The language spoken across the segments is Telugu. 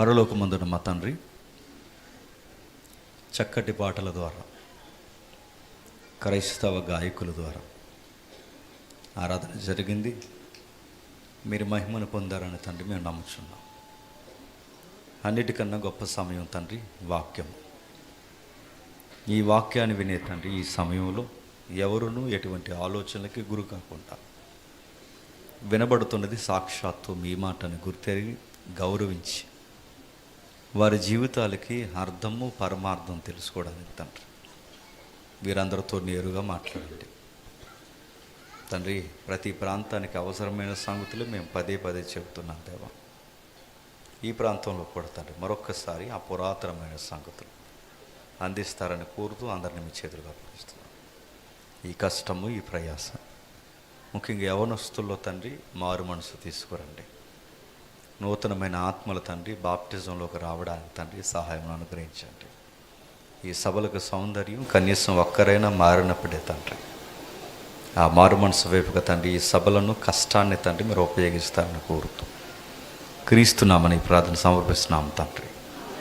పరలోకమందున మా తండ్రి, చక్కటి పాటల ద్వారా, క్రైస్తవ గాయకుల ద్వారా ఆరాధన జరిగింది. మీరు మహిమను పొందారని తండ్రి మేము నమ్ముచున్నాం. అన్నిటికన్నా గొప్ప సమయం తండ్రి వాక్యం. ఈ వాక్యాన్ని వినే తండ్రి ఈ సమయంలో ఎవరునూ ఎటువంటి ఆలోచనలకి గురి కాకుండా వినబడుతున్నది సాక్షాత్తు మీ మాటని గుర్తెరిగి గౌరవించి వారి జీవితాలకి అర్థము పరమార్థం తెలుసుకోవడానికి తండ్రి వీరందరితో నేరుగా మాట్లాడండి తండ్రి. ప్రతి ప్రాంతానికి అవసరమైన సంగతులు మేము పదే పదే చెబుతున్నాం దేవా. ఈ ప్రాంతంలో కూడా తండ్రి మరొక్కసారి ఆ పురాతనమైన సంగతులు అందిస్తారని కోరుతూ అందరిని మీ చేతులుగా అప్పగిస్తున్నాం. ఈ కష్టము, ఈ ప్రయాస, ముఖ్యంగా యవనస్తుల్లో తండ్రి మారు మనసు తీసుకురండి. నూతనమైన ఆత్మల తండ్రి బాప్టిజంలోకి రావడానికి తండ్రి సహాయం అనుగ్రహించండి. ఈ సభలకు సౌందర్యం కనీసం ఒక్కరైనా మారినప్పుడే తండ్రి ఆ మారు మనసు వైపుగా తండ్రి ఈ సభలను కష్టాన్ని తండ్రి మీరు ఉపయోగిస్తారని కోరుతూ క్రీస్తున్నామని ప్రార్థన సమర్పిస్తున్నాం తండ్రి.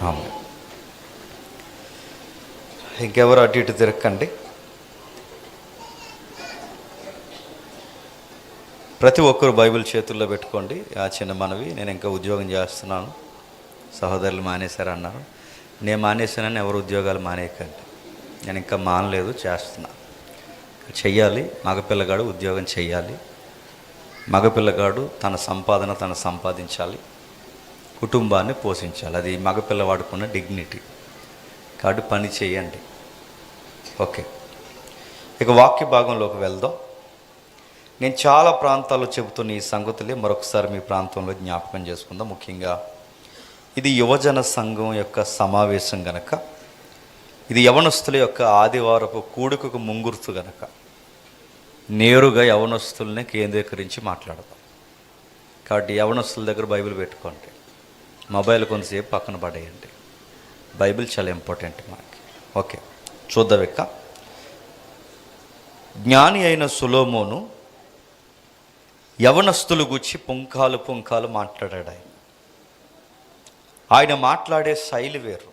ఆమేన్. ఇంకెవరు అటు ఇటు తిరక్కండి. ప్రతి ఒక్కరు బైబిల్ చేతుల్లో పెట్టుకోండి. ఆ చిన్న మనవి, నేను ఇంకా ఉద్యోగం చేస్తున్నాను, సహోదరులు మానేశారన్నారు. నేను మానేశానని ఎవరు ఉద్యోగాలు మానేయకండి. నేను ఇంకా మానలేదు, చేస్తున్నా. చెయ్యాలి. మగపిల్లగాడు ఉద్యోగం చెయ్యాలి. మగపిల్లగాడు తన సంపాదన తను సంపాదించాలి, కుటుంబాన్ని పోషించాలి. అది మగపిల్లవాడుకున్న డిగ్నిటీ. కాబట్టి పని చేయండి. ఓకే, ఇక వాక్య భాగంలోకి వెళ్దాం. నేను చాలా ప్రాంతాల్లో చెబుతున్న ఈ సంగతులే మరొకసారి మీ ప్రాంతంలో జ్ఞాపకం చేసుకుందాం. ముఖ్యంగా ఇది యువజన సంఘం యొక్క సమావేశం గనక, ఇది యవనస్తుల యొక్క ఆదివారపు కూడుకకు ముంగుర్తు గనక నేరుగా యవనస్తుల్ని కేంద్రీకరించి మాట్లాడదాం. కాబట్టి యవనస్తుల దగ్గర బైబిల్ పెట్టుకోండి, మొబైల్ కొంతసేపు పక్కన పడేయండి. బైబిల్ చాలా ఇంపార్టెంట్ మనకి. ఓకే, చూద్దాం. ఇక జ్ఞాని అయిన సొలొమోను యవనస్తులు గుచ్చి పుంకాలు మాట్లాడాడు. ఆయన మాట్లాడే శైలి వేరు,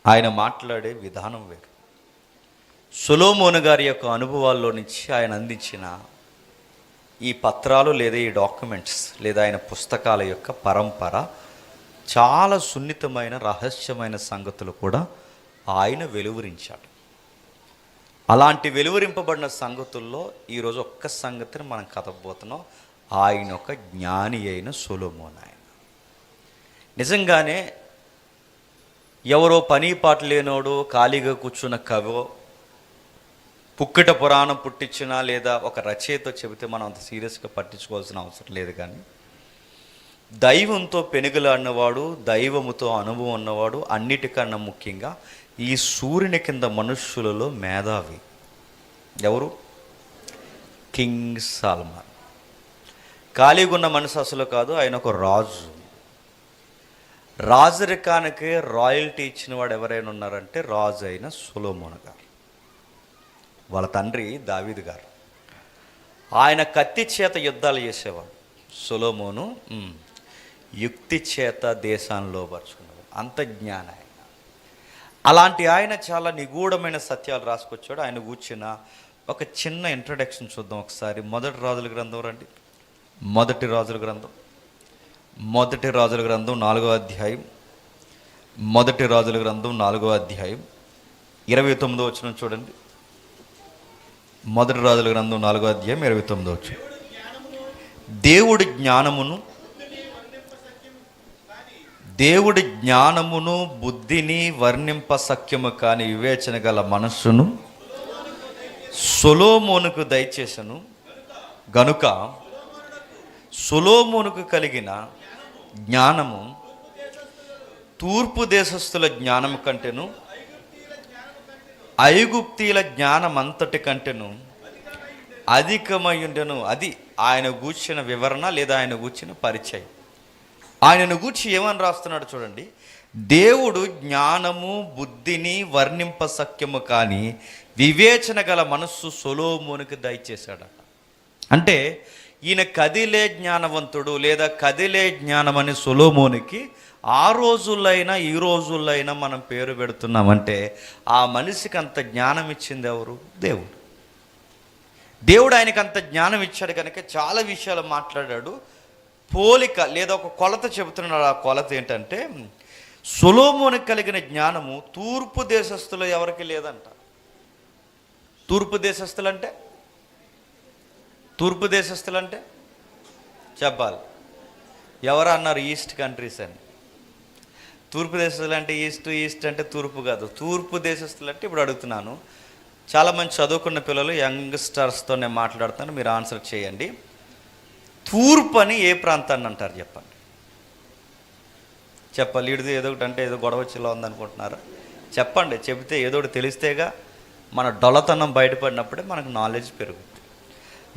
ఆయన మాట్లాడే విధానం వేరు. సొలొమోను గారి యొక్క అనుభవాల్లో నుంచి ఆయన అందించిన ఈ పత్రాలు లేదా ఈ డాక్యుమెంట్స్ లేదా ఆయన పుస్తకాల యొక్క పరంపర చాలా సున్నితమైన రహస్యమైన సంగతులు కూడా ఆయన వెలువరించాడు. అలాంటి వెలువరింపబడిన సంగతుల్లో ఈరోజు ఒక్క సంగతిని మనం కథబోతున్నాం. ఆయన ఒక జ్ఞాని అయిన సొలొమోను. ఆయన నిజంగానే ఎవరో పని పాట లేనోడు ఖాళీగా కూర్చున్న కవో పుక్కిట పురాణం పుట్టించినా లేదా ఒక రచయిత చెబితే మనం అంత సీరియస్గా పట్టించుకోవాల్సిన అవసరం లేదు. కానీ దైవంతో పెనుగులాడినవాడు, దైవముతో అనుభవం ఉన్నవాడు, అన్నిటికన్నా ముఖ్యంగా ఈ సూర్యుని కింద మనుష్యులలో మేధావి ఎవరు? King Solomon. ఖాళీగా ఉన్న మనిషి అసలు కాదు, ఆయన ఒక రాజు. రాజరికానికి రాయల్టీ ఇచ్చిన వాడు ఎవరైనా ఉన్నారంటే రాజు అయిన సొలొమోను గారు. వాళ్ళ తండ్రి దావీదు గారు. ఆయన కత్తి చేత యుద్ధాలు చేసేవాడు. సొలొమోను యుక్తి చేత దేశాన్ని లోపరుచుకున్నాడు. అంత జ్ఞానం ఆయన. అలాంటి ఆయన చాలా నిగూఢమైన సత్యాలు రాసుకొచ్చాడు. ఆయన కూర్చున్న ఒక చిన్న ఇంట్రడక్షన్ చూద్దాం ఒకసారి. మొదటి రాజుల గ్రంథం రండి. మొదటి రాజుల గ్రంథం 4వ అధ్యాయం. మొదటి రాజుల గ్రంథం 4వ అధ్యాయం 29వ వచనం చూడండి. మొదటి రాజుల గ్రంథం 4వ అధ్యాయం 29వ వచనం. దేవుడి జ్ఞానమును బుద్ధిని వర్ణింప సఖ్యము కాని వివేచన గల మనస్సును సొలొమోనుకు దయచేసను గనుక సొలొమోనుకు కలిగిన జ్ఞానము తూర్పు దేశస్థుల జ్ఞానము కంటేను ఐగుప్తీల జ్ఞానమంతటి కంటేను అధికమయుండెను. అది ఆయన గూర్చిన వివరణ లేదా ఆయన గూర్చిన పరిచయం. ఆయనను గూర్చి ఏమని రాస్తున్నాడు చూడండి. దేవుడు జ్ఞానము బుద్ధిని వర్ణింప సఖ్యము కానీ వివేచన గల మనస్సు సొలొమోనుకి దయచేశాడట. అంటే ఈయన కదిలే జ్ఞానవంతుడు లేదా కదిలే జ్ఞానం అని సొలొమోనుకి ఆ రోజులైనా ఈ రోజులైనా మనం పేరు పెడుతున్నామంటే ఆ మనిషికి అంత జ్ఞానం ఇచ్చింది ఎవరు? దేవుడు. దేవుడు ఆయనకి అంత జ్ఞానం ఇచ్చాడు కనుక చాలా విషయాలు మాట్లాడాడు. పోలిక లేదా ఒక కొలత చెబుతున్నాడు. ఆ కొలత ఏంటంటే, సొలొమోనుకు కలిగిన జ్ఞానము తూర్పు దేశస్థులు ఎవరికి లేదంట. తూర్పు దేశస్థులంటే చెప్పాలి. ఎవరు అన్నారు? ఈస్ట్ కంట్రీస్ అని. తూర్పు దేశస్తులు అంటే ఈస్ట్ అంటే తూర్పు కాదు. తూర్పు దేశస్తులు అంటే ఇప్పుడు అడుగుతున్నాను, చాలామంది చదువుకున్న పిల్లలు యంగ్స్టర్స్తో నేను మాట్లాడుతాను, మీరు ఆన్సర్ చేయండి. తూర్పు అని ఏ ప్రాంతాన్ని అంటారు చెప్పండి. చెప్పాలి. ఇడిది ఏదో ఒకటి అంటే ఏదో గొడవ చిల్ల ఉందనుకుంటున్నారా? చెప్పండి. చెబితే ఏదో ఒకటి తెలిస్తేగా మన డొల్లతనం బయటపడినప్పుడే మనకు నాలెడ్జ్ పెరుగుతుంది.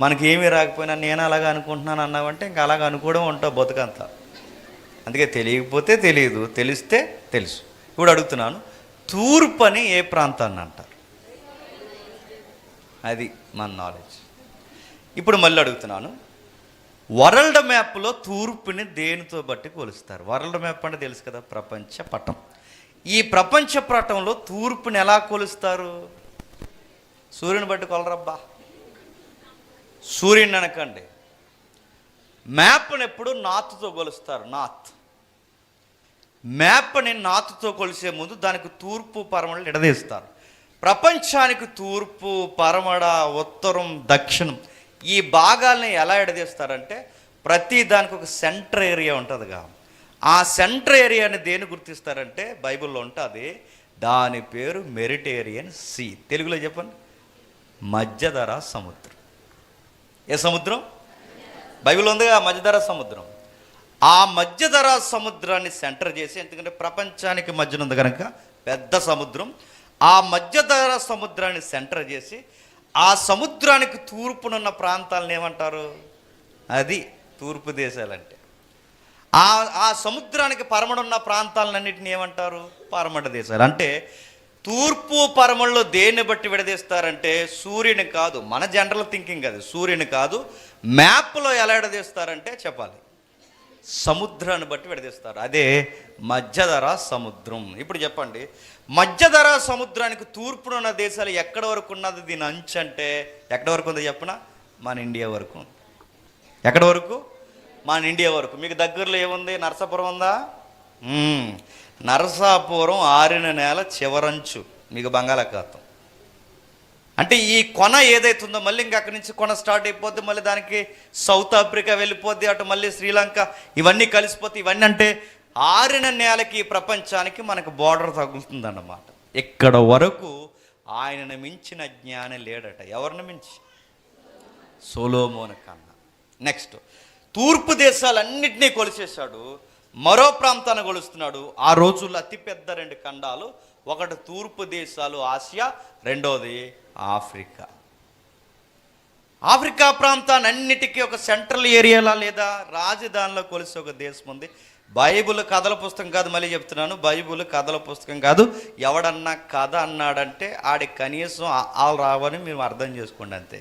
మనకి ఏమీ రాకపోయినా నేను అలాగ అనుకుంటున్నాను అన్నావంటే ఇంకా అలాగ అనుకోవడం ఉంటావు బతుకంతా. అందుకే తెలియకపోతే తెలియదు, తెలిస్తే తెలుసు. ఇప్పుడు అడుగుతున్నాను, తూర్పు అని ఏ ప్రాంతాన్ని అంటారు? అది మన నాలెడ్జ్. ఇప్పుడు మళ్ళీ అడుగుతున్నాను, వరల్డ్ మ్యాప్లో తూర్పుని దేనితో బట్టి కొలుస్తారు? వరల్డ్ మ్యాప్ అంటే తెలుసు కదా, ప్రపంచ పటం. ఈ ప్రపంచ పటంలో తూర్పుని ఎలా కొలుస్తారు? సూర్యుని బట్టి కొలరబ్బా. సూర్యుని అనకండి. మ్యాప్ని ఎప్పుడు నార్త్తో కొలుస్తారు. మ్యాప్ని నార్త్తో కొలిసే ముందు దానికి తూర్పు పరమడలు ఎడదీస్తారు. ప్రపంచానికి తూర్పు, పరమడ, ఉత్తరం, దక్షిణం ఈ భాగాల్ని ఎలా ఎడదీస్తారంటే, ప్రతి దానికి ఒక సెంటర్ ఏరియా ఉంటుందిగా. ఆ సెంటర్ ఏరియాని దేని గుర్తిస్తారంటే, బైబిల్లో ఉంటుంది, దాని పేరు మెడిటేరియన్ సీ. తెలుగులో చెప్పండి, మధ్యధరా సముద్రం. ఏ సముద్రం? బైబిల్లో ఉందిగా మధ్యధరా సముద్రం. ఆ మధ్యధరా సముద్రాన్ని సెంటర్ చేసి, ఎందుకంటే ప్రపంచానికి మధ్యన ఉంది కనుక పెద్ద సముద్రం, ఆ మధ్యధరా సముద్రాన్ని సెంటర్ చేసి ఆ సముద్రానికి తూర్పునున్న ప్రాంతాలను ఏమంటారు? అది తూర్పు దేశాలంటే. ఆ సముద్రానికి పరమడున్న ప్రాంతాలన్నింటినీ ఏమంటారు? పరమట దేశాలు. అంటే తూర్పు పరమల్లో దేన్ని బట్టి విడదీస్తారంటే, సూర్యుని కాదు, మన జనరల్ థింకింగ్ అది, సూర్యుని కాదు. మ్యాప్లో ఎలా విడదీస్తారంటే చెప్పాలి, సముద్రాన్ని బట్టి విడదీస్తారు. అదే మధ్యధరా సముద్రం. ఇప్పుడు చెప్పండి, మధ్యధరా సముద్రానికి తూర్పునున్న దేశాలు ఎక్కడి వరకు ఉన్నది? దీని అంచు అంటే ఎక్కడి వరకు ఉంది చెప్పనా? మన ఇండియా వరకు ఉంది. ఎక్కడి వరకు? మన ఇండియా వరకు. మీకు దగ్గరలో ఏముంది? నరసాపురం ఉందా? నరసాపురం ఆరిన నేల చివరంచు మీకు బంగాళాఖాతం. అంటే ఈ కొన ఏదైతుందో మళ్ళీ ఇంక అక్కడి నుంచి కొన స్టార్ట్ అయిపోద్ది, మళ్ళీ దానికి సౌత్ ఆఫ్రికా వెళ్ళిపోద్ది, అటు మళ్ళీ శ్రీలంక, ఇవన్నీ కలిసిపోతాయి. ఇవన్నీ అంటే ఆరిన నేలకి, ప్రపంచానికి మనకు బోర్డర్ తగులుతుందన్నమాట. ఇక్కడ వరకు ఆయనను మించిన జ్ఞాని లేడట. ఎవరిని మించి? సొలొమోను కన్నా. నెక్స్ట్, తూర్పు దేశాలన్నింటినీ కొలిచేశాడు, మరో ప్రాంతాన్ని కొలుస్తున్నాడు. ఆ రోజుల్లో అతిపెద్ద 2 ఖండాలు, ఒకటి తూర్పు దేశాలు ఆసియా, రెండోది ఆఫ్రికా. ఆఫ్రికా ప్రాంతాన్ని అన్నిటికీ ఒక సెంట్రల్ ఏరియాలో లేదా రాజధానిలో కొలిసే ఒక దేశం ఉంది. బైబిల్ కథల పుస్తకం కాదు, మళ్ళీ చెప్తున్నాను, బైబిల్ కథల పుస్తకం కాదు. ఎవడన్నా కథ అన్నాడంటే ఆడికి కనీసం ఆలు రావని మీరు అర్థం చేసుకోండి అంతే.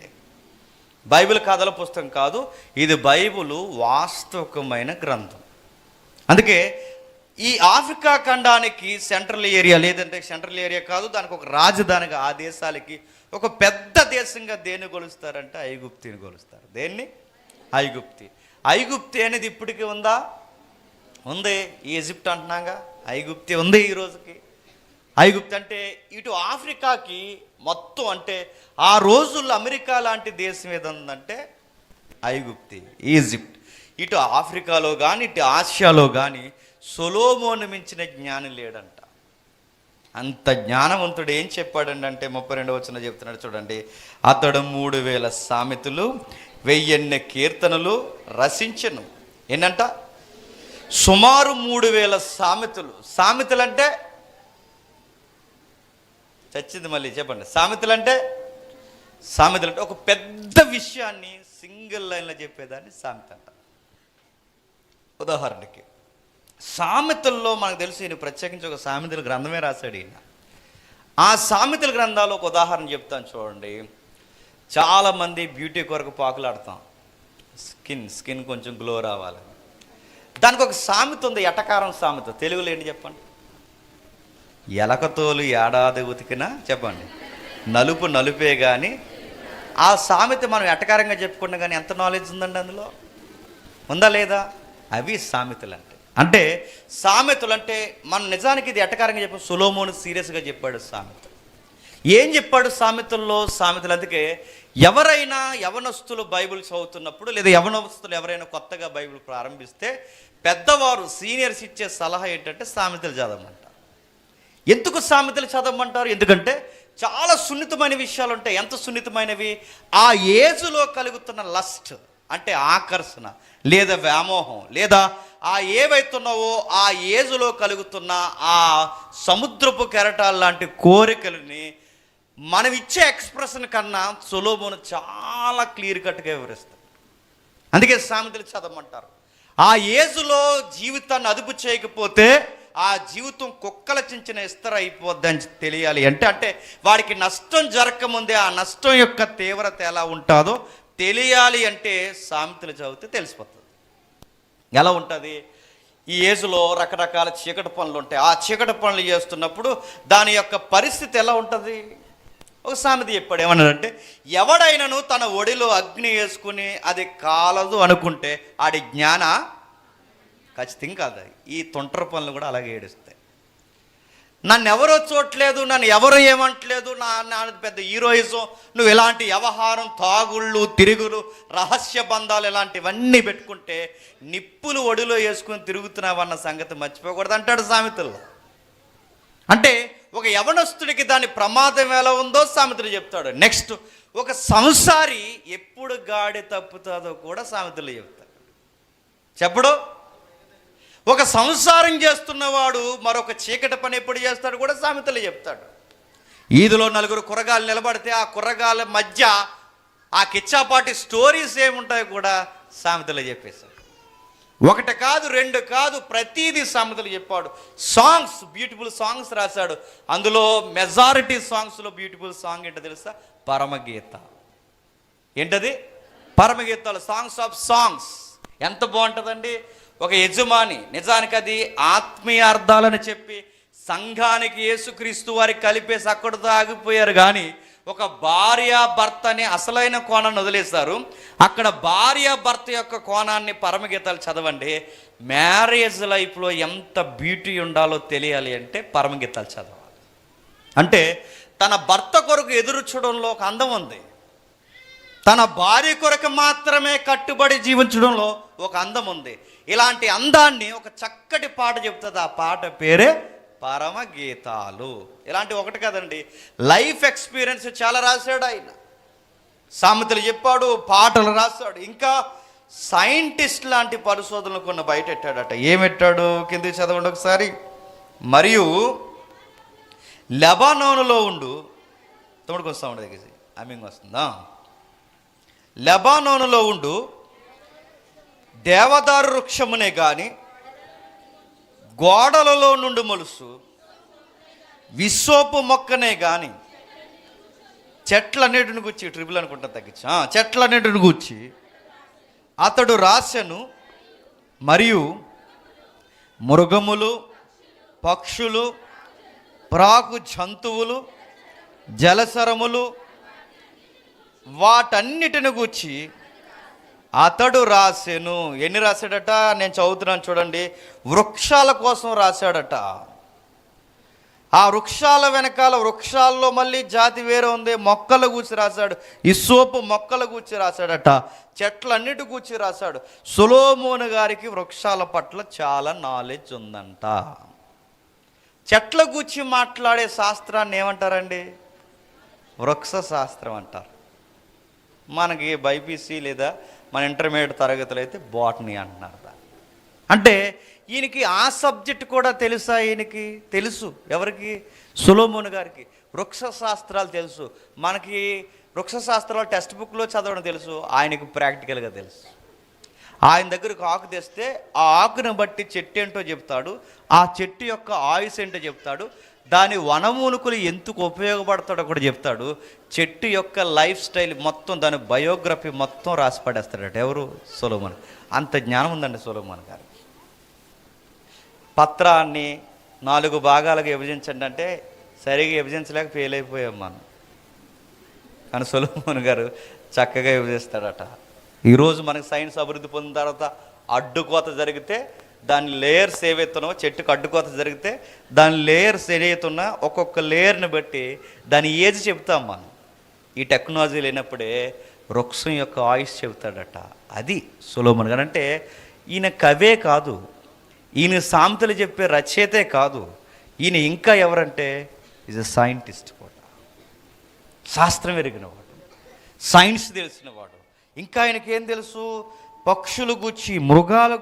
బైబిల్ కథల పుస్తకం కాదు, ఇది బైబిల్ వాస్తవికమైన గ్రంథం. అందుకే ఈ ఆఫ్రికా ఖండానికి సెంట్రల్ ఏరియా, లేదంటే సెంట్రల్ ఏరియా కాదు, దానికి ఒక రాజధానిగా, ఆ దేశాలకి ఒక పెద్ద దేశంగా దేన్ని కొలుస్తారంటే ఐగుప్తిని కొలుస్తారు. దేన్ని? ఐగుప్తి. ఐగుప్తి అనేది ఇప్పటికీ ఉందా? ఉంది. ఈజిప్ట్ అంటున్నాగా, ఐగుప్తి ఉంది ఈ రోజుకి. ఐగుప్తి అంటే ఇటు ఆఫ్రికాకి మొత్తం, అంటే ఆ రోజుల్లో అమెరికా లాంటి దేశం ఏదంటే ఐగుప్తి, ఈజిప్ట్. ఇటు ఆఫ్రికాలో కానీ ఇటు ఆసియాలో కానీ సొలొమోను మించిన జ్ఞాని లేడంట. అంత జ్ఞానవంతుడు ఏం చెప్పాడండి అంటే 32వ వచనం చెప్తున్నాడు చూడండి, అతడు 3000 సామెతలు 1000 కీర్తనలు రచించెను. ఏంటంట? సుమారు 3000 సామెతలు. సామెతలు అంటే చచ్చింది, మళ్ళీ చెప్పండి. సామెతలు అంటే ఒక పెద్ద విషయాన్ని సింగిల్ లైన్లో చెప్పేదాన్ని సామెత అంట. ఉదాహరణకి సామెతల్లో మనకు తెలుసు, ఈయన ప్రత్యేకించి ఒక సామెతల గ్రంథమే రాశాడు ఈయన. ఆ సామెతల గ్రంథాలు ఒక ఉదాహరణ చెప్తాను చూడండి. చాలామంది బ్యూటీ కొరకు పాకులాడతాం, స్కిన్ కొంచెం గ్లో రావాలని. దానికి ఒక సామెత ఉంది, ఎటకారం సామెత. తెలుగులో ఏంటి చెప్పండి? ఎలకతోలు ఏడాది ఉతికినా చెప్పండి నలుపు నలుపే. కానీ ఆ సామెత మనం ఎటకారంగా చెప్పుకున్నా కానీ ఎంత నాలెడ్జ్ ఉందండి అందులో? ఉందా లేదా? అవి సామెతలు అంటే. అంటే సామెతలు అంటే మనం నిజానికి ఇది ఎటకారంగా చెప్పాం, సొలొమోను సీరియస్గా చెప్పాడు సామెత. ఏం చెప్పాడు సామెతల్లో? సామెతలు అందుకే ఎవరైనా యవనస్తులు బైబిల్ చదువుతున్నప్పుడు, లేదా యవనస్తులు ఎవరైనా కొత్తగా బైబిల్ ప్రారంభిస్తే పెద్దవారు సీనియర్స్ ఇచ్చే సలహా ఏంటంటే సామెతలు చదవమంటారు. ఎందుకు సామెతలు చదవమంటారు? ఎందుకంటే చాలా సున్నితమైన విషయాలు ఉంటాయి. ఎంత సున్నితమైనవి? ఆ ఏజ్లో కలుగుతున్న లస్ట్ అంటే ఆకర్షణ లేదా వ్యామోహం, లేదా ఆ ఏవైతున్నావో ఆ ఏజ్లో కలుగుతున్న ఆ సముద్రపు కెరటాల లాంటి కోరికలని మనం ఇచ్చే ఎక్స్ప్రెషన్ కన్నా సొలొమోను చాలా క్లియర్ కట్గా వివరిస్తాడు. అందుకే సామెతలు చదవమంటారు. ఆ ఏజ్లో జీవితాన్ని అదుపు చేయకపోతే ఆ జీవితం కుక్కల చించిన ఇస్తర అయిపోద్దని తెలియాలి అంటే వాడికి నష్టం జరగకముందే ఆ నష్టం యొక్క తీవ్రత ఎలా ఉంటుందో తెలియాలి అంటే సామెతలు చదివితే తెలిసిపోతుంది. ఎలా ఉంటుంది? ఈ ఏజ్లో రకరకాల చీకటి పనులు ఉంటాయి. ఆ చీకటి పనులు చేస్తున్నప్పుడు దాని యొక్క పరిస్థితి ఎలా ఉంటుంది? ఒక సామెత చెప్పాడు, ఏమన్నాడంటే, ఎవడైనాను తన ఒడిలో అగ్ని వేసుకుని అది కాలదు అనుకుంటే ఆడి జ్ఞాన ఖచ్చితంగా కాదు. ఈ తొంటర పనులు కూడా అలాగే ఏడుస్తాయి. నన్ను ఎవరో చూడట్లేదు, నన్ను ఎవరు ఏమంటలేదు, నా పెద్ద హీరోయిజం, నువ్వు ఇలాంటి వ్యవహారం, తాగుళ్ళు, తిరుగులు, రహస్య బంధాలు ఇలాంటివన్నీ పెట్టుకుంటే నిప్పులు ఒడిలో వేసుకుని తిరుగుతున్నావన్న సంగతి మర్చిపోకూడదు అంటాడు సామెతల్లో. అంటే ఒక యవనస్తుడికి దాని ప్రమాదం ఎలా ఉందో సామెతలు చెప్తాడు. నెక్స్ట్, ఒక సంసారి ఎప్పుడు గాడి తప్పుతుందో కూడా సామెతలు చెప్తాడు. చెప్పడు? ఒక సంసారం చేస్తున్నవాడు మరొక చీకటి పని ఎప్పుడు చేస్తాడు కూడా సామెతలు చెప్తాడు. ఈదులో నలుగురు కుర్రగాళ్ళు నిలబడితే ఆ కుర్రగాళ్ళ మధ్య ఆ కిచ్చాపాటి స్టోరీస్ ఏముంటాయో కూడా సామెతలు చెప్పేశాడు. ఒకటి కాదు, రెండు కాదు, ప్రతీది సామెతలు చెప్పాడు. సాంగ్స్, బ్యూటిఫుల్ సాంగ్స్ రాశాడు. అందులో మెజారిటీ సాంగ్స్లో బ్యూటిఫుల్ సాంగ్ ఏంటో తెలుసా? పరమగీత. ఏంటది? పరమగీతాలు, సాంగ్స్ ఆఫ్ సాంగ్స్. ఎంత బాగుంటుందండి! ఒక యజమాని, నిజానికి అది ఆత్మీయ అర్థాలని చెప్పి సంఘానికి యేసుక్రీస్తు వారికి కలిపేసి అక్కడితో ఆగిపోయారు. కానీ ఒక భార్య భర్త అనే అసలైన కోణాన్ని వదిలేశారు. అక్కడ భార్య భర్త యొక్క కోణాన్ని పరమగీతాలు చదవండి. మ్యారేజ్ లైఫ్లో ఎంత బ్యూటీ ఉండాలో తెలియాలి అంటే పరమగీతాలు చదవాలి. అంటే తన భర్త కొరకు ఎదురు చూడడంలో ఒక అందం ఉంది. తన భార్య కొరకు మాత్రమే కట్టుబడి జీవించడంలో ఒక అందం ఉంది. ఇలాంటి అందాన్ని ఒక చక్కటి పాట చెప్తుంది. ఆ పాట పేరే పరమగీతాలు. ఇలాంటి ఒకటి కదండి, లైఫ్ ఎక్స్పీరియన్స్ చాలా రాశాడు ఆయన. సామెతలు చెప్పాడు, పాటలు రాశాడు. ఇంకా సైంటిస్ట్ లాంటి పరిశోధనలు కొన్ని బయట పెట్టాడట. ఏమెట్టాడు? కిందకి చదవండి ఒకసారి. మరియు లెబానోనులో ఉండు, తమ్ముడికి వస్తా ఉండే దగ్గర అమ్మింగ్ వస్తుందా? లెబానోనులో ఉండు దేవదారు వృక్షమునే కానీ గోడలలో నుండి మొలుసు విశ్వపు మొక్కనే కానీ చెట్లన్నిటిని గుచ్చి, ట్రిబుల్ అనుకుంటా తగ్గించి, చెట్లన్నిటిని గుచ్చి అతడు రాసెను. మరియు మృగములు, పక్షులు, ప్రాకు జంతువులు, జలచరములు వాటన్నిటిని గూర్చి అతడు రాసెను. ఎన్ని రాశాడట? నేను చదువుతున్నాను చూడండి. వృక్షాల కోసం రాశాడట. ఆ వృక్షాల వెనకాల, వృక్షాల్లో మళ్ళీ జాతి వేరే ఉంది, మొక్కల గూర్చి రాశాడు. ఇస్సోపు మొక్కల గూర్చి రాశాడట. చెట్లన్నిటి గూర్చి రాశాడు. సొలొమోను గారికి వృక్షాల పట్ల చాలా నాలెడ్జ్ ఉందంట. చెట్ల గూర్చి మాట్లాడే శాస్త్రాన్ని ఏమంటారండి? వృక్ష శాస్త్రం అంటారు. మనకి బైపీసీ లేదా మన ఇంటర్మీడియట్ తరగతులు అయితే బాటనీ అంటున్నారు. అంటే ఈయనకి ఆ సబ్జెక్ట్ కూడా తెలుసా? ఈయనకి తెలుసు. ఎవరికి? సొలొమోను గారికి వృక్ష శాస్త్రాలు తెలుసు. మనకి వృక్ష శాస్త్రాలు టెక్స్ట్ బుక్లో చదవడం తెలుసు, ఆయనకు ప్రాక్టికల్గా తెలుసు. ఆయన దగ్గరకు ఆకు తెస్తే ఆ ఆకును బట్టి చెట్టు ఏంటో చెప్తాడు, ఆ చెట్టు యొక్క ఆయుస్ ఏంటో చెప్తాడు, దాని వనమూలికలు ఎందుకు ఉపయోగపడతాడో కూడా చెప్తాడు. చెట్టు యొక్క లైఫ్ స్టైల్ మొత్తం, దాని బయోగ్రఫీ మొత్తం రాసి పడేస్తాడట. ఎవరు? సొలొమోను. అంత జ్ఞానం ఉందండి సొలొమోను గారికి. పత్రాన్ని 4 భాగాలుగా విభజించండి అంటే సరిగా విభజించలేక ఫెయిల్ అయిపోయాం మనం. కానీ సొలొమోను గారు చక్కగా విభజిస్తాడట. ఈరోజు మనకి సైన్స్ అభివృద్ధి పొందిన తర్వాత అడ్డుకోత జరిగితే దాని లేయర్స్ ఏవైతున్నావో, చెట్టుకు అడ్డుకోత జరిగితే దాని లేయర్స్ ఏదైతున్నా ఒక్కొక్క లేయర్ని బట్టి దాని ఏజ్ చెప్తాం మనం. ఈ టెక్నాలజీ లేనప్పుడే వృక్షం యొక్క ఆయుష్ చెబుతాడట. అది సొలొమోను గారు. అంటే ఈయన కవే కాదు, ఈయన సామెతలు చెప్పే రచయితే కాదు, ఈయన ఇంకా ఎవరంటే ఈజ్ ఎ సైంటిస్ట్ కూడా. శాస్త్రం ఎరిగినవాడు, సైన్స్ తెలిసినవాడు. ఇంకా ఆయనకేం తెలుసు? పక్షులు గూర్చి, మృగాలు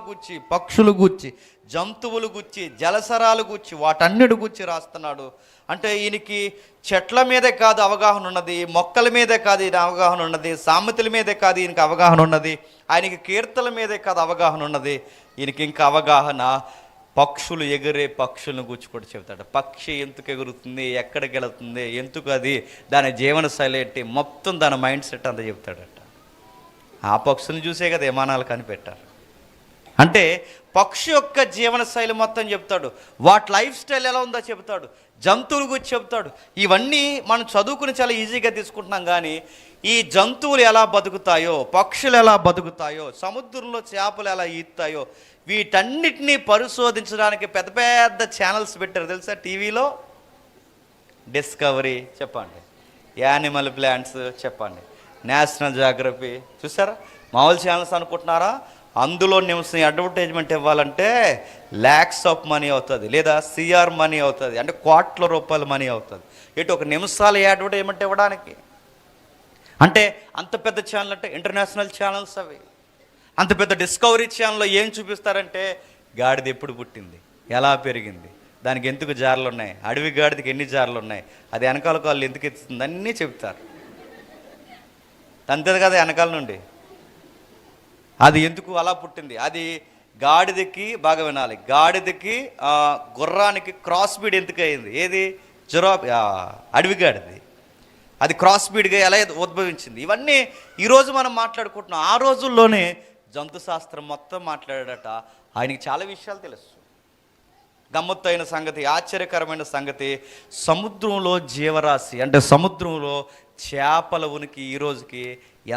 గూర్చి, పక్షులు గూర్చి, జంతువులు గూర్చి, జలసరాలు గూర్చి, వాటన్నిటి గూర్చి రాస్తున్నాడు. అంటే ఈయనకి చెట్ల మీదే కాదు అవగాహన ఉన్నది, మొక్కల మీదే కాదు ఈయన అవగాహన ఉన్నది, సామెతల మీదే కాదు ఈయనకి అవగాహన ఉన్నది, ఆయనకి కీర్తనల మీదే కాదు అవగాహన ఉన్నది. ఈయనకి ఇంకా అవగాహన పక్షులు, ఎగిరే పక్షులను గూర్చి కూడా చెబుతాడు. పక్షి ఎందుకు ఎగురుతుంది, ఎక్కడికి వెళుతుంది, ఎందుకు అది, దాని జీవన శైలి ఏంటి, మొత్తం దాని మైండ్ సెట్ అంతా చెప్తాడట. ఆ పక్షులను చూసే కదా విమానాలు కనిపెట్టారు. అంటే పక్షి యొక్క జీవన శైలి మొత్తం చెప్తాడు, వాటి లైఫ్ స్టైల్ ఎలా ఉందో చెబుతాడు, జంతువుల గురించి చెప్తాడు. ఇవన్నీ మనం చదువుకుని చాలా ఈజీగా తీసుకుంటున్నాం. కానీ ఈ జంతువులు ఎలా బతుకుతాయో, పక్షులు ఎలా బతుకుతాయో, సముద్రంలో చేపలు ఎలా ఈత్తాయో, వీటన్నిటినీ పరిశోధించడానికి పెద్ద పెద్ద ఛానల్స్ పెట్టారు తెలుసా. టీవీలో డిస్కవరీ చెప్పండి, యానిమల్ ప్లాంట్స్ చెప్పండి, నేషనల్ జాగ్రఫీ చూసారా. మామూలు ఛానల్స్ అనుకుంటున్నారా? అందులో నిమిషం అడ్వర్టైజ్మెంట్ ఇవ్వాలంటే ల్యాక్స్ ఆఫ్ మనీ అవుతుంది, లేదా సిఆర్ మనీ అవుతుంది, అంటే కోట్ల రూపాయల మనీ అవుతుంది. ఇటు ఒక నిమిషాలు అడ్వర్టైజ్మెంట్ ఇవ్వడానికి. అంటే అంత పెద్ద ఛానల్, అంటే ఇంటర్నేషనల్ ఛానల్స్ అవి. అంత పెద్ద డిస్కవరీ ఛానల్లో ఏం చూపిస్తారంటే గాడిద ఎప్పుడు పుట్టింది, ఎలా పెరిగింది, దానికి ఎందుకు జార్లు ఉన్నాయి, అడవి గాడిదకి ఎన్ని జార్లు ఉన్నాయి, అది వెనకాల కాళ్ళు ఎందుకు ఎత్తుతుంది, అన్నీ చెప్తారు. అంతే కదా, వెనకాల నుండి అది ఎందుకు అలా పుట్టింది, అది గాడిదకి, బాగా వినాలి, గాడిదకి గుర్రానికి క్రాస్ బీడ్ ఎందుకు అయింది, ఏది అడవి గాడిది, అది క్రాస్ బీడ్గా ఎలా ఉద్భవించింది, ఇవన్నీ ఈరోజు మనం మాట్లాడుకుంటున్నాం. ఆ రోజుల్లోనే జంతు శాస్త్రం మొత్తం మాట్లాడాడట. ఆయనకి చాలా విషయాలు తెలుసు. గమ్మత్తైన సంగతి, ఆశ్చర్యకరమైన సంగతి, సముద్రంలో జీవరాశి, అంటే సముద్రంలో చేపల ఉనికి ఈ రోజుకి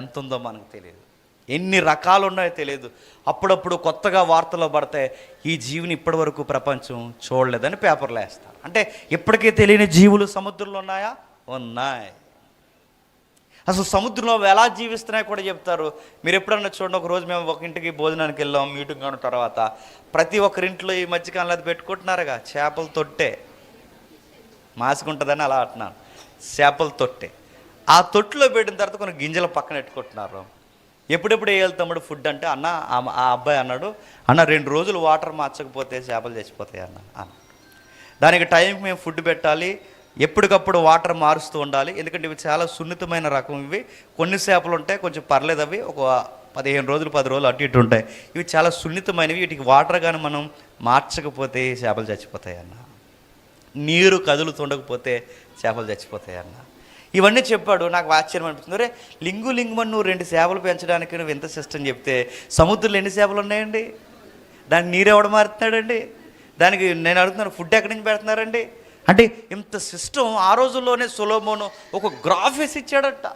ఎంత ఉందో మనకు తెలియదు, ఎన్ని రకాలు ఉన్నాయో తెలియదు. అప్పుడప్పుడు కొత్తగా వార్తలు పడతాయి, ఈ జీవిని ఇప్పటి వరకు ప్రపంచం చూడలేదని పేపర్లు వేస్తారు. అంటే ఇప్పటికే తెలియని జీవులు సముద్రంలో ఉన్నాయా? ఉన్నాయి. అసలు సముద్రంలో ఎలా జీవిస్తున్నాయో కూడా చెప్తారు. మీరు ఎప్పుడన్నా చూడండి, ఒకరోజు మేము ఒక ఇంటికి భోజనానికి వెళ్ళాం, మీటింగ్ అయిన తర్వాత ప్రతి ఒక్కరింట్లో ఈ మధ్యకాలంలో అది పెట్టుకుంటున్నారుగా, చేపల తొట్టే, మాసుకుంటుందని అలా అంటున్నాను, చేపల తొట్టే. ఆ తొట్టులో పెట్టిన తర్వాత కొన్ని గింజలు పక్కన పెట్టుకుంటున్నారు. ఎప్పుడెప్పుడు వేయాలి తమ్ముడు ఫుడ్ అంటే, అన్న ఆ అబ్బాయి అన్నాడు, అన్న 2 రోజులు వాటర్ మార్చకపోతే చేపలు చచ్చిపోతాయి అన్న. దానికి టైంకి మేము ఫుడ్ పెట్టాలి, ఎప్పటికప్పుడు వాటర్ మారుస్తూ ఉండాలి, ఎందుకంటే ఇవి చాలా సున్నితమైన రకం. ఇవి కొన్ని చేపలు ఉంటాయి కొంచెం పర్లేదు, అవి ఒక 15 రోజులు 10 రోజులు అటు ఇటు ఉంటాయి. ఇవి చాలా సున్నితమైనవి, వీటికి వాటర్ కానీ మనం మార్చకపోతే చేపలు చచ్చిపోతాయి అన్న. నీరు కదులుతుండకపోతే చేపలు చచ్చిపోతాయి అన్న. ఇవన్నీ చెప్పాడు. నాకు ఆశ్చర్యం అనిపిస్తుంది. రే లింగుమని నువ్వు 2 చేపలు పెంచడానికి నువ్వు ఎంత సిస్టమ్ చెప్తే, సముద్రంలో ఎన్ని చేపలు ఉన్నాయండి, దానికి నీరు ఎవడ మారుతున్నాడండి, దానికి నేను అడుగుతున్నాను ఫుడ్ ఎక్కడి నుంచి పెడుతున్నారండి. అంటే ఇంత సిస్టమ్ ఆ రోజుల్లోనే సొలొమోను ఒక గ్రాఫ్ వేసి ఇచ్చాడట.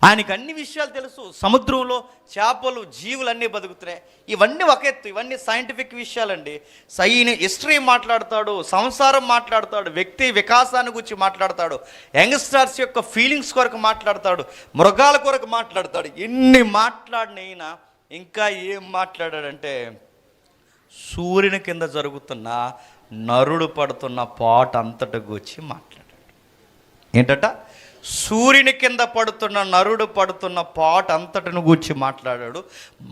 ఆయనకి అన్ని విషయాలు తెలుసు. సముద్రంలో చేపలు, జీవులన్నీ బతుకుతున్నాయి. ఇవన్నీ ఒక ఎత్తు, ఇవన్నీ సైంటిఫిక్ విషయాలండి. సైన్ హిస్టరీ మాట్లాడతాడు, సంసారం మాట్లాడతాడు, వ్యక్తి వికాసాన్ని గురించి మాట్లాడతాడు, యంగ్స్టర్స్ యొక్క ఫీలింగ్స్ కొరకు మాట్లాడతాడు, మృగాల కొరకు మాట్లాడతాడు. ఎన్ని మాట్లాడినైనా ఇంకా ఏం మాట్లాడాడంటే, సూర్యుని కింద జరుగుతున్న నరుడు పడుతున్న పాట అంతటి గురించి మాట్లాడాడు. ఏంటట? సూర్యుని కింద పడుతున్న నరుడు పడుతున్న పాట అంతటిని గూర్చి మాట్లాడాడు.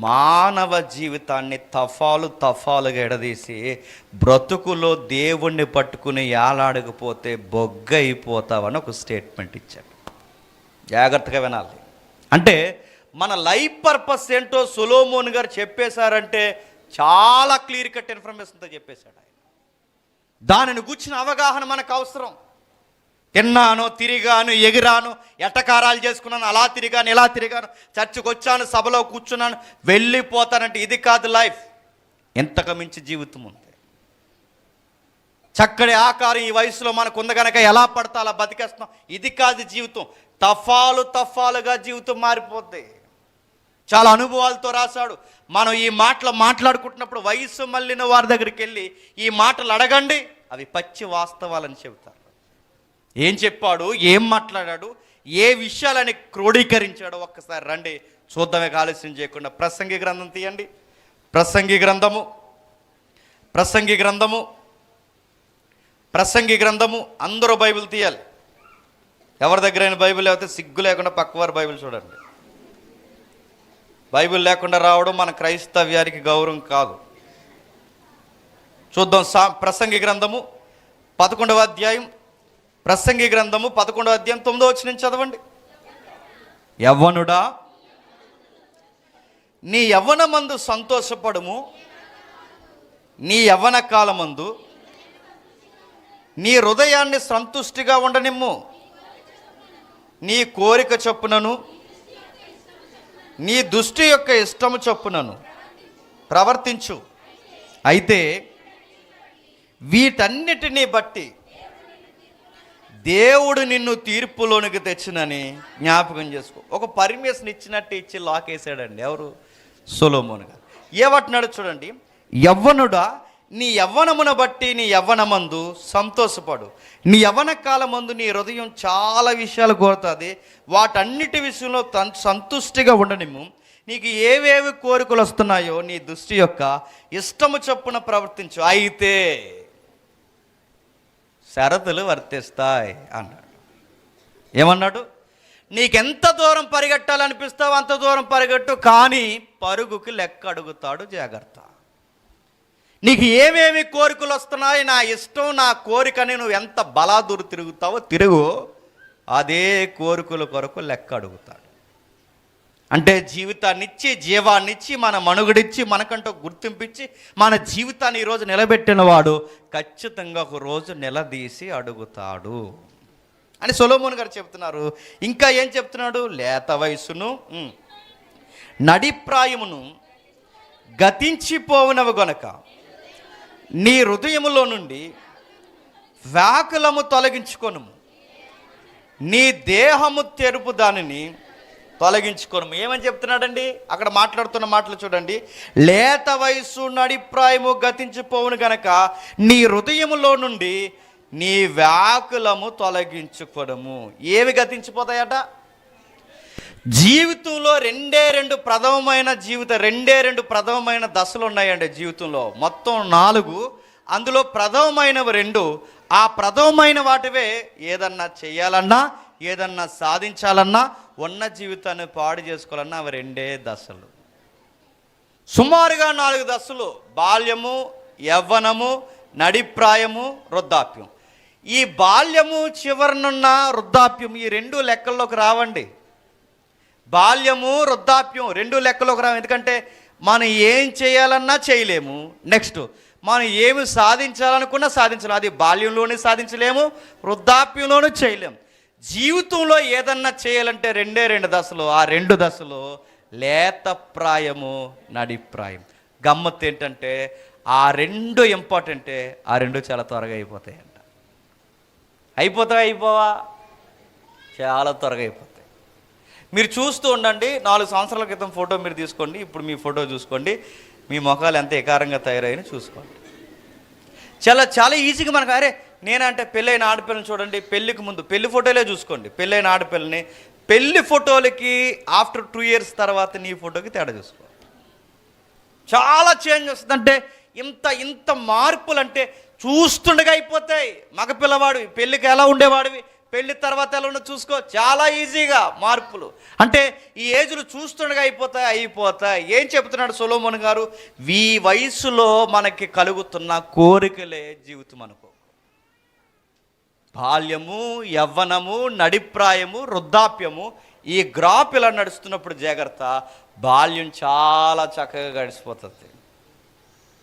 మానవ జీవితాన్ని తఫాలుగా ఎడదీసి, బ్రతుకులో దేవుణ్ణి పట్టుకుని ఏలాడకపోతే బొగ్గ అయిపోతావని ఒక స్టేట్మెంట్ ఇచ్చాడు. జాగ్రత్తగా వినాలి. అంటే మన లైఫ్ పర్పస్ ఏంటో సొలొమోను గారు చెప్పేశారంటే చాలా క్లియర్ కట్ ఇన్ఫర్మేషన్తో చెప్పేశాడు ఆయన. దానిని గూర్చిన అవగాహన మనకు అవసరం. తిన్నాను, తిరిగాను, ఎగిరాను, ఎటకారాలు చేసుకున్నాను, అలా తిరిగాను, ఇలా తిరిగాను, చర్చికి వచ్చాను, సభలో కూర్చున్నాను, వెళ్ళిపోతానంటే ఇది కాదు లైఫ్. ఎంతకు మించి జీవితం ఉంది? చక్కటి ఆకారం ఈ వయసులో మనకు ఉంది కనుక ఎలా పడతా అలా బతికేస్తాం. ఇది కాదు జీవితం. తఫాలుగా జీవితం మారిపోద్ది. చాలా అనుభవాలతో రాశాడు. మనం ఈ మాటలు మాట్లాడుకుంటున్నప్పుడు వయసు మళ్ళిన వారి దగ్గరికి వెళ్ళి ఈ మాటలు అడగండి, అవి పచ్చి వాస్తవాలని చెబుతారు. ఏం చెప్పాడు, ఏం మాట్లాడాడు, ఏ విషయాలని క్రోడీకరించాడో ఒక్కసారి రండి చూద్దామే, ఆలస్యం చేయకుండా. ప్రసంగి గ్రంథం తీయండి. ప్రసంగి గ్రంథము అందరూ బైబిల్ తీయాలి. ఎవరి దగ్గరైనా బైబిల్ లేకపోతే సిగ్గు లేకుండా పక్కవారు బైబిల్ చూడండి. బైబిల్ లేకుండా రావడం మన క్రైస్తవ్యానికి గౌరవం కాదు. చూద్దాం. ప్రసంగి గ్రంథము 11వ అధ్యాయం. ప్రసంగి గ్రంథము 11వ అధ్యాయం 9వ వచనం చదవండి. యవ్వనుడా, నీ యవ్వనమందు సంతోషపడుము, నీ యవ్వన కాలమందు నీ హృదయాన్ని సంతుష్టిగా ఉండనిమ్ము, నీ కోరిక చొప్పునను నీ దృష్టి యొక్క ఇష్టము చొప్పునను ప్రవర్తించు. అయితే వీటన్నిటినీ బట్టి దేవుడు నిన్ను తీర్పులోనికి తెచ్చినని జ్ఞాపకం చేసుకో. ఒక పర్మిషన్ ఇచ్చినట్టు ఇచ్చి లాక్ వేసాడండి. ఎవరు? సొలొమోను గారు. ఏమంటున్నాడు చూడండి. యవ్వనుడా, నీ యవ్వనమును బట్టి నీ యవ్వనమందు సంతోషపడు, నీ యవ్వన కాలమందు నీ హృదయం చాలా విషయాలు కోరుతుంది, వాటన్నిటి విషయంలో సంతుష్టిగా ఉండనిమ్ము. నీకు ఏవేవి కోరికలు వస్తున్నాయో నీ దృష్టి యొక్క ఇష్టము చొప్పున ప్రవర్తించు. అయితే షరతులు వర్తిస్తాయి అన్నాడు. ఏమన్నాడు? నీకెంత దూరం పరిగెట్టాలనిపిస్తావో అంత దూరం పరిగెట్టు, కానీ పరుగుకి లెక్క అడుగుతాడు, జాగ్రత్త. నీకు ఏమేమి కోరికలు వస్తున్నాయి, నా ఇష్టం నా కోరికని నువ్వు ఎంత బలాదూరు తిరుగుతావో తిరుగు, అదే కోరికల కొరకు లెక్క అడుగుతాడు. అంటే జీవితాన్నిచ్చి, జీవాన్నిచ్చి, మన మనుగడిచ్చి, మనకంటూ గుర్తింపిచ్చి మన జీవితాన్ని ఈరోజు నిలబెట్టిన వాడు ఖచ్చితంగా ఒక రోజు నిలదీసి అడుగుతాడు అని సొలొమోను గారు చెప్తున్నారు. ఇంకా ఏం చెప్తున్నాడు? లేత వయసును నడిప్రాయమును గతించిపోవునవు గనుక నీ హృదయములో నుండి వ్యాకులము తొలగించుకొను, నీ దేహము తెరుపు దానిని తొలగించుకోను. ఏమని చెప్తున్నాడండి? అక్కడ మాట్లాడుతున్న మాటలు చూడండి. లేత వయసు నడిప్రాయము గతించిపోవును గనక నీ హృదయములో నుండి నీ వ్యాకులము తొలగించుకోవడము. ఏవి గతించిపోతాయట? జీవితంలో రెండు ప్రథమమైన దశలు ఉన్నాయండి జీవితంలో. మొత్తం 4. అందులో ప్రథమమైనవి 2. ఆ ప్రథమమైన వాటివే ఏదన్నా చేయాలన్నా, ఏదన్నా సాధించాలన్నా, ఉన్న జీవితాన్ని పాడు చేసుకోవాలన్నా అవి 2 దశలు. సుమారుగా 4 దశలు: బాల్యము, యవ్వనము, నడిప్రాయము, వృద్ధాప్యం. ఈ బాల్యము చివరనున్న వృద్ధాప్యం ఈ 2 లెక్కల్లోకి రావండి. బాల్యము, వృద్ధాప్యం 2 లెక్కలోకి రావు. ఎందుకంటే మనం ఏం చేయాలన్నా చేయలేము. నెక్స్ట్ మనం ఏమి సాధించాలనుకున్నా సాధించలేము. అది బాల్యంలోనే సాధించలేము, వృద్ధాప్యంలోనూ చేయలేము. జీవితంలో ఏదన్నా చేయాలంటే 2 దశలు. ఆ 2 దశలు లేత ప్రాయము, నడిప్రాయం. గమ్మత్తు ఏంటంటే ఆ 2 ఇంపార్టెంటే. ఆ 2 చాలా త్వరగా అయిపోతాయంట. అయిపోవా? చాలా త్వరగా అయిపోతాయి. మీరు చూస్తూ ఉండండి. 4 సంవత్సరాల క్రితం ఫోటో మీరు తీసుకోండి, ఇప్పుడు మీ ఫోటో చూసుకోండి, మీ ముఖాలు ఎంత ఎకారంగా తయారయ్యని చూసుకోండి. చాలా ఈజీగా మనకు, అరే నేనంటే పెళ్ళైన ఆడపిల్లని చూడండి, పెళ్ళికి ముందు పెళ్లి ఫోటోలే చూసుకోండి. పెళ్ళైన ఆడపిల్లని పెళ్లి ఫోటోలకి ఆఫ్టర్ 2 years తర్వాత నీ ఫోటోకి తేడా చూసుకో. చాలా చేంజ్ వస్తుంది. అంటే ఇంత మార్పులు అంటే చూస్తుండగా అయిపోతాయి. మగపిల్లవాడివి పెళ్ళికి ఎలా ఉండేవాడివి, పెళ్లి తర్వాత ఎలా ఉండో చూసుకో. చాలా ఈజీగా మార్పులు. అంటే ఈ ఏజ్లు చూస్తుండగా అయిపోతాయి. ఏం చెప్తున్నాడు సొలొమోను గారు? ఈ వయసులో మనకి కలుగుతున్న కోరికలే జీవితం అనుకో. బాల్యము, యవ్వనము, నడిప్రాయము, వృద్ధాప్యము, ఈ గ్రాఫ్ ఇలా నడుస్తున్నప్పుడు జాగ్రత్త. బాల్యం చాలా చక్కగా గడిచిపోతుంది.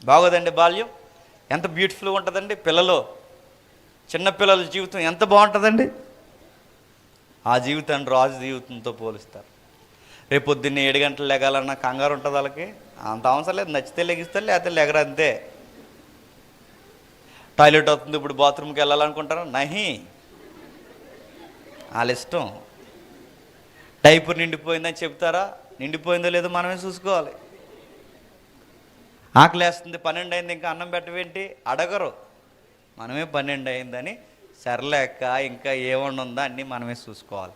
బాగోదండి బాల్యం? ఎంత బ్యూటిఫుల్గా ఉంటుందండి. చిన్నపిల్లల జీవితం ఎంత బాగుంటుందండి. ఆ జీవితాన్ని రాజు జీవితంతో పోలుస్తారు. రేపు పొద్దున్నే 7 గంటలు లెగాలన్నా కంగారు ఉంటుంది వాళ్ళకి. అంత అవసరం లేదు, నచ్చితే లెగిస్తారు లేకపోతే లెగరు అంతే. టాయిలెట్ అవుతుంది ఇప్పుడు బాత్రూమ్కి వెళ్ళాలనుకుంటారా? నహి, వాళ్ళ ఇష్టం. డైపర్ నిండిపోయిందని చెప్తారా? నిండిపోయిందో లేదో మనమే చూసుకోవాలి. ఆకలి వేస్తుంది, 12 అయింది ఇంకా అన్నం పెట్టవేంటి అడగరు. మనమే 12 అయిందని సర్లేక ఇంకా ఏమన్నా ఉందా అన్నీ మనమే చూసుకోవాలి.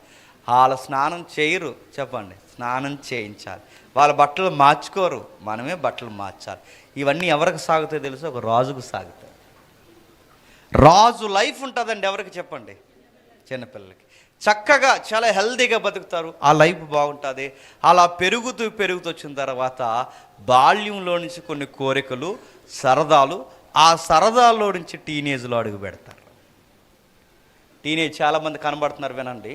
వాళ్ళ స్నానం చేయరు, చెప్పండి, స్నానం చేయించాలి. వాళ్ళ బట్టలు మార్చుకోరు, మనమే బట్టలు మార్చాలి. ఇవన్నీ ఎవరికి సాగుతాయి తెలుసు? ఒక రాజుకు సాగుతాయి. రాజు లైఫ్ ఉంటుందండి ఎవరికి చెప్పండి? చిన్నపిల్లలకి. చక్కగా చాలా హెల్తీగా బతుకుతారు, ఆ లైఫ్ బాగుంటుంది. అలా పెరుగుతూ వచ్చిన తర్వాత బాల్యంలో నుంచి కొన్ని కోరికలు, సరదాలు, ఆ సరదాల్లో నుంచి టీనేజ్లో అడుగు పెడతారు. టీనేజ్ చాలామంది కనబడుతున్నారు, వినండి.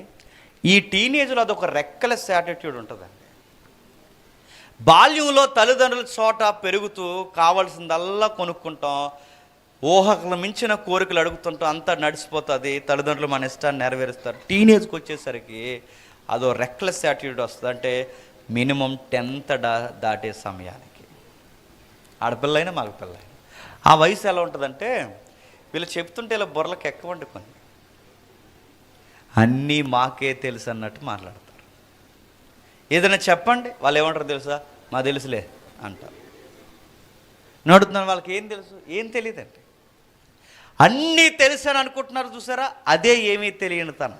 ఈ టీనేజ్లో అదొక రెక్కలెస్ యాటిట్యూడ్ ఉంటుందండి. బాల్యంలో తల్లిదండ్రుల చోట పెరుగుతూ కావాల్సిందల్లా కొనుక్కుంటాం, ఊహకు మించిన కోరికలు అడుగుతుంటాం, అంతా నడిచిపోతుంది, తల్లిదండ్రులు మన ఇష్టాన్ని నెరవేరుస్తారు. టీనేజ్కి వచ్చేసరికి అదో రెక్లెస్ యాటిట్యూడ్ వస్తుంది. అంటే మినిమం 10th దాటే సమయానికి, ఆడపిల్లైనా మగపిల్లైనా ఆ వయసు ఎలా ఉంటుందంటే వీళ్ళు చెప్తుంటే ఇలా బుర్రలకు ఎక్కవండి కొన్ని, అన్నీ మాకే తెలుసు అన్నట్టు మాట్లాడతారు. ఏదైనా చెప్పండి వాళ్ళు ఏమంటారు తెలుసా? మా తెలుసులే అంటారు. నడుతున్నాను, వాళ్ళకి ఏం తెలుసు? ఏం తెలియదండి. అన్నీ తెలుసు అని అనుకుంటున్నారు చూసారా, అదే ఏమీ తెలియని తనం.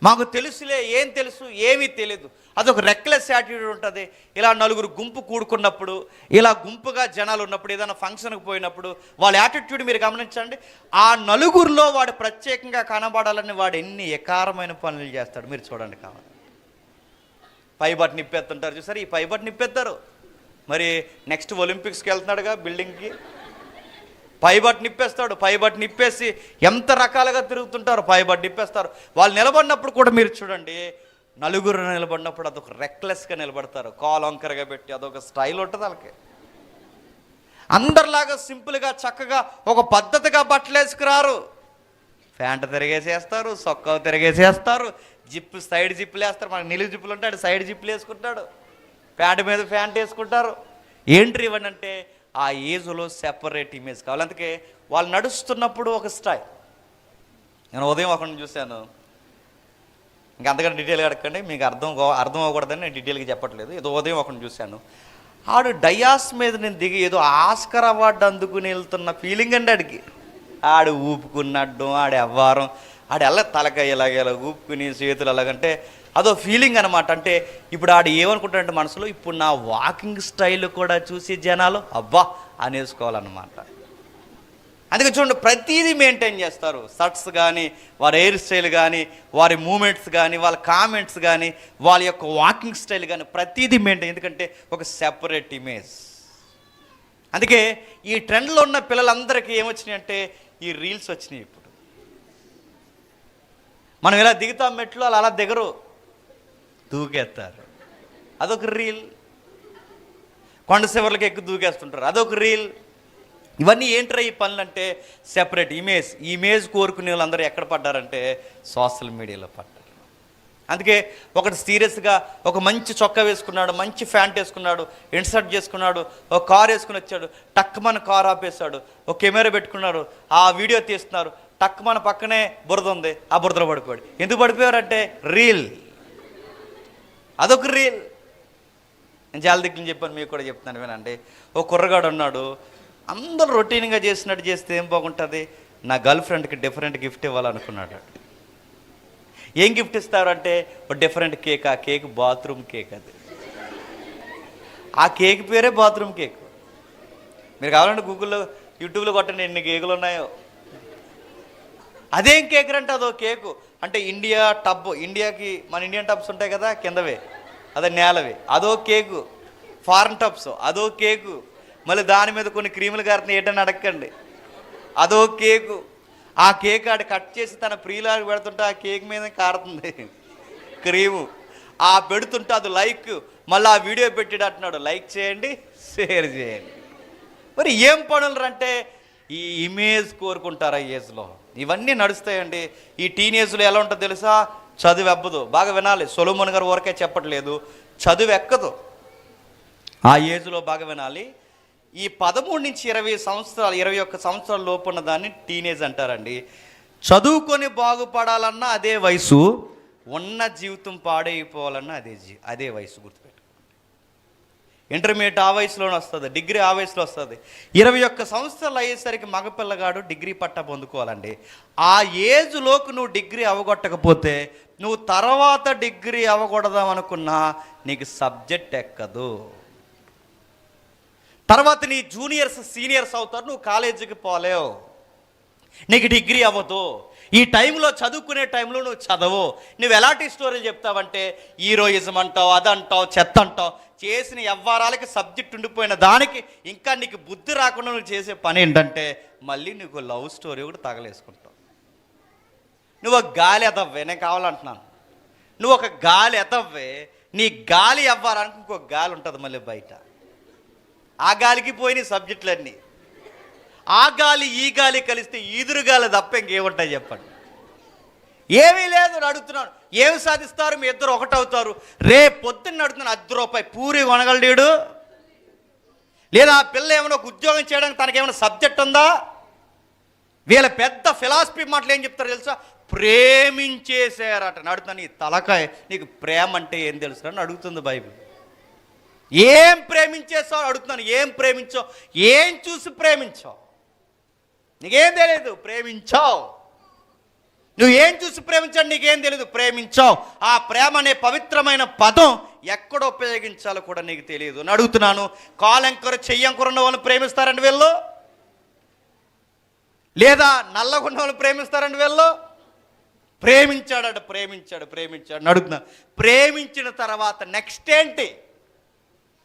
మాకు తెలుసులే, ఏం తెలుసు? ఏమీ తెలియదు. అదొక రెక్లెస్ యాటిట్యూడ్ ఉంటుంది. ఇలా నలుగురు గుంపు కూడుకున్నప్పుడు, ఇలా గుంపుగా జనాలు ఉన్నప్పుడు, ఏదైనా ఫంక్షన్కి పోయినప్పుడు వాళ్ళ యాటిట్యూడ్ మీరు గమనించండి. ఆ నలుగురిలో వాడు ప్రత్యేకంగా కనబడాలని వాడు ఎన్ని ఎకారమైన పనులు చేస్తాడు మీరు చూడండి. కావాలి పై బట్టను ఇప్పేస్తుంటారు చూసారు, ఈ పై బట్టను ఇప్పేస్తారు. మరి నెక్స్ట్ ఒలింపిక్స్కి వెళ్తున్నాడుగా బిల్డింగ్కి, పై బట్టను ఇప్పేస్తాడు. పై బట్టను ఇప్పేసి ఎంత రకాలుగా తిరుగుతుంటారు, పై బట్టను ఇప్పేస్తారు. వాళ్ళు నిలబడినప్పుడు కూడా మీరు చూడండి, నలుగురు నిలబడినప్పుడు అదొక రెక్లెస్గా నిలబడతారు, కాలు వంకరగా పెట్టి, అదొక స్టైల్ ఉంటుంది వాళ్ళకి. అందరిలాగా సింపుల్గా చక్కగా ఒక పద్ధతిగా బట్టలు వేసుకురారు. ప్యాంటు తిరిగేసేస్తారు, సొక్కా తిరిగేసేస్తారు, జిప్పు సైడ్ జిప్పులు వేస్తారు. మనకు నిలువు జిప్పులు ఉంటాడు, సైడ్ జిప్పులు వేసుకుంటాడు, ప్యాంటు మీద ప్యాంట్ వేసుకుంటారు. ఏంటి ఇవన్నీ అంటే ఆ ఏజ్లో సెపరేట్ ఇమేజ్ కావాలి. అందుకే వాళ్ళు నడుస్తున్నప్పుడు ఒక స్టైల్. నేను ఉదయం ఒకరిని చూశాను, ఇంకా అంతకంటే డీటెయిల్గా అడగండి, మీకు అర్థం అవ్వకూడదని నేను డీటెయిల్గా చెప్పట్లేదు. ఏదో ఉదయం ఒకరిని చూశాను, ఆడు డయాస్ మీద నేను దిగి ఏదో ఆస్కర్ అవార్డు అందుకుని వెళ్తున్న ఫీలింగ్ అండి ఆడికి. ఆడు ఊపుకున్నడ్డం, ఆడి అవ్వారం, ఆడు ఎలా తలకాయ ఇలాగ ఊపుకుని చేతులు అలాగంటే అదో ఫీలింగ్ అనమాట. అంటే ఇప్పుడు ఆడు ఏమనుకుంటాడంటే మనసులో, ఇప్పుడు నా వాకింగ్ స్టైల్ కూడా చూసి జనాలు అబ్బా అనేసుకోవాలన్నమాట. అందుకే చూడండి, ప్రతిదీ మెయింటైన్ చేస్తారు. షర్ట్స్ కానీ, వారి హెయిర్ స్టైల్ కానీ, వారి మూమెంట్స్ కానీ, వాళ్ళ కామెంట్స్ కానీ, వాళ్ళ యొక్క వాకింగ్ స్టైల్ కానీ ప్రతిదీ మెయింటైన్. ఎందుకంటే ఒక సెపరేట్ ఇమేజ్. అందుకే ఈ ట్రెండ్లో ఉన్న పిల్లలందరికీ ఏమొచ్చినాయి అంటే ఈ రీల్స్ వచ్చినాయి. ఇప్పుడు మనం ఇలా దిగుతాం మెట్లు, అలా దిగరు, దూకేస్తారు, అదొక రీల్. కొండ శివర్లకి ఎక్కి దూకేస్తుంటారు, అదొక రీల్. ఇవన్నీ ఏంట్రా ఈ పనులు అంటే సెపరేట్ ఇమేజ్ కోరుకునే వాళ్ళందరూ ఎక్కడ పడ్డారంటే సోషల్ మీడియాలో పడ్డారు. అందుకే ఒకటి సీరియస్గా ఒక మంచి చొక్కా వేసుకున్నాడు, మంచి ప్యాంట్ వేసుకున్నాడు, ఇన్సర్ట్ చేసుకున్నాడు, ఒక కారు వేసుకుని వచ్చాడు, టక్కుమని కారు ఆపేశాడు, ఒక కెమెరా పెట్టుకున్నాడు, ఆ వీడియో తీస్తున్నారు, టక్కుమని పక్కనే బురద ఉంది, ఆ బురదలో పడిపోయాడు. ఎందుకు పడిపోయారంటే రీల్, అదొక రీల్. నేను చాలా దిక్కులు చెప్పాను, మీకు కూడా చెప్తున్నాను వినండి. ఓ కుర్రగాడు ఉన్నాడు, అందరూ రొటీన్గా చేసినట్టు చేస్తే ఏం బాగుంటుంది, నా గర్ల్ ఫ్రెండ్కి డిఫరెంట్ గిఫ్ట్ ఇవ్వాలనుకున్నాడు. ఏం గిఫ్ట్ ఇస్తారంటే ఒక డిఫరెంట్ కేక్. ఆ కేక్ బాత్రూమ్ కేక్. అది ఆ కేక్ పేరే బాత్రూమ్ కేక్. మీరు కావాలంటే గూగుల్లో యూట్యూబ్లో కొట్టండి ఎన్ని కేకులు ఉన్నాయో. అదేం కేక్ అంటే అదో కేకు. అంటే ఇండియా టబ్, ఇండియాకి మన ఇండియన్ టబ్స్ ఉంటాయి కదా కిందవే, అదే నేలవి, అదో కేకు. ఫారెన్ టబ్స్ అదో కేకు. మళ్ళీ దాని మీద కొన్ని క్రీములు గారిని ఏంటని అడగండి, అదో కేకు. ఆ కేక్ ఆడు కట్ చేసి తన ప్రియులాగా పెడుతుంటే ఆ కేక్ మీద కారుతుంది క్రీము. ఆ పెడుతుంటే అది లైక్, మళ్ళీ ఆ వీడియో పెట్టాడు అంటున్నాడు, లైక్ చేయండి, షేర్ చేయండి. మరి ఏం పనులు అంటే ఈ ఇమేజ్ కోరుకుంటారు ఆ ఏజ్లో. ఇవన్నీ నడుస్తాయండి. ఈ టీనేజ్లో ఎలా ఉంటుందో తెలుసా, చదువు ఎక్కదు. బాగా వినాలి, సొలొమోన్ గారు ఊరికే చెప్పట్లేదు, చదువు ఎక్కదు. ఆ ఏజ్లో బాగా వినాలి. ఈ 13 నుంచి 20 సంవత్సరాలు 21 సంవత్సరాల లోపు ఉన్న దాన్ని టీనేజ్ అంటారండి. చదువుకొని బాగుపడాలన్నా అదే వయసు, ఉన్న జీవితం పాడైపోవాలన్నా అదే వయసు. గుర్తుపెట్టుకోండి. ఇంటర్మీడియట్ ఆ వయసులోనే వస్తుంది, డిగ్రీ ఆ వయసులో వస్తుంది. 21 సంవత్సరాలు అయ్యేసరికి మగపిల్లగాడు డిగ్రీ పట్టా పొందుకోవాలండి. ఆ ఏజ్లోకి నువ్వు డిగ్రీ అవగొట్టకపోతే నువ్వు తర్వాత డిగ్రీ అవ్వకూడదాం అనుకున్నా నీకు సబ్జెక్ట్ ఎక్కదు. తర్వాత నీ జూనియర్స్ సీనియర్స్ అవుతారు, నువ్వు కాలేజీకి పోలేవు, నీకు డిగ్రీ అవ్వదు. ఈ టైంలో చదువుకునే టైంలో నువ్వు చదవు. నువ్వు ఎలాంటి స్టోరీలు చెప్తావంటే హీరోయిజం అంటావు, అదంటావు, చెత్త అంటావు. చేసిన వ్యవహారాలకి సబ్జెక్ట్ ఉండిపోయిన దానికి ఇంకా నీకు బుద్ధి రాకుండా నువ్వు చేసే పని ఏంటంటే మళ్ళీ నీకు లవ్ స్టోరీ కూడా తగలేసుకుంటావు. నువ్వు ఒక గాలి ఎదవ్వే, నేను కావాలంటున్నాను, నువ్వు ఒక గాలి ఎదవ్వే, నీ గాలి అవ్వాలని ఇంకొక గాలి ఉంటుంది మళ్ళీ బయట. ఆ గాలికి పోయిన సబ్జెక్టులన్నీ. ఆ గాలి ఈ గాలి కలిస్తే ఈదురు గాలి తప్ప ఇంకేముంటాయి చెప్పండి? ఏమీ లేదు. అడుగుతున్నాను, ఏమి సాధిస్తారు? మీ ఇద్దరు ఒకటవుతారు. రేపు పొద్దున్న అడుగుతున్నాను, ₹10 పూరి కొనగలడు? లేదా ఆ పిల్ల ఏమైనా ఒక ఉద్యోగం చేయడానికి తనకేమైనా సబ్జెక్ట్ ఉందా? వీళ్ళ పెద్ద ఫిలాసఫీ మాటలు ఏం చెప్తారు తెలుసా? ప్రేమించేసారట. అడుగుతున్నాను, నీ తలకాయ, నీకు ప్రేమ అంటే ఏం తెలుసు అని అడుగుతుంది బైబిల్. ఏం ప్రేమించేసావు అడుగుతున్నాను. ఏం ప్రేమించావు? ఏం చూసి ప్రేమించావు? నీకేం తెలియదు, ప్రేమించావు. నువ్వు ఏం చూసి ప్రేమించావు నీకేం తెలియదు, ప్రేమించావు. ఆ ప్రేమ అనే పవిత్రమైన పదం ఎక్కడ ఉపయోగించాలో కూడా నీకు తెలియదు అని అడుగుతున్నాను. కాలెంకర చెయ్యంకర ఉన్న వాళ్ళని ప్రేమిస్తారండి వీళ్ళు? లేదా నల్లగున్న వాళ్ళని ప్రేమిస్తారండి వీళ్ళు? ప్రేమించాడు అని అడుగుతున్నాను. ప్రేమించిన తర్వాత నెక్స్ట్ ఏంటి?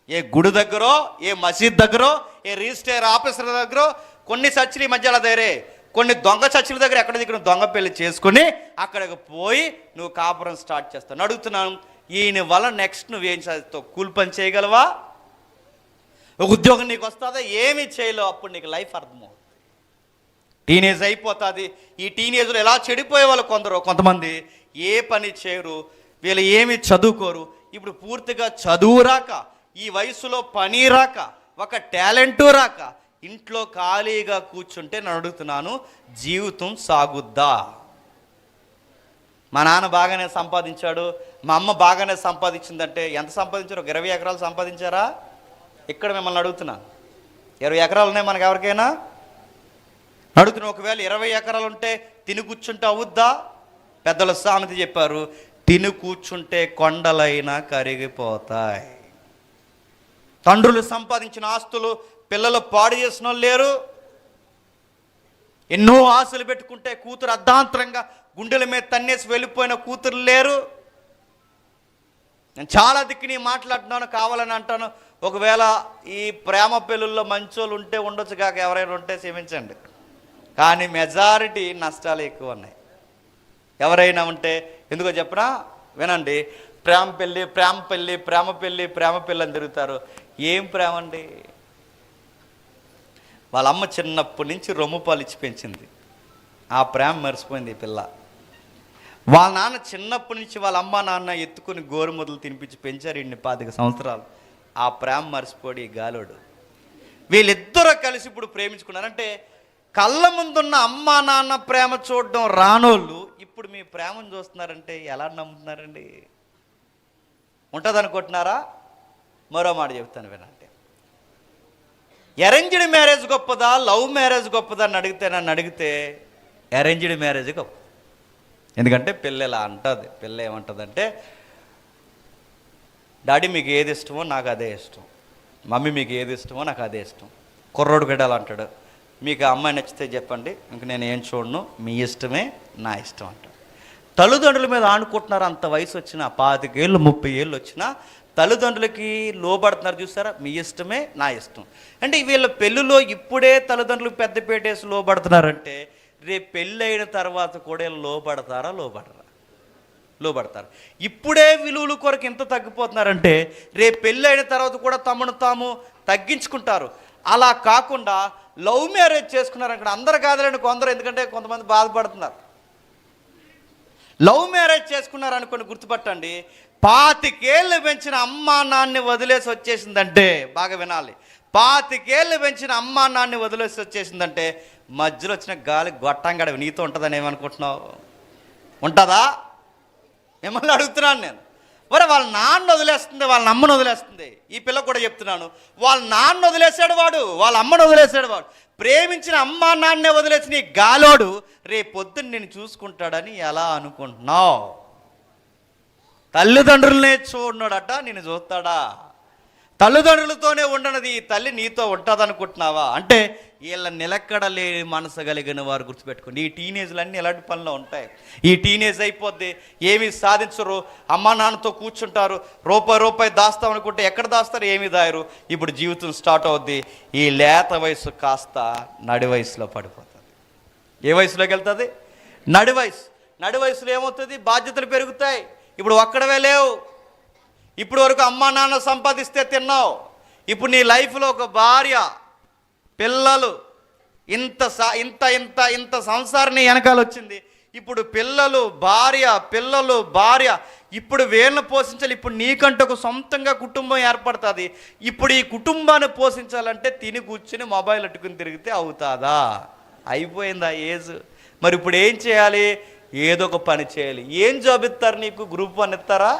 ఏ గుడి దగ్గరో, ఏ మసీద్ దగ్గరో, ఏ రిజిస్టర్ ఆఫీసర్ దగ్గర, కొన్ని చర్చిలు ఈ మధ్య అలా దగ్గరే, కొన్ని దొంగ చర్చిల దగ్గర ఎక్కడ దగ్గర దొంగ పెళ్లి చేసుకుని అక్కడికి పోయి నువ్వు కాపురం స్టార్ట్ చేస్తావు. అడుగుతున్నాను, ఈయన వల్ల నెక్స్ట్ నువ్వేం చేస్తావు? కూలి పని చేయగలవా? ఒక ఉద్యోగం నీకు వస్తుందా? ఏమీ చేయలేవు. అప్పుడు నీకు లైఫ్ అర్థమవుతుంది. టీనేజ్ అయిపోతుంది. ఈ టీనేజ్లో ఎలా చెడిపోయే వాళ్ళు కొంతమంది ఏ పని చేయరు, వీళ్ళు ఏమి చదువుకోరు. ఇప్పుడు పూర్తిగా చదువు రాక, ఈ వయసులో పని రాక, ఒక టాలెంటు రాక ఇంట్లో ఖాళీగా కూర్చుంటే నేను అడుగుతున్నాను, జీవితం సాగుద్దా? మా నాన్న బాగానే సంపాదించాడు, మా అమ్మ బాగానే సంపాదించిందంటే ఎంత సంపాదించారు? 20 ఎకరాలు సంపాదించారా? ఇక్కడ మిమ్మల్ని అడుగుతున్నాను, 20 ఎకరాలు ఉన్నాయి మనకు ఎవరికైనా? అడుగుతున్నా, ఒకవేళ 20 ఎకరాలు ఉంటే తిని కూర్చుంటే అవుద్దా? పెద్దలు సామెత చెప్పారు, తిని కూర్చుంటే కొండలైనా కరిగిపోతాయి. తండ్రులు సంపాదించిన ఆస్తులు పిల్లలు పాడు చేసిన వాళ్ళు లేరు. ఎన్నో ఆశలు పెట్టుకుంటే కూతురు అర్ధాంతరంగా గుండెల మీద తన్నేసి వెళ్ళిపోయిన కూతురు లేరు. నేను చాలా దిక్కుని మాట్లాడుతున్నాను, కావాలని అంటాను. ఒకవేళ ఈ ప్రేమ పెళ్ళుల్లో మంచోళ్ళు ఉంటే ఉండొచ్చు కాక, ఎవరైనా ఉంటే క్షమించండి, కానీ మెజారిటీ నష్టాలు ఎక్కువ ఉన్నాయి. ఎవరైనా ఉంటే ఎందుకో చెప్పనా? వినండి, ప్రేమ పెళ్ళి అని తిరుగుతారు. ఏం ప్రేమ అండి? వాళ్ళ అమ్మ చిన్నప్పటి నుంచి రొమ్ము పాలు ఇచ్చి పెంచింది, ఆ ప్రేమ మర్చిపోయింది ఈ పిల్ల. వాళ్ళ నాన్న చిన్నప్పటి నుంచి వాళ్ళ అమ్మ నాన్న ఎత్తుకుని గోరుముద్దలు తినిపించి పెంచారు 25 సంవత్సరాలు. ఆ ప్రేమ మర్చిపోయి గాలోడు. వీళ్ళిద్దరూ కలిసి ఇప్పుడు ప్రేమించుకున్నారంటే కళ్ళ ముందున్న అమ్మ నాన్న ప్రేమ చూడడం రానోళ్ళు ఇప్పుడు మీ ప్రేమను చూస్తున్నారంటే ఎలా నమ్ముతున్నారండి? ఉంటుంది అనుకుంటున్నారా? మరో మాట చెప్తాను వినండి. అరేంజ్డ్ మ్యారేజ్ గొప్పదా, లవ్ మ్యారేజ్ గొప్పదా అని నన్ను అడిగితే అరేంజ్డ్ మ్యారేజ్ గొప్ప. ఎందుకంటే పిల్ల ఇలా అంటుంది. పిల్ల ఏమంటుందంటే, డాడీ మీకు ఏది ఇష్టమో నాకు అదే ఇష్టం, మమ్మీ మీకు ఏది ఇష్టమో నాకు అదే ఇష్టం. కుర్రోడు బిడ్డలు అంటాడు, మీకు అమ్మాయి నచ్చితే చెప్పండి, ఇంక నేను ఏం చూడను, మీ ఇష్టమే నా ఇష్టం అంటాడు. తల్లిదండ్రుల మీద ఆడుకుంటున్నారు. అంత వయసు వచ్చినా, 25 ఏళ్ళు 30 ఏళ్ళు వచ్చినా తల్లిదండ్రులకి లోబడుతున్నారు. చూస్తారా? మీ ఇష్టమే నా ఇష్టం అంటే వీళ్ళ పెళ్ళిలో ఇప్పుడే తల్లిదండ్రులకు పెద్దపేటేసి లోబడుతున్నారంటే రేపు పెళ్ళి అయిన తర్వాత కూడా లోబడతారా? లోబడతారు. ఇప్పుడే విలువల కొరకు ఎంత తగ్గిపోతున్నారంటే రేపు పెళ్ళి అయిన తర్వాత కూడా తమను తాము తగ్గించుకుంటారు. అలా కాకుండా లవ్ మ్యారేజ్ చేసుకున్నారు అక్కడ అందరు కాదులేండి, కొందరు, ఎందుకంటే కొంతమంది బాధపడుతున్నారు. లవ్ మ్యారేజ్ చేసుకున్నారు అనుకోండి, గుర్తుపట్టండి, 25 ఏళ్ళు పెంచిన అమ్మా నాన్ని వదిలేసి వచ్చేసిందంటే, బాగా వినాలి, 25 ఏళ్ళు పెంచిన అమ్మా నాన్ని వదిలేసి వచ్చేసిందంటే మధ్యలో వచ్చిన గాలి గొట్టంగడ నీతో ఉంటుందని ఏమనుకుంటున్నావు? ఉంటుందా? మిమ్మల్ని అడుగుతున్నాను నేను. మరి వాళ్ళ నాన్న వదిలేస్తుంది, వాళ్ళ అమ్మను వదిలేస్తుంది. ఈ పిల్ల కూడా చెప్తున్నాను, వాళ్ళ నాన్న వదిలేసాడు వాడు, వాళ్ళ అమ్మను వదిలేసాడు వాడు. ప్రేమించిన అమ్మా నాన్నే వదిలేసిన ఈ గాలోడు రేపొద్దున నేను చూసుకుంటాడని ఎలా అనుకుంటున్నావు? తల్లిదండ్రులనే చూడన్నాడట, నేను చూస్తాడా? తల్లిదండ్రులతోనే ఉండనది ఈ తల్లి నీతో ఉంటుందనుకుంటున్నావా? అంటే వీళ్ళ నిలకడలేని మనసు కలిగిన వారు గుర్తుపెట్టుకోండి. ఈ టీనేజ్లు అన్నీ ఎలాంటి పనులు ఉంటాయి. ఈ టీనేజ్ అయిపోద్ది, ఏమీ సాధించరు, అమ్మా నాన్నతో కూర్చుంటారు, రూపాయి దాస్తాం అనుకుంటే ఎక్కడ దాస్తారు? ఏమీ దాయరు. ఇప్పుడు జీవితం స్టార్ట్ అవుద్ది. ఈ లేత వయసు కాస్త నడి వయసులో పడిపోతుంది. ఏ వయసులోకి వెళ్తుంది? నడి వయసు. నడి వయసులో ఏమవుతుంది? బాధ్యతలు పెరుగుతాయి. ఇప్పుడు ఒక్కడవే లేవు. ఇప్పుడు వరకు అమ్మా నాన్న సంపాదిస్తే తిన్నావు. ఇప్పుడు నీ లైఫ్లో ఒక భార్య, పిల్లలు, ఇంత సంసారం నీ వెనకాల వచ్చింది. ఇప్పుడు పిల్లలు భార్య ఇప్పుడు వీళ్ళని పోషించాలి. ఇప్పుడు నీకంటూ ఒక సొంతంగా కుటుంబం ఏర్పడుతుంది. ఇప్పుడు ఈ కుటుంబాన్ని పోషించాలంటే తిని కూర్చుని మొబైల్ అట్టుకుని తిరిగితే అవుతుందా? అయిపోయింది ఆ ఏజ్. మరి ఇప్పుడు ఏం చేయాలి? ఏదో ఒక పని చేయాలి. ఏం జాబ్ ఇస్తారు నీకు? గ్రూప్ 1 ఇస్తారా?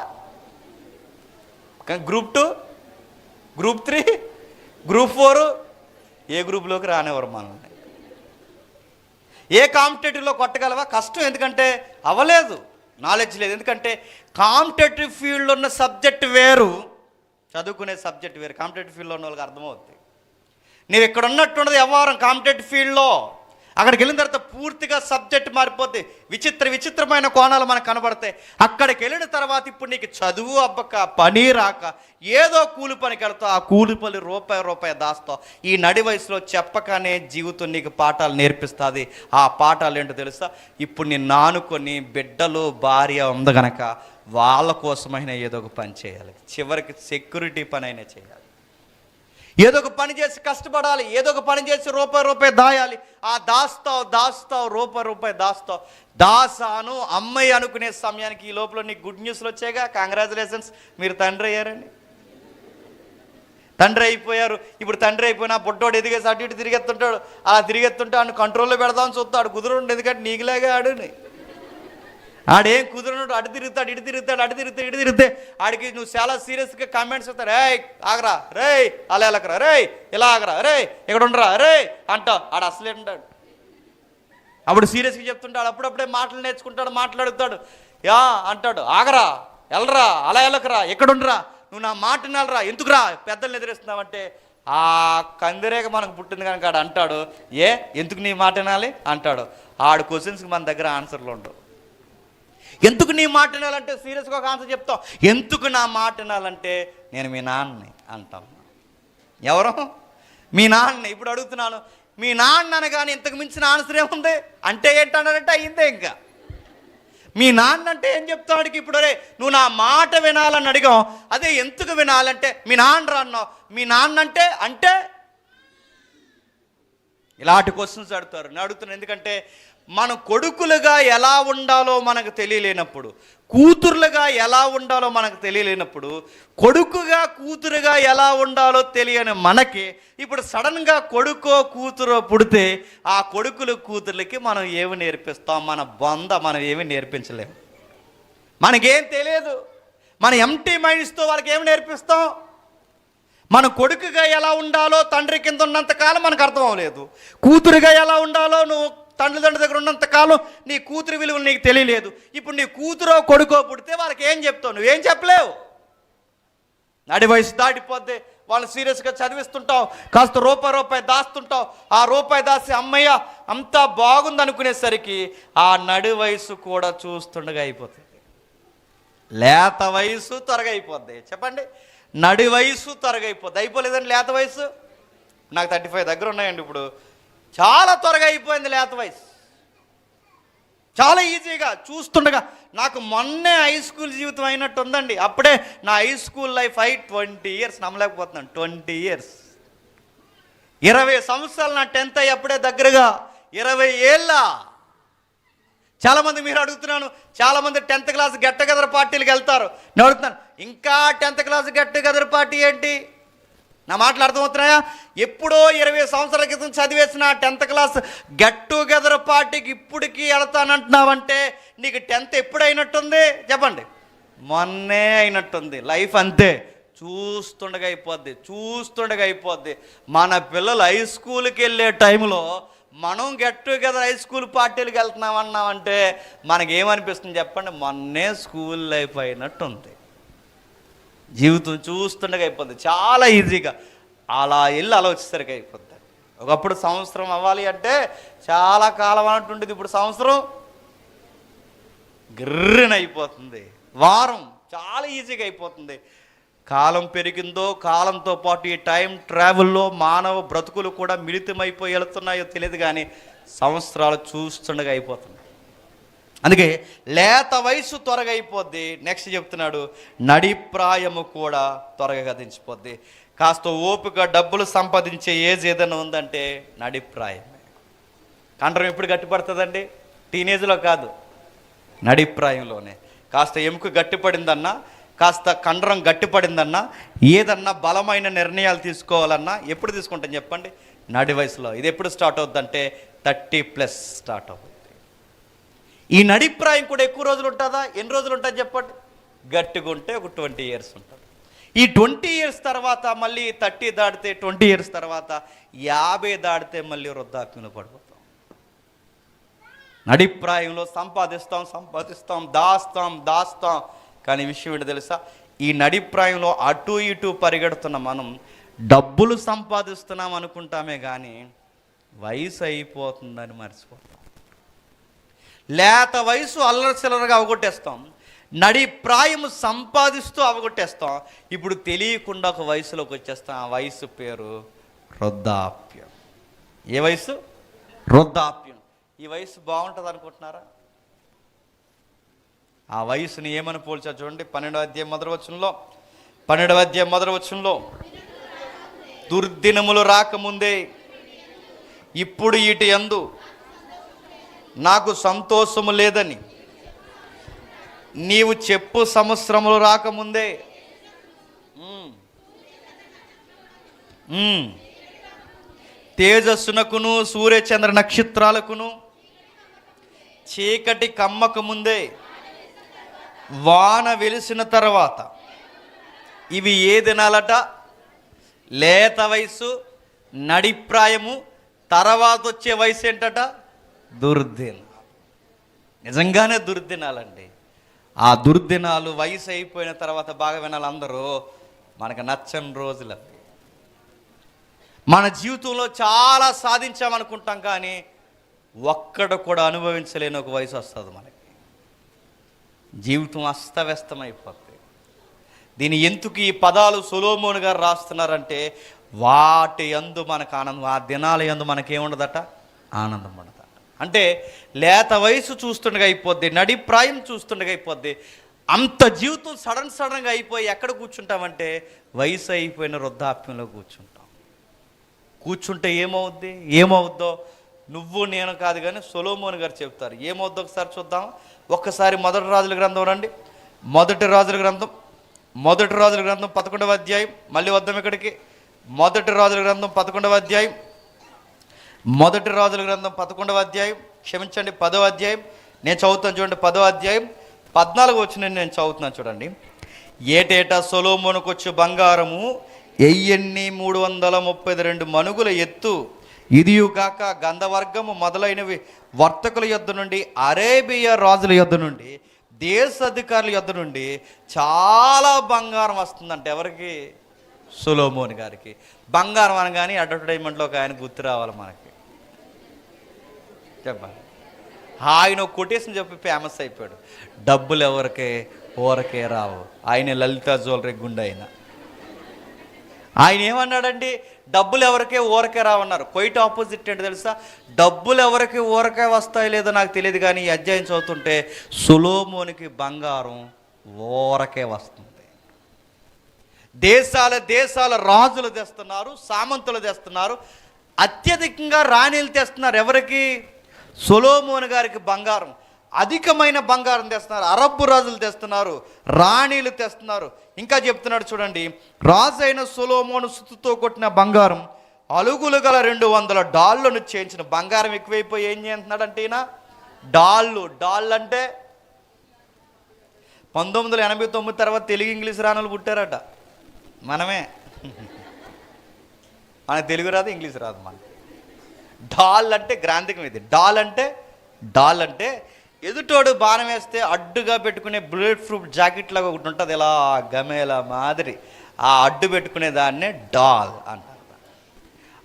గ్రూప్ 2, గ్రూప్ 3, గ్రూప్ 4, ఏ గ్రూప్లోకి రానివ్వరు మనల్ని. ఏ కాంపిటేటివ్లో కొట్టగలవా? కష్టం. ఎందుకంటే అవ్వలేదు, నాలెడ్జ్ లేదు. ఎందుకంటే కాంపిటేటివ్ ఫీల్డ్లో ఉన్న సబ్జెక్ట్ వేరు, చదువుకునే సబ్జెక్ట్ వేరు. కాంపిటేటివ్ ఫీల్డ్లో ఉన్న వాళ్ళకి అర్థమవుతుంది. నీవు ఇక్కడ ఉన్నట్టుండదు వ్యవహారం కాంపిటేటివ్ ఫీల్డ్లో. అక్కడికి వెళ్ళిన తర్వాత పూర్తిగా సబ్జెక్ట్ మారిపోద్ది. విచిత్రమైన కోణాలు మనకు కనబడతాయి. అక్కడికి వెళ్ళిన తర్వాత ఇప్పుడు నీకు చదువు అబ్బక, పని రాక, ఏదో కూలి పనికి వెళ్తావు. ఆ కూలి పని రూపాయి దాస్తావు. ఈ నడి వయసులో చెప్పకనే జీవితం నీకు పాఠాలు నేర్పిస్తుంది. ఆ పాఠాలు ఏంటో తెలుసా? ఇప్పుడు నిన్ను ఆనుకొని బిడ్డలు, భార్య ఉంది కనుక వాళ్ళ కోసమైనా ఏదో ఒక పని చేయాలి. చివరికి సెక్యూరిటీ పని అయినా చేయాలి. ఏదో ఒక పని చేసి కష్టపడాలి. ఏదో ఒక పని చేసి రూపాయి దాయాలి. ఆ దాస్తావు రూపాయి దాస్తావు. దాసాను అమ్మాయి అనుకునే సమయానికి ఈ లోపల నీకు గుడ్ న్యూస్లు వచ్చాయిగా. కంగ్రాచులేషన్స్, మీరు తండ్రి అయ్యారని. తండ్రి అయిపోయారు. ఇప్పుడు తండ్రి అయిపోయినా బుడ్డోడు ఎదిగేసి అటు ఇటు తిరిగెత్తుంటాడు. అలా తిరిగెత్తుంటే ఆడు కంట్రోల్లో పెడదామని చూస్తాడు. కుదురుండు, ఎందుకంటే నీకులాగా ఆడుని. ఆడేం కుదురున్నాడు, అటు తిరిగితే ఆడికి నువ్వు చాలా సీరియస్గా కామెంట్స్ ఇస్తావు. రే ఆగరా, రే అలా వెళ్ళకరా, రే ఇలా ఆగరా, రే ఇక్కడ ఉండరా, రే అంటావు. ఆడు అసలే ఉంటాడు. అప్పుడు సీరియస్గా చెప్తుంటాడు. అప్పుడప్పుడే మాటలు నేర్చుకుంటాడు, మాట్లాడుతాడు. యా అంటాడు, ఆగరా, వెళ్ళరా, అలా వెళ్ళకరా, ఎక్కడుండరా, నువ్వు నా మాట వినాలరా, ఎందుకురా పెద్దల్ని ఎదిరిస్తున్నావంటే ఆ కందిరేగ మనకు పుట్టింది కనుక ఆడు అంటాడు, ఎందుకు నీ మాట వినాలి అంటాడు. ఆడు క్వశ్చన్స్కి మన దగ్గర ఆన్సర్లు ఉండవు. ఎందుకు నీ మాట వినాలంటే సీరియస్గా ఒక ఆన్సర్ చెప్తాం. ఎందుకు నా మాట వినాలంటే నేను మీ నాన్నని అంటాం. ఎవరు? మీ నాన్న. ఇప్పుడు అడుగుతున్నాను, మీ నాన్న అనగానే ఇంతకు మించిన ఆన్సర్ ఏముంది? అంటే ఏంటన్నారంటే అయ్యిందే. ఇంకా మీ నాన్న అంటే ఏం చెప్తాడికి? ఇప్పుడు రే నువ్వు నా మాట వినాలని అడిగాం. అదే ఎందుకు వినాలంటే మీ నాన్న అన్నావు. మీ నాన్న అంటే ఇలాంటి క్వశ్చన్స్ అడుగుతారు. నేను అడుగుతున్నాను ఎందుకంటే మనం కొడుకులుగా ఎలా ఉండాలో మనకు తెలియలేనప్పుడు, కూతురులుగా ఎలా ఉండాలో మనకు తెలియలేనప్పుడు, కొడుకుగా కూతురుగా ఎలా ఉండాలో తెలియని మనకి ఇప్పుడు సడన్గా కొడుకో కూతురో పుడితే ఆ కొడుకులు కూతుర్లకి మనం ఏమి నేర్పిస్తాం? మనం ఏమి నేర్పించలేము. మనకేం తెలియదు. మన ఎంటీ మైండ్స్తో వాళ్ళకి ఏమి నేర్పిస్తాం? మన కొడుకుగా ఎలా ఉండాలో తండ్రి కింద ఉన్నంతకాలం మనకు అర్థం అవ్వలేదు. కూతురుగా ఎలా ఉండాలో నువ్వు తండ్రి దగ్గర ఉన్నంతకాలం నీ కూతురు విలువలు నీకు తెలియలేదు. ఇప్పుడు నీ కూతురో కొడుకో పుడితే వాళ్ళకి ఏం చెప్తావు? నువ్వేం చెప్పలేవు. నడి వయసు దాటిపోద్ది. వాళ్ళు సీరియస్గా చదివిస్తుంటావు, కాస్త రూపాయి దాస్తుంటావు. ఆ రూపాయి దాసి అమ్మయ్య అంతా బాగుంది అనుకునేసరికి ఆ నడి వయసు కూడా చూస్తుండగా అయిపోతుంది. లేత వయసు త్వరగా అయిపోద్ది. చెప్పండి, నడి వయసు త్వరగా అయిపోద్ది. అయిపోలేదండి లేత వయసు? నాకు 35 దగ్గర ఉన్నాయండి. ఇప్పుడు చాలా త్వరగా అయిపోయింది లేత వయసు. చాలా ఈజీగా చూస్తుండగా. నాకు మొన్నే హై స్కూల్ జీవితం అయినట్టు ఉందండి. అప్పుడే నా హై స్కూల్ లైఫ్ 20 ఇయర్స్. నమ్మలేకపోతున్నాను. 20 ఇయర్స్, 20 సంవత్సరాలు. నా 10th అయ్యి అప్పుడే దగ్గరగా 20 ఏళ్ళ. చాలామంది మీరు అడుగుతున్నాను, చాలామంది 10th క్లాస్ గెట్ టుగెదర్ పార్టీలకు వెళ్తారు. నేను అడుగుతున్నాను, ఇంకా 10th class get together party ఏంటి? నా మాటలు అర్థమవుతున్నాయా? ఎప్పుడో 20 సంవత్సరాల క్రితం చదివేసిన 10th క్లాస్ గెట్ టుగెదర్ పార్టీకి ఇప్పటికీ వెళ్తానంటున్నావంటే నీకు 10th ఎప్పుడు అయినట్టుంది చెప్పండి? మొన్నే అయినట్టుంది. లైఫ్ అంతే, చూస్తుండగా అయిపోద్ది. మన పిల్లలు హై స్కూల్కి వెళ్ళే టైంలో మనం గెట్ టుగెదర్ హై స్కూల్ పార్టీలకు వెళ్తున్నామన్నామంటే మనకేమనిపిస్తుంది చెప్పండి? మొన్నే స్కూల్ లైఫ్ అయినట్టుంది. జీవితం చూస్తుండగా అయిపోద్ది, చాలా ఈజీగా అలా వెళ్ళి అలా వచ్చేసరికి అయిపోద్ది. ఒకప్పుడు సంవత్సరం అవ్వాలి అంటే చాలా కాలం అన్నట్టుండేది, ఇప్పుడు సంవత్సరం గిర్రన అయిపోతుంది. వారం చాలా ఈజీగా అయిపోతుంది. కాలం పెరిగిందో, కాలంతో పాటు ఈ టైం ట్రావెల్లో మానవ బ్రతుకులు కూడా మిళితమైపోయి వెళుతున్నాయో తెలియదు, కానీ సంవత్సరాలు చూస్తుండగా అయిపోతుంది. అందుకే లేత వయసు త్వరగా అయిపోద్ది. నెక్స్ట్ చెప్తున్నాడు, నడిప్రాయము కూడా త్వరగా గతించిపోద్ది. కాస్త ఓపిక డబ్బులు సంపాదించే ఏజ్ ఏదైనా ఉందంటే నడిప్రాయమే. కండరం ఎప్పుడు గట్టిపడుతుందండి? టీనేజ్లో కాదు, నడిప్రాయంలోనే. కాస్త ఎముక గట్టిపడిందన్నా, కాస్త కండరం గట్టిపడిందన్నా, ఏదన్నా బలమైన నిర్ణయాలు తీసుకోవాలన్నా ఎప్పుడు తీసుకుంటాం చెప్పండి? నడి వయసులో. ఇది ఎప్పుడు స్టార్ట్ అవుద్దంటే 30+ స్టార్ట్ అవుతుంది. ఈ నడిప్రాయం కూడా ఎక్కువ రోజులు ఉంటుందా? ఎన్ని రోజులు ఉంటుంది చెప్పండి? గట్టిగా ఉంటే ఒక 20 years ఉంటుంది. ఈ 20 years తర్వాత మళ్ళీ 30 దాటితే, 20 years తర్వాత 50 దాటితే మళ్ళీ వృద్ధాప్యంలో పడిపోతాం. నడిప్రాయంలో సంపాదిస్తాం, దాస్తాం. కానీ విషయం ఏంటో తెలుసా? ఈ నడిప్రాయంలో అటు ఇటు పరిగెడుతున్న మనం డబ్బులు సంపాదిస్తున్నాం అనుకుంటామే కానీ వయసు అయిపోతుందని మర్చిపోతాం. లేత వయసు అల్లరచిల్లరగా అవగొట్టేస్తాం, నడిప్రాయము సంపాదిస్తూ అవగొట్టేస్తాం. ఇప్పుడు తెలియకుండా ఒక వయసులోకి వచ్చేస్తాం. ఆ వయసు పేరు వృద్ధాప్యం. ఏ వయసు? వృద్ధాప్యం. ఈ వయసు బాగుంటుంది అనుకుంటున్నారా? ఆ వయసుని ఏమని పోల్చారు చూడండి. 12వ అధ్యాయం మొదటి వచనంలో దుర్దినములు రాకముందే ఇప్పుడు వీటి యందు నాకు సంతోషము లేదని నీవు చెప్పు, సంవత్సరములు రాకముందే తేజస్సునకును సూర్యచంద్ర నక్షత్రాలకును చీకటి కమ్మక ముందే వాన వెలిసిన తర్వాత ఇవి ఏ దినాలట? లేత వయసు, నడిప్రాయము, తర్వాత వచ్చే వయసు ఏంటట? దుర్దినం. నిజంగానే దుర్దినాలండి. ఆ దుర్దినాలు వయసు అయిపోయిన తర్వాత బాగా వినాలి అందరూ, మనకు నచ్చని రోజులు అవి. మన జీవితంలో చాలా సాధించామనుకుంటాం కానీ ఒక్కడ కూడా అనుభవించలేని ఒక వయసు వస్తుంది మనకి. జీవితం అస్తవ్యస్తమైపోతుంది. దీని ఎందుకు ఈ పదాలు సొలొమోను గారు రాస్తున్నారంటే వాటి యందు మనకు ఆనందం, ఆ దినాల యందు మనకేముండదట? ఆనందం ఉండదట. అంటే లేత వయసు చూస్తుండగా అయిపోద్ది, నడిప్రాయం చూస్తుండగా అయిపోద్ది. అంత జీవితం సడన్గా అయిపోయి ఎక్కడ కూర్చుంటామంటే వయసు అయిపోయిన వృద్ధాప్యంలో కూర్చుంటే ఏమవుద్దో నువ్వు నేను కాదు కానీ సొలొమోను గారు చెప్తారు. ఏమవుద్దో ఒకసారి చూద్దాం. ఒక్కసారి మొదటి రాజుల గ్రంథం రండి. మొదటి రాజుల గ్రంథం 11వ అధ్యాయం. మళ్ళీ వద్దాం ఇక్కడికి. మొదటి రాజుల గ్రంథం 11వ అధ్యాయం, క్షమించండి 10వ అధ్యాయం. నేను చదువుతాను చూడండి. 10వ అధ్యాయం 14వ వచనం నేను చదువుతున్నాను చూడండి. ఏటేటా సొలొమోనుకు వచ్చి బంగారము 1332 మణుగుల ఎత్తు, ఇదియు కాక గంధవర్గము మొదలైనవి వర్తకుల యొద్ద నుండి, అరేబియా రాజుల యొద్ద నుండి, దేశ అధికారుల యొద్ద నుండి చాలా బంగారం వస్తుందంటే ఎవరికి? సొలొమోను గారికి. బంగారం అనగానే అడ్వర్టైజ్మెంట్లో ఒక ఆయన గుర్తు రావాలి మనకి. చెప్పాలి, ఆయన కొటేషన్ చెప్పి ఫేమస్ అయిపోయాడు. డబ్బులు ఎవరికే ఊరకే రావు. ఆయన లలిత జ్యువెలరీ గుండె ఆయన ఏమన్నాడండి? డబ్బులు ఎవరికే ఊరకే రావన్నారు. క్వైట్ ఆపోజిట్ ఏంటి తెలుసా? డబ్బులు ఎవరికి ఊరకే వస్తాయో లేదో నాకు తెలియదు కానీ ఈ అధ్యాయం చదువుతుంటే సొలొమోనుకి బంగారం ఊరకే వస్తుంది. దేశాల రాజులు తెస్తున్నారు, సామంతులు తెస్తున్నారు, అత్యధికంగా రాణిలు తెస్తున్నారు. ఎవరికి? సొలొమోను గారికి బంగారం. అధికమైన బంగారం తెస్తున్నారు, అరబ్బు రాజులు తెస్తున్నారు, రాణీలు తెస్తున్నారు. ఇంకా చెప్తున్నాడు చూడండి, రాజు అయిన సొలొమోను సుత్తుతో కొట్టిన బంగారం అలుగులు గల 200 డాళ్ళను చేయించిన. బంగారం ఎక్కువైపోయి ఏం చేస్తున్నాడు అంటే ఈయన డాళ్ళు అంటే 1989 తర్వాత తెలుగు ఇంగ్లీష్ రానులు పుట్టారట. మనమే మనకు తెలుగు రాదు, ఇంగ్లీష్ రాదు. మన డాల్ అంటే గ్రాంధికం. ఇది డాల్ అంటే ఎదుటోడు బాణం వేస్తే అడ్డుగా పెట్టుకునే బుల్లెట్ ప్రూఫ్ జాకెట్ లాగా ఒకటి ఉంటుంది, ఇలా గమేలా మాదిరి. ఆ అడ్డు పెట్టుకునే దాన్నే డాల్ అంటారు.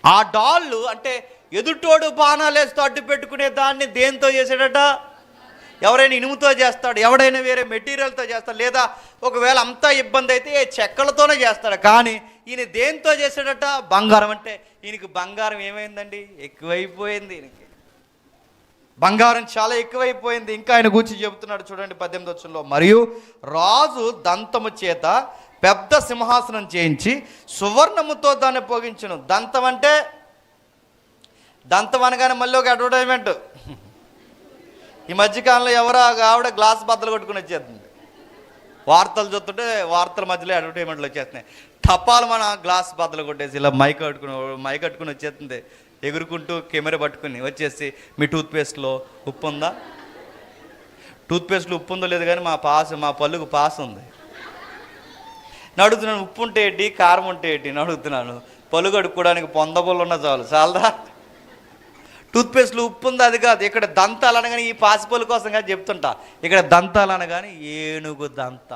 ఆ డాళ్ళు అంటే ఎదుటోడు బాణాలు వేస్తూ అడ్డు పెట్టుకునే దాన్ని దేంతో చేసాడట? ఎవరైనా ఇనుముతో చేస్తాడు, ఎవడైనా వేరే మెటీరియల్తో చేస్తాడు, లేదా ఒకవేళ అంతా ఇబ్బంది అయితే చెక్కలతోనే చేస్తాడు. కానీ ఈయన దేంతో చేశాడట? బంగారం. అంటే ఈయనకి బంగారం ఏమైందండి? ఎక్కువైపోయింది. ఈయనకి బంగారం చాలా ఎక్కువైపోయింది. ఇంకా ఆయన గురించి చెబుతున్నాడు చూడండి 18వ వచనంలో, మరియు రాజు దంతము చేత పెద్ద సింహాసనం చేయించి సువర్ణముతో దాన్ని పోగించును. దంతం అంటే, దంతం అనగానే మళ్ళీ ఒక అడ్వర్టైజ్మెంట్. ఈ మధ్యకాలంలో ఎవరో ఆవిడ గ్లాస్ బద్దలు కొట్టుకుని వచ్చేస్తుంది. వార్తలు చూస్తుంటే వార్తల మధ్యలో అడ్వర్టైజ్మెంట్లు వచ్చేస్తున్నాయి. టపాలు మన గ్లాస్ బద్దలు కొట్టేసి ఇలా మైక్ కట్టుకుని వచ్చేస్తుంది, ఎగురుకుంటూ కెమెరా పట్టుకుని వచ్చేసి, మీ టూత్పేస్ట్లో ఉప్పు ఉందా? టూత్పేస్ట్లో ఉప్పు ఉందో లేదు కానీ మా పళ్ళుకు పాస్ ఉంది. అడుగుతున్నాను, ఉప్పు ఉంటే ఏంటి, కారం ఉంటే ఏంటి అని అడుగుతున్నాను. పళ్ళు కడుక్కోవడానికి పొందబోళ్ళు ఉన్న చాలదా? టూత్పేస్ట్లో ఉప్పు ఉంది అది కాదు. ఇక్కడ దంతాలు అనగానే ఈ పాసిపళ్ళు కోసం కానీ చెప్తుంటా. ఇక్కడ దంతాలు అనగానే ఏనుగు దంత.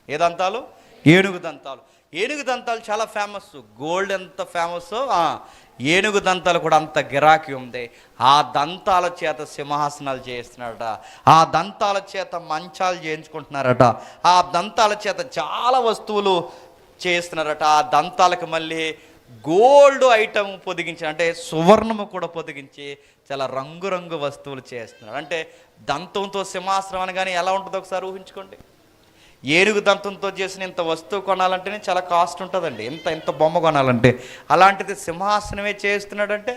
ఏ దంతాలు? ఏనుగు దంతాలు. ఏనుగు దంతాలు చాలా ఫేమస్. గోల్డ్ ఎంత ఫేమస్, ఏనుగు దంతాలు కూడా అంత గిరాకీ ఉంది. ఆ దంతాల చేత సింహాసనాలు చేయిస్తున్నారట, ఆ దంతాల చేత మంచాలు చేయించుకుంటున్నారట, ఆ దంతాల చేత చాలా వస్తువులు చేస్తున్నారట. ఆ దంతాలకు మళ్ళీ గోల్డ్ ఐటమ్ పొదిగించి, అంటే సువర్ణము కూడా పొదిగించి చాలా రంగురంగు వస్తువులు చేస్తున్నారు. అంటే దంతంతో సింహాసనం అనగానే ఎలా ఉంటుందో ఒకసారి ఊహించుకోండి. ఏనుగు దంతంతో చేసిన ఇంత వస్తువు కొనాలంటేనే చాలా కాస్ట్ ఉంటుందండి. ఇంత బొమ్మ కొనాలంటే. అలాంటిది సింహాసనమే చేస్తున్నాడంటే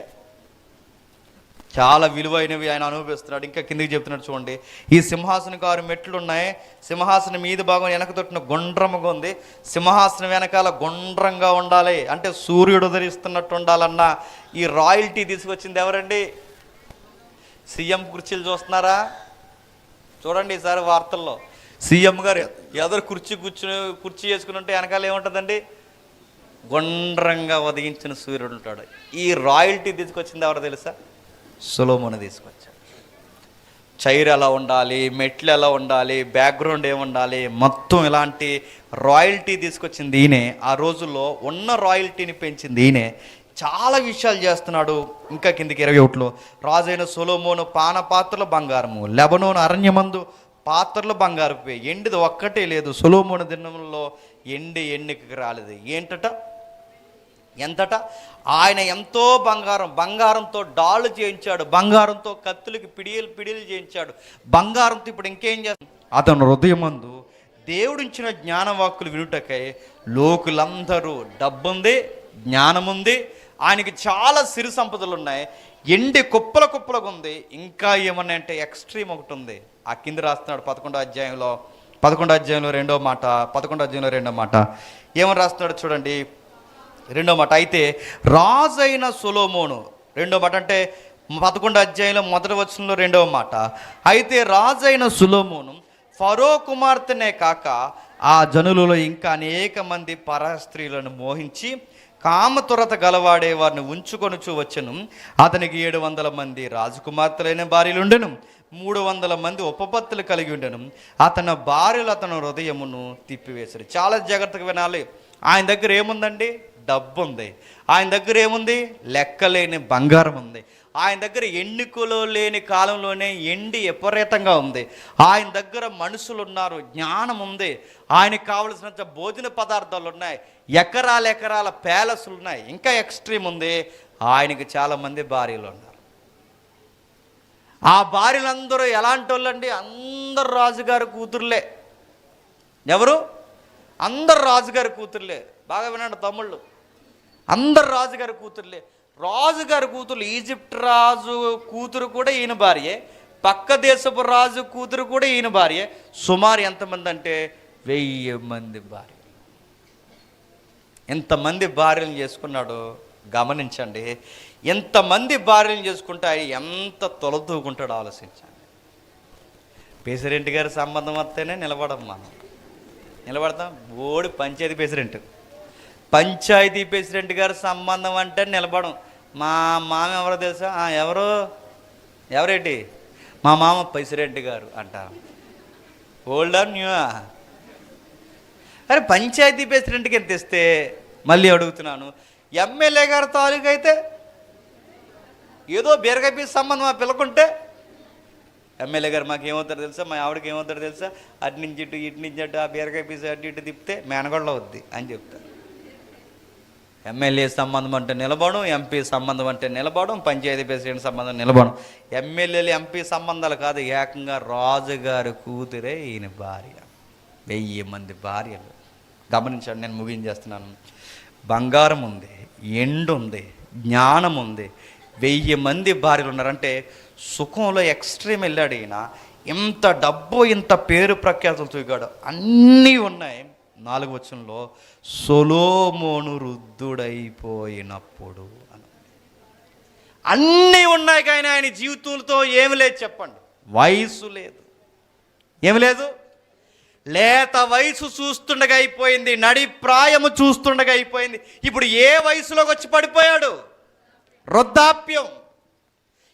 చాలా విలువైనవి ఆయన అనుభవిస్తున్నాడు. ఇంకా కిందికి చెప్తున్నాడు చూడండి, ఈ సింహాసనకు 6 మెట్లు ఉన్నాయి. సింహాసనం మీద భాగం వెనక తొట్టిన గుండ్రముగా ఉంది. సింహాసనం వెనకాల గుండ్రంగా ఉండాలి, అంటే సూర్యుడు ఉదరిస్తున్నట్టు ఉండాలన్న ఈ రాయల్టీ తీసుకొచ్చింది ఎవరండి? సీఎం కుర్చీలు చూస్తున్నారా? చూడండి ఈసారి వార్తల్లో సీఎం గారు ఎదురు కుర్చీ చేసుకుని ఉంటే వెనకాల ఏముంటుందండి? గుండ్రంగా ఉదయించిన సూర్యుడు ఉంటాడు. ఈ రాయల్టీ తీసుకొచ్చింది ఎవరో తెలుసా? సొలొమోను తీసుకొచ్చాడు. చైర్ ఎలా ఉండాలి, మెట్లు ఎలా ఉండాలి, బ్యాక్గ్రౌండ్ ఏముండాలి, మొత్తం ఇలాంటి రాయల్టీ తీసుకొచ్చింది ఈయనే. ఆ రోజుల్లో ఉన్న రాయల్టీని పెంచింది ఈయనే. చాలా విషయాలు చేస్తున్నాడు. ఇంకా కిందికి 21లో, రాజైన సొలొమోను పానపాత్రలు బంగారము, లెబనోను అరణ్యమందు పాత్రలు బంగారపు, ఎండిది ఒక్కటే లేదు. సొలొమోను దినంలో ఎన్నికకి రాలేదు. ఏంటట? ఎంతట? ఆయన ఎంతో బంగారంతో డాళ్ళు చేయించాడు, బంగారంతో కత్తులకి పిడియలు చేయించాడు, బంగారంతో. ఇప్పుడు ఇంకేం చేస్తాడు? అతను హృదయమందు దేవుడిచ్చిన జ్ఞానవాక్కులు వినుటకై లోకులందరూ, డబ్బుంది, జ్ఞానముంది, ఆయనకి చాలా సిరి సంపదలు ఉన్నాయి, ఎండి కుప్పలుగా ఉంది. ఇంకా ఏమన్నాయంటే ఎక్స్ట్రీమ్ ఒకటి ఉంది. ఆ కింద రాస్తున్నాడు 11వ అధ్యాయంలో 2వ మాట, 11వ అధ్యాయంలో 2వ మాట ఏమని రాస్తున్నాడు చూడండి. 2వ మాట, అయితే రాజైన సొలొమోను, 2వ మాట అంటే 11వ అధ్యాయంలో 1వ వచనంలో 2వ మాట, అయితే రాజైన సొలొమోను ఫరో కుమార్తెనే కాక ఆ జనులలో ఇంకా అనేక మంది పరస్త్రీలను మోహించి కామతురత గలవాడే వారిని ఉంచుకొనుచు వచ్చెను. అతనికి 700 మంది రాజకుమార్తెలైన భార్యలు ఉండెను, 300 మంది ఉపపత్తులు కలిగి ఉండెను. అతని భార్యలు అతని హృదయమును తిప్పివేశారు. చాలా జాగ్రత్తగా వినాలి. ఆయన దగ్గర ఏముందండి? డబ్బు ఉంది. ఆయన దగ్గర ఏముంది? లెక్కలేని బంగారం ఉంది. ఆయన దగ్గర ఎన్నికలో లేని కాలంలోనే ఎండి విపరీతంగా ఉంది. ఆయన దగ్గర మనుషులు ఉన్నారు, జ్ఞానం ఉంది, ఆయనకు కావలసినంత భోజన పదార్థాలు ఉన్నాయి, ఎకరాల ప్యాలెస్లు ఉన్నాయి. ఇంకా ఎక్స్ట్రీమ్ ఉంది, ఆయనకి చాలామంది భార్యలు ఉన్నారు. ఆ భార్యలందరూ ఎలాంటి వాళ్ళండి? అందరు రాజుగారి కూతుర్లే. ఎవరు? అందరు రాజుగారి కూతుర్లే. బాగా వినండి తమ్ముళ్ళు, అందరు రాజుగారి కూతుర్లే. రాజుగారి కూతురు, ఈజిప్ట్ రాజు కూతురు కూడా ఈయన భార్యే, పక్క దేశపు రాజు కూతురు కూడా ఈయన భార్య. సుమారు ఎంతమంది అంటే 1000 మంది భార్య. ఎంతమంది భార్యలను చేసుకున్నాడో గమనించండి. ఎంతమంది భార్యలను చేసుకుంటే ఆయన ఎంత తొలతూకుంటాడో ఆలోచించండి. ప్రెసిడెంట్ గారి సంబంధం వస్తేనే నిలబడం, మనం నిలబడతాం. ఓడి పంచాయతీ ప్రెసిడెంట్ గారి సంబంధం అంటే నిలబడం. మా మామ ఎవరో తెలుసా? ఎవరేంటి మా మామ ప్రెసిడెంట్ గారు అంటారు. ఓల్డా న్యూవా? అరే పంచాయతీ ప్రెసిడెంట్కి ఎంత ఇస్తే, మళ్ళీ అడుగుతున్నాను, ఎమ్మెల్యే గారి తాలూకు అయితే ఏదో బీరకాయ సంబంధం ఆ పిల్లకుంటే, ఎమ్మెల్యే గారు మాకు ఏమవుతారో తెలుసా, మా ఆవిడకి ఏమవుతారో తెలుసా, అటు నుంచి ఇటు ఇటు నుంచి అటు ఆ బీరకాయ పీస్ అటు ఇటు తిప్పితే మేనగొండ అవుద్ది అని చెప్తారు. ఎమ్మెల్యే సంబంధం అంటే నిలబడం, ఎంపీ సంబంధం అంటే నిలబడం, పంచాయతీ ప్రెసిడెంట్ సంబంధం నిలబడం. ఎమ్మెల్యేలు ఎంపీ సంబంధాలు కాదు, ఏకంగా రాజుగారి కూతురే ఈయన భార్య. 1000 మంది భార్యలు. గమనించండి, నేను ముగించేస్తున్నాను. బంగారం ఉంది, ఎండు ఉంది, జ్ఞానం ఉంది, 1000 మంది భార్యలు ఉన్నారంటే సుఖంలో ఎక్స్ట్రీమ్ వెళ్ళాడు ఈయన. ఇంత డబ్బు, ఇంత పేరు ప్రఖ్యాతులు తూగాడు, అన్నీ ఉన్నాయి. 4వ వచనంలో సొలొమోను వృద్ధుడైపోయినప్పుడు అని. అన్నీ ఉన్నాయి కానీ ఆయన జీవితంతో ఏమి లేదు చెప్పండి. వయసు లేదు, ఏమి లేదు. లేత వయసు చూస్తుండగా అయిపోయింది, నడి ప్రాయము చూస్తుండగా అయిపోయింది. ఇప్పుడు ఏ వయసులోకి వచ్చి పడిపోయాడు? వృద్ధాప్యం.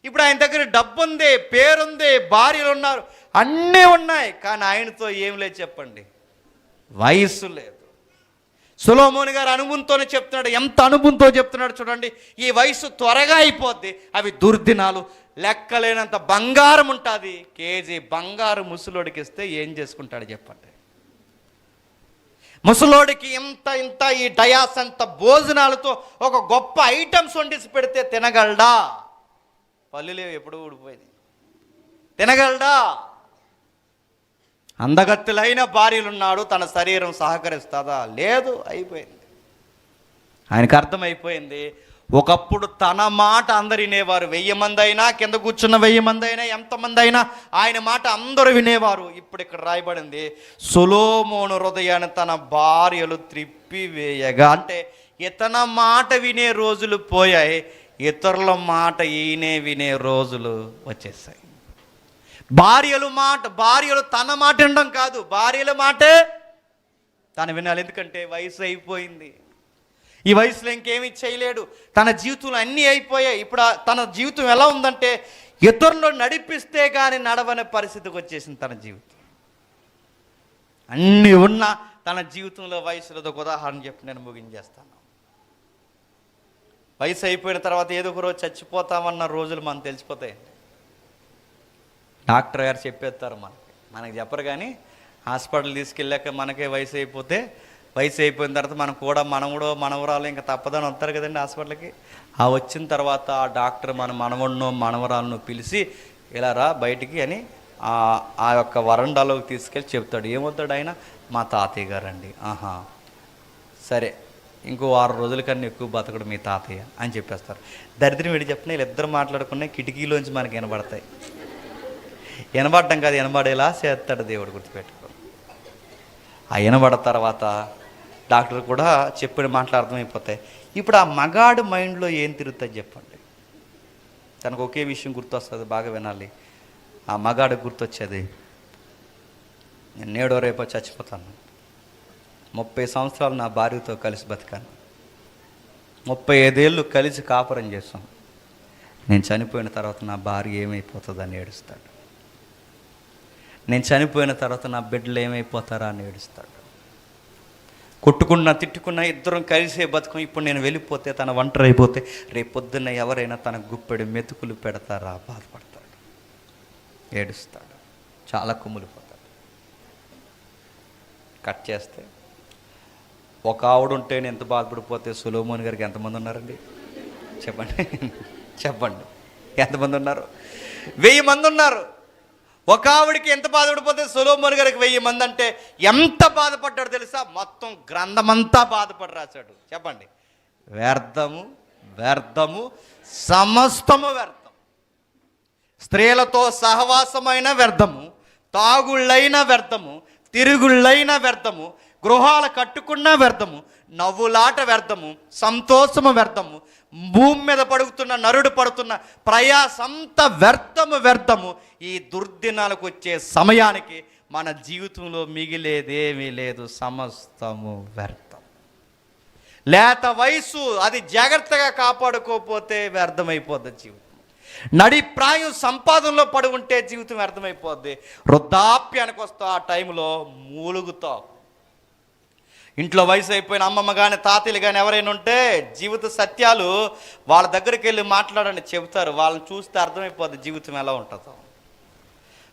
ఇప్పుడు ఆయన దగ్గర డబ్బు ఉంది, పేరుంది, భార్యలు ఉన్నారు, అన్నీ ఉన్నాయి, కానీ ఆయనతో ఏం లేదు చెప్పండి. వయసు లేదు. సొలొమోను గారు అనుభవంతోనే చెప్తున్నాడు. ఎంత అనుభవంతో చెప్తున్నాడు చూడండి. ఈ వయసు త్వరగా అయిపోద్ది, అవి దుర్దినాలు, లెక్కలేనంత బంగారం ఉంటుంది. కేజీ బంగారు ముసలోడికి ఇస్తే ఏం చేసుకుంటాడు చెప్పండి. ముసలోడికి ఇంత ఇంత ఈ డయాస్ అంత భోజనాలతో ఒక గొప్ప ఐటమ్స్ వండిసి పెడితే తినగలడా? పల్లెలు ఎప్పుడు ఊడిపోయింది, తినగలడా? అందగత్తులైన భార్యలున్నాడు, తన శరీరం సహకరిస్తుందా? లేదు, అయిపోయింది. ఆయనకు అర్థమైపోయింది. ఒకప్పుడు తన మాట అందరు వినేవారు. 1000 మంది అయినా, కింద కూర్చున్న 1000 మంది అయినా, ఎంతమంది అయినా ఆయన మాట అందరూ వినేవారు. ఇప్పుడు ఇక్కడ రాయబడింది, సొలొమోను హృదయాన్ని తన భార్యలు త్రిప్పివేయగా, అంటే ఇతన మాట వినే రోజులు పోయాయి, ఇతరుల మాట ఈయనే వినే రోజులు వచ్చేసాయి. భార్యలు తన మాట వినడం కాదు, భార్యల మాటే తను వినాలి. ఎందుకంటే వయసు అయిపోయింది, ఈ వయసులో ఇంకేమీ చేయలేడు, తన జీవితంలో అన్నీ అయిపోయాయి. ఇప్పుడు తన జీవితం ఎలా ఉందంటే ఇతరులు నడిపిస్తే కానీ నడవని పరిస్థితికి వచ్చేసింది తన జీవితం. అన్నీ ఉన్నా తన జీవితంలో వయసులో ఒక ఉదాహరణ చెప్పి నేను ముగించేస్తాను. వయసు అయిపోయిన తర్వాత ఏదో ఒక రోజు చచ్చిపోతామన్న రోజులు మనకు తెలిసిపోతాయండి. డాక్టర్ గారు చెప్పేస్తారు, మనకు చెప్పరు కానీ హాస్పిటల్ తీసుకెళ్ళాక మనకే వయసు అయిపోయిన తర్వాత మనం కూడా మనవరాలు ఇంకా తప్పదని వస్తారు కదండి హాస్పిటల్కి. ఆ వచ్చిన తర్వాత ఆ డాక్టర్ మన మనవడినో మనవరాలను పిలిచి ఇలా రా బయటికి అని ఆ యొక్క వరండాలోకి తీసుకెళ్ళి చెప్తాడు. ఏమవుతాడు ఆయన? మా తాతయ్య గారండి. ఆహా సరే, ఇంకో 6 రోజుల కన్నా ఎక్కువ బతకడు మీ తాతయ్య అని చెప్పేస్తారు. దరిద్రం వీడి చెప్పిన వీళ్ళిద్దరు మాట్లాడుకునే కిటికీలోంచి మనకి వినబడతాయి. వినబడటం కాదు, వినబడేలా చేస్తాడు దేవుడు, గుర్తుపెట్టుకో. ఆ వినబడ తర్వాత డాక్టర్ కూడా చెప్పిన మాటలు అర్థమైపోతాయి. ఇప్పుడు ఆ మగాడు మైండ్లో ఏం తిరుగుతుంది చెప్పండి. తనకు ఒకే విషయం గుర్తొస్తుంది, బాగా వినాలి. ఆ మగాడు గుర్తొచ్చేది, నేను నేడో రేపో చచ్చిపోతాను, 30 సంవత్సరాలు నా భార్యతో కలిసి బతికాను, 35 ఏళ్ళు కలిసి కాపురం చేస్తాం, నేను చనిపోయిన తర్వాత నా భార్య ఏమైపోతుందని ఏడుస్తాడు. నేను చనిపోయిన తర్వాత నా బిడ్డలు ఏమైపోతారా అని ఏడుస్తాడు. కొట్టుకున్నా తిట్టుకున్నా ఇద్దరం కలిసే బతుకం. ఇప్పుడు నేను వెళ్ళిపోతే, తన ఒంటరి అయిపోతే, రేపు పొద్దున్న ఎవరైనా తన గుప్పెడు మెతుకులు పెడతారా? బాధపడతాడు, ఏడుస్తాడు, చాలా కుమ్ములిపోతాడు. కట్ చేస్తే ఒక ఆవిడ ఉంటే ఎంత బాధపడిపోతే సొలొమోను గారికి ఎంతమంది ఉన్నారండి చెప్పండి. ఎంతమంది ఉన్నారు? 1000 మంది ఉన్నారు. ఒక ఆవిడికి ఎంత బాధపడిపోతే సొలొమోను గారికి 1000 మంది అంటే ఎంత బాధపడ్డాడు తెలుసా? మొత్తం గ్రంథమంతా బాధపడి రాశాడు. చెప్పండి, వ్యర్థము సమస్తము వ్యర్థం. స్త్రీలతో సహవాసమైన వ్యర్థము, తాగుళ్ళైన వ్యర్థము, తిరుగుళ్ళైన వ్యర్థము, గృహాలు కట్టుకున్న వ్యర్థము, నవ్వులాట వ్యర్థము, సంతోషము వ్యర్థము, భూమి మీద పడుతున్న నరుడు పడుతున్న ప్రయాసంత వ్యర్థము. ఈ దుర్దినాలకు వచ్చే సమయానికి మన జీవితంలో మిగిలేదేమీ లేదు, సమస్తము వ్యర్థం. లేత వయసు అది జాగ్రత్తగా కాపాడుకోకపోతే వ్యర్థమైపోద్ది జీవితం. నడిప్రాయం సంపాదనలో పడి ఉంటే జీవితం వ్యర్థమైపోద్ది. వృద్ధాప్యానికి వస్తావు, ఆ టైంలో మూలుగుతావు. ఇంట్లో వయసు అయిపోయిన అమ్మమ్మ కానీ తాతయ్యలు కానీ ఎవరైనా ఉంటే జీవిత సత్యాలు వాళ్ళ దగ్గరికి వెళ్ళి మాట్లాడని చెబుతారు. వాళ్ళని చూస్తే అర్థమైపోద్ది జీవితం ఎలా ఉంటుందో.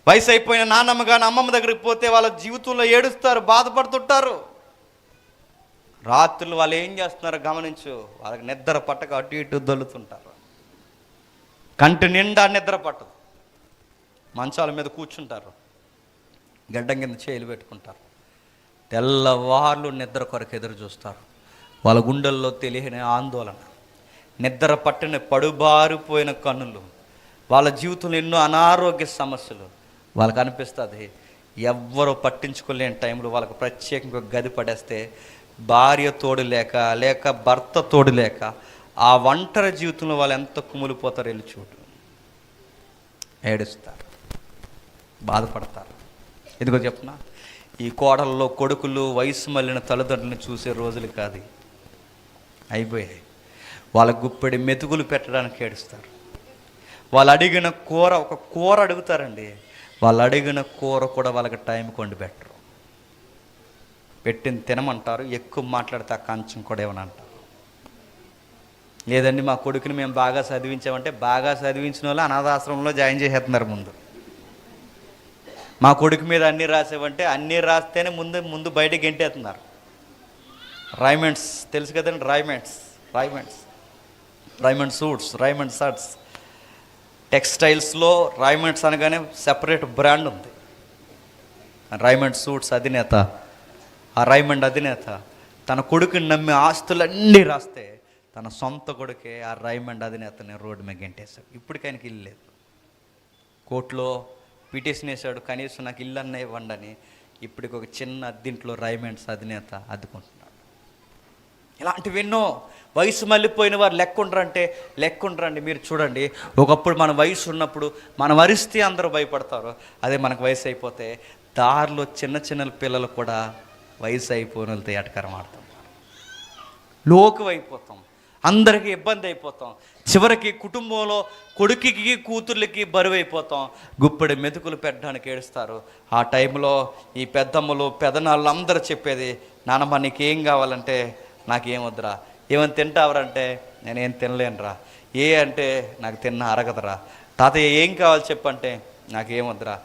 వయసు అయిపోయిన నాన్నమ్మ కానీ అమ్మమ్మ దగ్గరికి పోతే వాళ్ళ జీవితంలో ఏడుస్తారు, బాధపడుతుంటారు. రాత్రులు వాళ్ళు ఏం చేస్తున్నారో గమనించు. వాళ్ళకి నిద్ర పట్టక అటు ఇటు దొల్లుతుంటారు. కంటి నిండా నిద్ర పట్టదు. మంచాల మీద కూర్చుంటారు, గడ్డం కింద చేతులు పెట్టుకుంటారు. తెల్లవార్లు నిద్ర కొరకు ఎదురు చూస్తారు. వాళ్ళ గుండెల్లో తెలియని ఆందోళన, నిద్ర పట్టిన పడుబారిపోయిన కన్నులు, వాళ్ళ జీవితంలో ఎన్నో అనారోగ్య సమస్యలు. వాళ్ళకి అనిపిస్తుంది ఎవ్వరూ పట్టించుకోలేని టైంలో వాళ్ళకు ప్రత్యేకంగా గది పడేస్తే భార్య తోడు లేక భర్త తోడు లేక ఆ ఒంటరి జీవితంలో వాళ్ళు ఎంత కుమిలిపోతారు. వెళ్ళి చూడు, ఏడుస్తారు, బాధపడతారు. ఎందుకో చెప్తున్నా, ఈ కోడల్లో కొడుకులు వయసు మళ్ళిన తల్లిదండ్రులను చూసే రోజులు కాదు, అయిపోయాయి. వాళ్ళ గుప్పెడి మెతుకులు పెట్టడానికి ఏడుస్తారు. వాళ్ళు అడిగిన కూర, ఒక కూర అడుగుతారండి, వాళ్ళు అడిగిన కూర కూడా వాళ్ళకి టైం కొండి పెట్టరు. పెట్టింది తినమంటారు, ఎక్కువ మాట్లాడితే ఆ కంచం కూడా ఏమని అంటారు. లేదండి మా కొడుకుని మేము బాగా చదివించామంటే బాగా చదివించిన వాళ్ళు అనాథాశ్రమంలో జాయిన్ చేసేస్తున్నారు ముందు. మా కొడుకు మీద అన్నీ రాసేవంటే అన్నీ రాస్తేనే ముందు బయటకు గెంటేస్తున్నారు. రైమండ్స్ తెలుసు కదండి, రైమండ్ సూట్స్, రైమండ్ షర్ట్స్, టెక్స్టైల్స్లో రైమండ్స్ అనగానే సెపరేట్ బ్రాండ్ ఉంది. రైమండ్ సూట్స్ అధినేత, ఆ రైమండ్ అధినేత తన కొడుకుని నమ్మి ఆస్తులన్నీ రాస్తే తన సొంత కొడుకే ఆ రైమండ్ అధినేతని రోడ్డు మీద గెంటేశాడు. ఇప్పటికి ఆయనకి ఇల్లు లేదు. కోర్టులో పిటిషన్ వేశాడు, కనీసం నాకు ఇల్లు అన్న ఇవ్వండి అని. ఇప్పటికి ఒక చిన్న అద్దెంట్లో రైమండ్స్ అధినేత అద్దుకుంటున్నాడు. ఇలాంటివి ఎన్నో. వయసు మళ్ళీపోయిన వారు లెక్కుండ్రండి. మీరు చూడండి, ఒకప్పుడు మన వయసు ఉన్నప్పుడు మన వరిస్తే అందరూ భయపడతారు. అదే మనకు వయసు అయిపోతే దారిలో చిన్న పిల్లలు కూడా వయసు అయిపోయిన వాళ్ళతో ఎటకరం ఆడతాం, లోకు అయిపోతాం, అందరికీ ఇబ్బంది అయిపోతాం. చివరికి కుటుంబంలో కొడుకుకి కూతుర్లకి బరువు అయిపోతాం. గుప్పెడి మెతుకులు పెట్టడానికి ఏడుస్తారు. ఆ టైంలో ఈ పెద్దమ్మలు పెదనాళ్ళు అందరూ చెప్పేది, నానమ్మ నీకేం కావాలంటే నాకేం వద్దురా, ఏమని తింటావరంటే నేనేం తినలేనురా, ఏ అంటే నాకు తిన్న అరగదురా, తాతయ్య ఏం కావాలి చెప్పంటే నాకేం వద్దురా,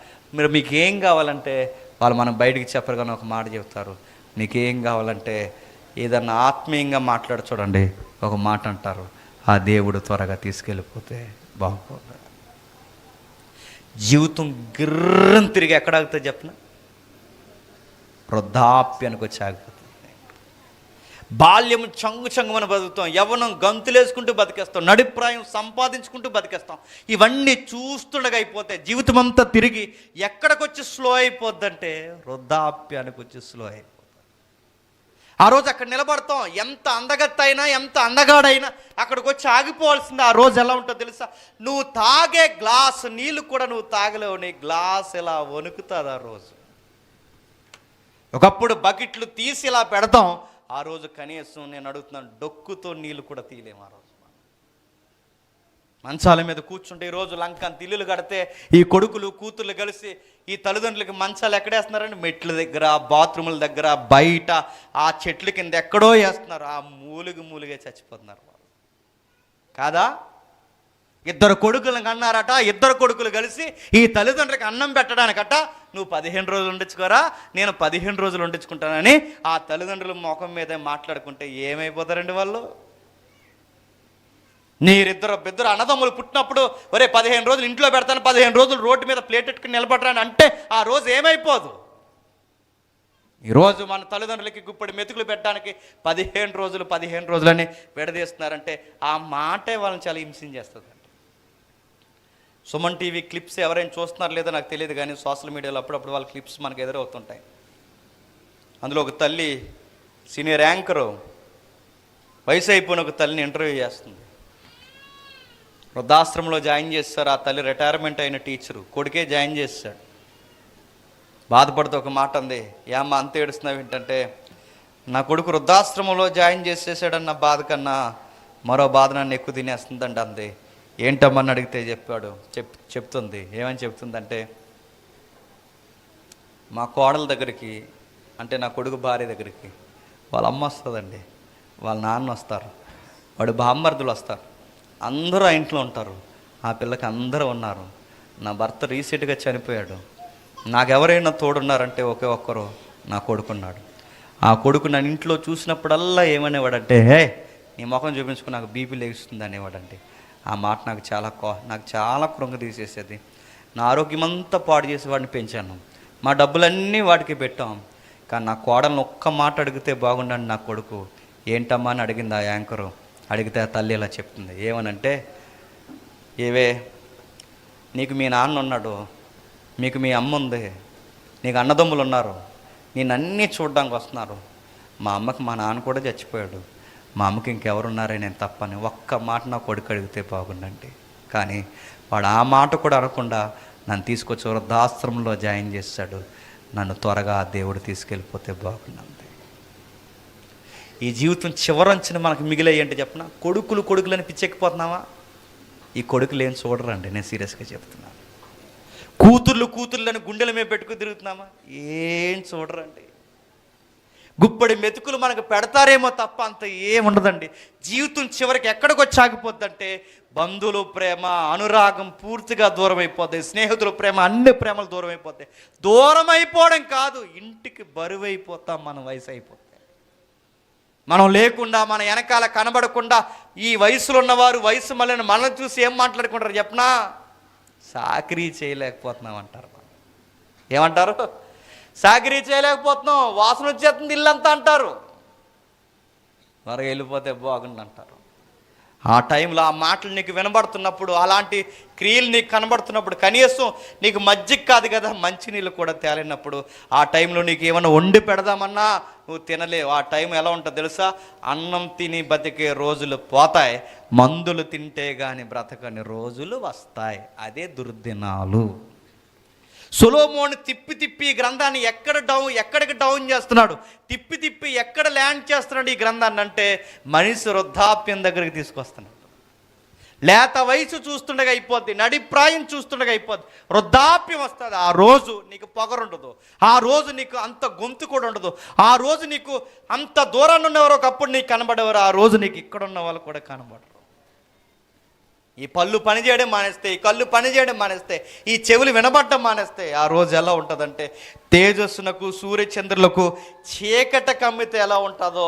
మీకు ఏం కావాలంటే వాళ్ళు మనం బయటికి చెప్పరు కానీ ఒక మాట చెప్తారు, నీకేం కావాలంటే ఏదన్నా ఆత్మీయంగా మాట్లాడు చూడండి, ఒక మాట అంటారు, ఆ దేవుడు త్వరగా తీసుకెళ్ళిపోతే బాగుపోదు. జీవితం గిర్రని తిరిగి ఎక్కడ ఆగుతుంది చెప్పిన? వృద్ధాప్యానికి వచ్చి ఆగుతుంది. బాల్యం చంగుమన బతుకుతాం, యవ్వనం గంతులేసుకుంటూ బతికేస్తాం, నడిప్రాయం సంపాదించుకుంటూ బతికేస్తాం. ఇవన్నీ చూస్తుండగా అయిపోతే జీవితం అంతా తిరిగి ఎక్కడికొచ్చి స్లో అయిపోద్దంటే వృద్ధాప్యానికి వచ్చి స్లో అయిపోతుంది. ఆ రోజు అక్కడ నిలబడతాం, ఎంత అందగత్త అయినా ఎంత అందగాడైనా అక్కడికి వచ్చి ఆగిపోవాల్సింది. ఆ రోజు ఎలా ఉంటుందో తెలుసా? నువ్వు తాగే గ్లాసు నీళ్ళు కూడా నువ్వు తాగలేవు, నీ గ్లాస్ ఇలా వణుకుతుంది. ఆ రోజు ఒకప్పుడు బకెట్లు తీసి ఇలా పెడతాం, ఆ రోజు కనీసం నేను అడుగుతున్నాను డొక్కుతో నీళ్ళు కూడా తీయలేము. ఆ రోజు మంచాల మీద కూర్చుంటే, ఈరోజు లంకంత ఇల్లులు కడితే ఈ కొడుకులు కూతుర్లు కలిసి ఈ తల్లిదండ్రులకి మంచాలు ఎక్కడేస్తున్నారండి? మెట్ల దగ్గర, బాత్రూముల దగ్గర, బయట, ఆ చెట్ల కింద ఎక్కడో వేస్తున్నారు. ఆ మూలిగే చచ్చిపోతున్నారు వాళ్ళు కాదా? ఇద్దరు కొడుకులను కన్నారట, ఇద్దరు కొడుకులు కలిసి ఈ తల్లిదండ్రులకి అన్నం పెట్టడానికట నువ్వు 15 రోజులు ఉండించుకోరా, నేను 15 రోజులు ఉండించుకుంటానని ఆ తల్లిదండ్రుల ముఖం మీదే మాట్లాడుకుంటే ఏమైపోతారండి వాళ్ళు? బిద్దరు అన్నదమ్ములు పుట్టినప్పుడు ఒరే 15 రోజులు ఇంట్లో పెడతాను, 15 రోజులు రోడ్డు మీద ప్లేట్ ఎట్టుకుని నిలబడరాని అంటే ఆ రోజు ఏమైపోదు? ఈరోజు మన తల్లిదండ్రులకి గుప్పడి మెతుకులు పెట్టడానికి 15 రోజులని విడదీస్తున్నారంటే ఆ మాటే వాళ్ళని చాలా హింసించేస్తుంది. సుమన్ టీవీ క్లిప్స్ ఎవరైనా చూస్తున్నారో లేదో నాకు తెలియదు, కానీ సోషల్ మీడియాలో అప్పుడప్పుడు వాళ్ళ క్లిప్స్ మనకు ఎదురవుతుంటాయి. అందులో ఒక తల్లి, సీనియర్ యాంకరు, వయసు అయిపోయిన ఒక తల్లిని ఇంటర్వ్యూ చేస్తుంది. వృద్ధాశ్రమంలో జాయిన్ చేస్తారు. ఆ తల్లి రిటైర్మెంట్ అయిన టీచరు, కొడుకే జాయిన్ చేస్తాడు. బాధపడుతూ ఒక మాట అంది, ఏమ్మా అంత ఏడుస్తున్నావు ఏంటంటే, నా కొడుకు వృద్ధాశ్రమంలో జాయిన్ చేసేసాడన్న బాధ కన్నా మరో బాధ నన్ను ఎక్కువ తినేస్తుందండి అంది. ఏంటమ్మని అడిగితే చెప్తుంది. ఏమని చెప్తుందంటే, మా కోడల దగ్గరికి, అంటే నా కొడుకు భార్య దగ్గరికి వాళ్ళ అమ్మ వస్తుందండి, వాళ్ళ నాన్న వస్తారు, వాడు బామ్మర్దులు వస్తారు, అందరూ ఆ ఇంట్లో ఉంటారు. ఆ పిల్లకి అందరూ ఉన్నారు. నా భర్త రీసెంట్గా చనిపోయాడు, నాకెవరైనా తోడున్నారంటే ఒకే ఒక్కరు నా కొడుకున్నాడు. ఆ కొడుకు నన్ను ఇంట్లో చూసినప్పుడల్లా ఏమనేవాడంటే, హే నీ ముఖం చూపించుకుని నాకు బీపీ లేస్తుంది అనేవాడండి. ఆ మాట నాకు చాలా కృంగ తీసేసేది. నా ఆరోగ్యం అంతా పాడు చేసి వాడిని పెంచాను, మా డబ్బులన్నీ వాడికి పెట్టాం. కానీ నా కోడలను ఒక్క మాట అడిగితే బాగుండండి నా కొడుకు. ఏంటమ్మా అని అడిగింది ఆ యాంకరు. అడిగితే ఆ తల్లి ఇలా చెప్తుంది, ఏమనంటే, ఏవే నీకు మీ నాన్న ఉన్నాడు, మీకు మీ అమ్మ ఉంది, నీకు అన్నదమ్ములు ఉన్నారు, నేను అన్నీ చూడడానికి వస్తున్నారు. మా అమ్మకి మా నాన్న కూడా చచ్చిపోయాడు, మా అమ్మకి ఇంకెవరున్నారే నేను తప్పని ఒక్క మాట నా కొడుకు అడిగితే బాగుండండి. కానీ వాడు ఆ మాట కూడా అనకుండా నన్ను తీసుకొచ్చి వృద్ధాశ్రమంలో జాయిన్ చేశాడు. నన్ను త్వరగా దేవుడు తీసుకెళ్ళిపోతే బాగుండండి. ఈ జీవితం చివరంచిన మనకు మిగిలేయంటే చెప్పిన కొడుకులని పిచ్చెక్కిపోతున్నావా? ఈ కొడుకులు ఏం చూడరండి, నేను సీరియస్గా చెప్తున్నాను. కూతుర్లని గుండెల మీద పెట్టుకుని తిరుగుతున్నామా? ఏం చూడరండి. గుప్పడి మెతుకులు మనకు పెడతారేమో తప్ప అంత ఏముండదండి. జీవితం చివరికి ఎక్కడికి వచ్చి ఆగిపోద్దంటే, బంధువుల ప్రేమ, అనురాగం పూర్తిగా దూరం అయిపోతాయి, స్నేహితుల ప్రేమ, అన్ని ప్రేమలు దూరం అయిపోతాయి. దూరం అయిపోవడం కాదు, ఇంటికి బరువు అయిపోతాం. మన వయసు అయిపోతాం, మనం లేకుండా, మన వెనకాల కనబడకుండా ఈ వయసులో ఉన్నవారు వయసు మళ్ళీ మనల్ని చూసి ఏం మాట్లాడుకుంటారు చెప్పనా? సాకిరీ చేయలేకపోతున్నాం అంటారు. ఏమంటారు? సాకిరీ చేయలేకపోతున్నాం, వాసన వచ్చేస్తుంది ఇల్లంతా అంటారు. త్వరగా వెళ్ళిపోతే బాగుంది అంటారు. ఆ టైంలో ఆ మాటలు నీకు వినబడుతున్నప్పుడు, అలాంటి క్రియలు నీకు కనబడుతున్నప్పుడు, కనీసం నీకు మజ్జిగ కాదు కదా మంచినీళ్ళు కూడా తేలినప్పుడు, ఆ టైంలో నీకు ఏమైనా వండి పెడదామన్నా నువ్వు తినలేవు. ఆ టైం ఎలా ఉంటుంది తెలుసా? అన్నం తిని బతికే రోజులు పోతాయి, మందులు తింటే కానీ బ్రతకని రోజులు వస్తాయి. అదే దుర్దినాలు. సొలొమోను తిప్పి ఈ గ్రంథాన్ని ఎక్కడికి డౌన్ చేస్తున్నాడు, తిప్పి ఎక్కడ ల్యాండ్ చేస్తున్నాడు ఈ గ్రంథాన్ని అంటే, మనిషి వృద్ధాప్యం దగ్గరికి తీసుకొస్తున్నాడు. లేత వయసు చూస్తుండగా అయిపోద్ది, నడిప్రాయం చూస్తుండగా అయిపోద్ది, వృద్ధాప్యం వస్తుంది. ఆ రోజు నీకు పొగరుండదు, ఆ రోజు నీకు అంత గొంతు కూడా ఉండదు, ఆ రోజు నీకు అంత దూరాన్ని ఉన్నవారు ఒకప్పుడు నీకు కనబడేవారు, ఆ రోజు నీకు ఇక్కడ ఉన్న వాళ్ళు కూడా కనబడరు. ఈ పళ్ళు పనిచేయడం మానేస్తే, ఈ కళ్ళు పనిచేయడం మానేస్తే, ఈ చెవులు వినబడటం మానేస్తే, ఆ రోజు ఎలా ఉంటుందంటే, తేజస్సునకు సూర్యచంద్రులకు చీకట కమ్మితే ఎలా ఉంటుందో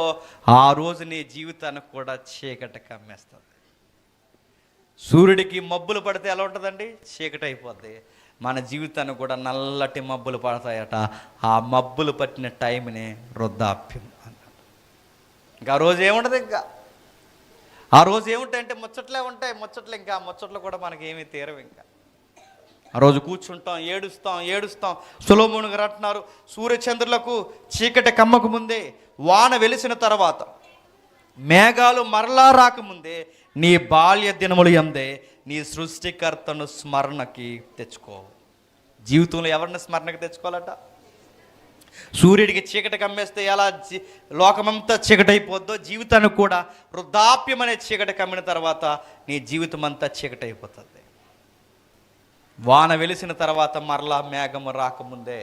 ఆ రోజు నీ జీవితానికి కూడా చీకట కమ్మేస్తుంది. సూర్యుడికి మబ్బులు పడితే ఎలా ఉంటుందండి? చీకటి అయిపోద్ది. మన జీవితానికి కూడా నల్లటి మబ్బులు పడతాయట. ఆ మబ్బులు పట్టిన టైంని వృద్ధాప్యం అన్నాడు. ఇంకా ఆ రోజు ఏముండదు, ఇంకా ఆ రోజు ఏముంటాయంటే ముచ్చట్లే ఉంటాయి. ఇంకా ముచ్చట్లు కూడా మనకి ఏమీ తీరవు. ఇంకా ఆ రోజు కూర్చుంటాం, ఏడుస్తాం. సొలొమోను గారు అంటున్నారు, సూర్యచంద్రులకు చీకటి కమ్మకు ముందే, వాన వెలిసిన తర్వాత, మేఘాలు మరలా రాకముందే, నీ బాల్య దినములు యందే నీ సృష్టికర్తను స్మరణకి తెచ్చుకో. జీవితంలో ఎవరిని స్మరణకి తెచ్చుకోవాలట? సూర్యుడికి చీకటి కమ్మేస్తే ఎలా లోకమంతా చీకటి అయిపోద్దో, జీవితానికి కూడా వృద్ధాప్యం అనే చీకటి కమ్మిన తర్వాత నీ జీవితం అంతా చీకటి అయిపోతుంది. వాన వెలిసిన తర్వాత మరలా మేఘము రాకముందే,